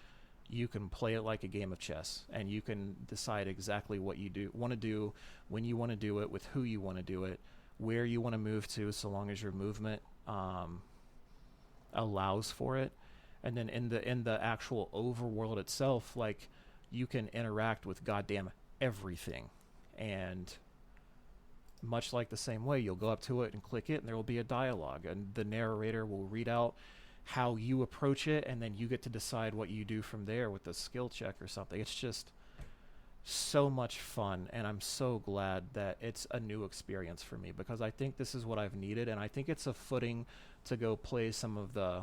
You can play it like a game of chess, and you can decide exactly what you want to do, when you want to do it, with who you want to do it, where you want to move to, so long as your movement allows for it. And then in the actual overworld itself, like, you can interact with goddamn everything. And much like the same way, you'll go up to it and click it, and there will be a dialogue, and the narrator will read out how you approach it, and then you get to decide what you do from there with a skill check or something. It's just so much fun, and I'm so glad that it's a new experience for me, because I think this is what I've needed, and I think it's a footing to go play some of the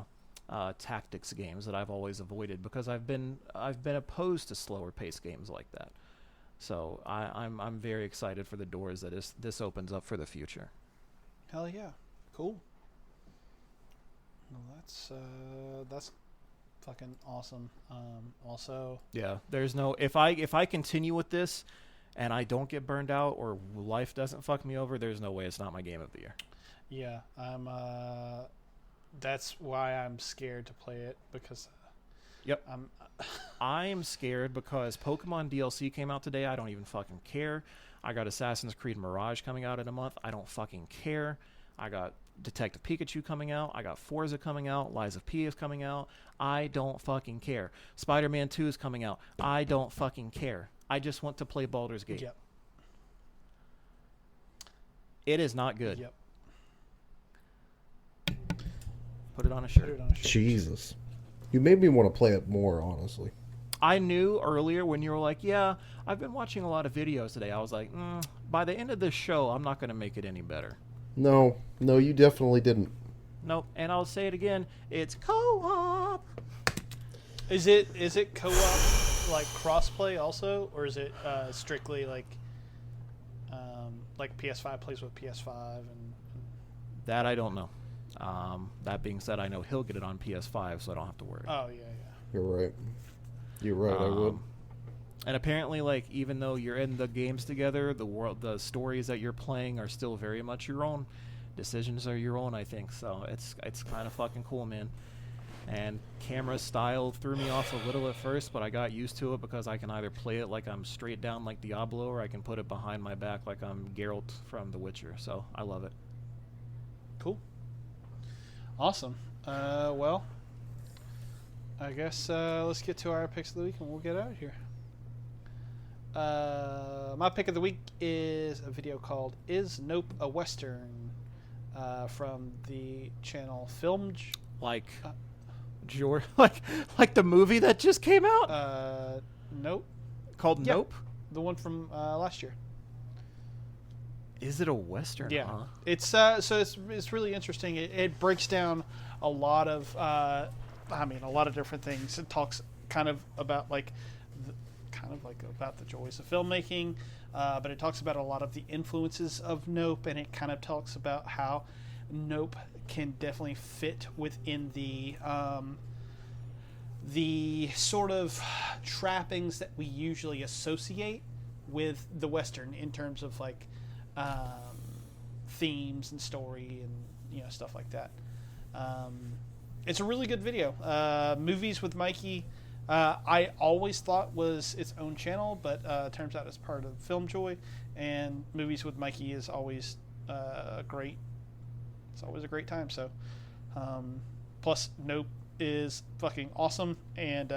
tactics games that I've always avoided, because I've been opposed to slower paced games like that. So I'm very excited for the doors that this opens up for the future. Hell yeah, cool. Well, that's fucking awesome. Also, yeah, there's no, if I continue with this and I don't get burned out or life doesn't fuck me over, there's no way it's not my game of the year. Yeah, that's why I'm scared to play it, because yep, I'm scared because Pokemon DLC came out today. I don't even fucking care. I got Assassin's Creed Mirage coming out in a month. I don't fucking care. I got Detective Pikachu coming out. I got Forza coming out. Lies of P is coming out. I don't fucking care. Spider-Man 2 is coming out. I don't fucking care. I just want to play Baldur's Gate. Yep. It is not good. Yep. Put it on a shirt. Jesus. You made me want to play it more, honestly. I knew earlier when you were like, yeah, I've been watching a lot of videos today. I was like, by the end of this show, I'm not going to make it any better. No, you definitely didn't. Nope, and I'll say it again. It's co-op. Is it co-op, like crossplay also, or is it strictly like PS5 plays with PS5 and that I don't know. That being said, I know he'll get it on PS5, so I don't have to worry. Oh yeah. You're right. I would. And apparently, like, even though you're in the games together, the stories that you're playing are still very much your own. Decisions are your own, I think. So it's kind of fucking cool, man. And camera style threw me off a little at first, but I got used to it because I can either play it like I'm straight down like Diablo, or I can put it behind my back like I'm Geralt from The Witcher. So I love it. Cool. Awesome. Well, I guess let's get to our picks of the week and we'll get out of here. My pick of the week is a video called Is Nope a Western? From the channel Filmed. Like the movie that just came out? Nope. Called Yep. Nope? The one from last year. Is it a Western? Yeah. Huh? It's so it's really interesting. It breaks down a lot of I mean, a lot of different things. It talks kind of about about the joys of filmmaking, but it talks about a lot of the influences of Nope, and it kind of talks about how Nope can definitely fit within the sort of trappings that we usually associate with the Western in terms of like themes and story and stuff like that. It's a really good video. Movies with Mikey, I always thought was its own channel, but turns out it's part of FilmJoy, and Movies with Mikey is always great. It's always a great time. So, plus Nope is fucking awesome, and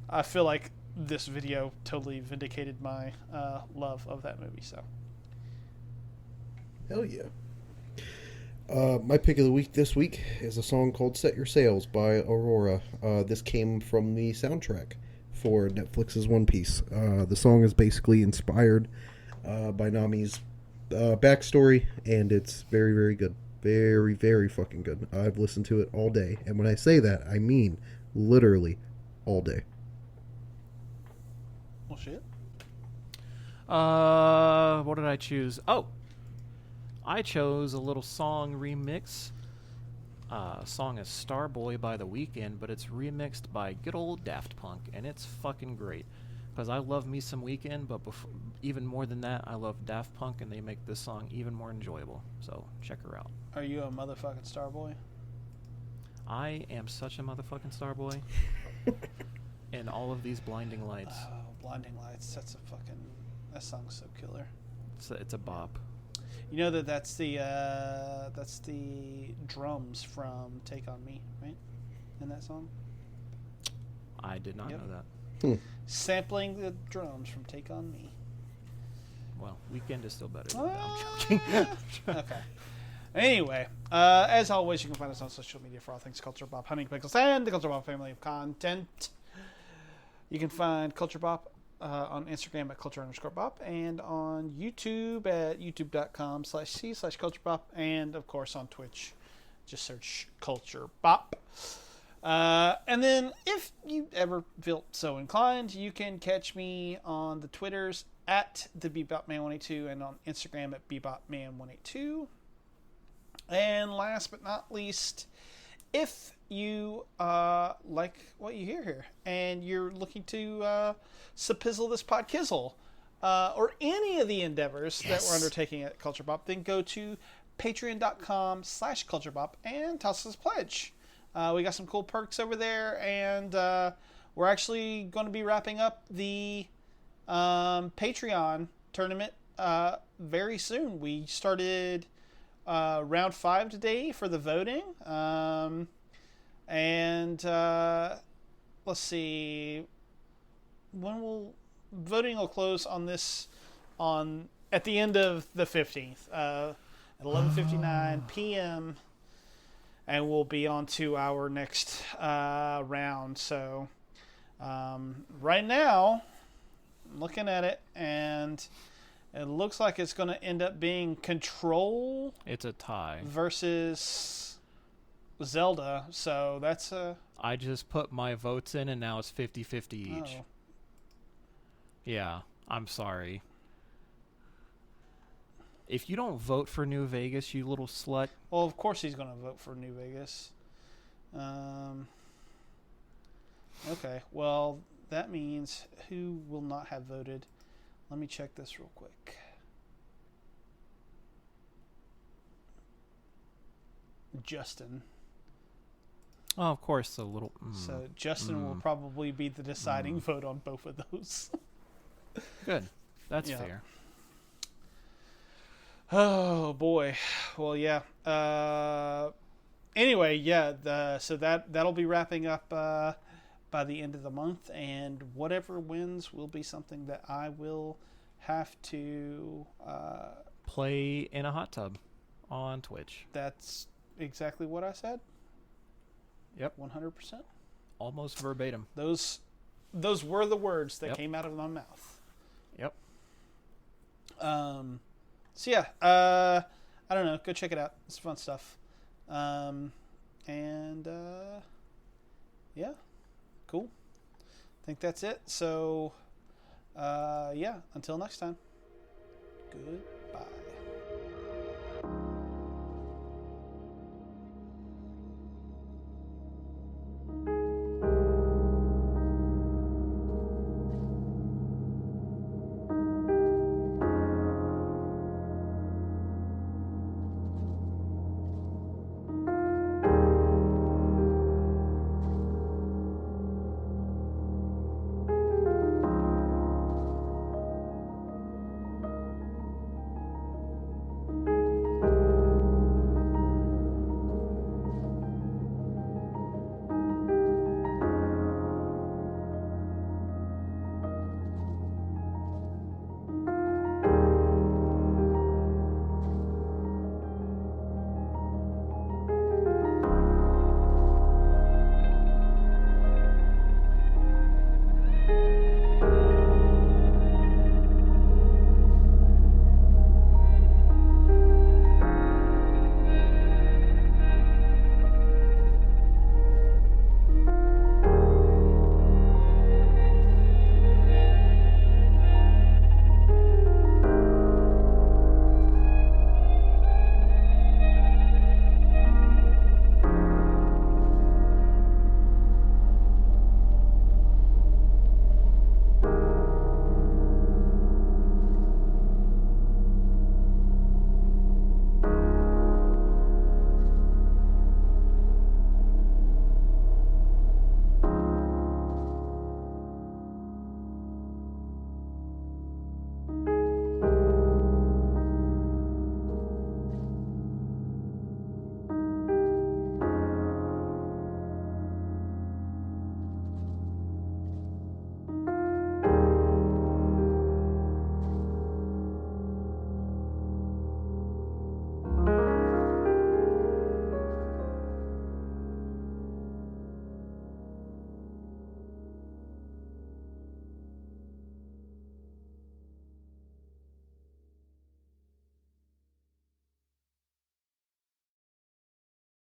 I feel like this video totally vindicated my love of that movie. So, hell yeah. My pick of the week this week is a song called Set Your Sails by AURORA. This came from the soundtrack for Netflix's One Piece. The song is basically inspired by Nami's backstory, and it's very, very good. Very, very fucking good. I've listened to it all day, and when I say that, I mean literally all day. Well, shit. What did I choose? Oh, I chose a little song remix. Song is Starboy by The Weeknd, but it's remixed by good old Daft Punk, and it's fucking great. Because I love me some Weeknd, but even more than that, I love Daft Punk, and they make this song even more enjoyable. So check her out. Are you a motherfucking Starboy? I am such a motherfucking Starboy. In all of these blinding lights. Oh, blinding lights! That song's so killer. It's a bop. You know that's the drums from Take On Me, right? In that song. I did not know that. Sampling the drums from Take On Me. Well, Weeknd is still better than that. I'm joking. Okay. Anyway, as always, you can find us on social media for all things Culture Bop, Hunting Pickles, and the Culture Bop family of content. You can find Culture Bop on Instagram at Culture_Bop, and on YouTube at youtube.com/c/CultureBop, and of course on Twitch, just search Culture Bop. And then if you ever feel so inclined, you can catch me on the Twitters at the BebopMan182 and on Instagram at BebopMan182. And last but not least, if you like what you hear here and you're looking to sapizzle this podkizzle or any of the endeavors that we're undertaking at Culture Bop, then go to patreon.com/CultureBop and toss us a pledge. We got some cool perks over there, and we're actually going to be wrapping up the Patreon tournament very soon. We started round 5 today for the voting, and let's see, voting will close on this at the end of the 15th at 11:59 p.m. and we'll be on to our next round. So right now, I'm looking at it, and it looks like it's going to end up being Control. It's a tie Versus Zelda. So that's a... I just put my votes in, and now it's 50-50 each. Oh. Yeah, I'm sorry. If you don't vote for New Vegas, you little slut. Well, of course he's going to vote for New Vegas. Okay, well, that means who will not have voted? Let me check this real quick. Justin. Oh, of course, a little... So Justin will probably be the deciding vote on both of those. Good. That's fair. Oh boy. Well, yeah. Anyway, yeah. So that'll be wrapping up by the end of the month, and whatever wins will be something that I will have to play in a hot tub on Twitch. That's exactly what I said. Yep. 100%. Almost verbatim. Those were the words that came out of my mouth. Yep. So yeah, I don't know. Go check it out. It's fun stuff. And Yeah, cool. I think that's it. So, yeah, until next time. Good.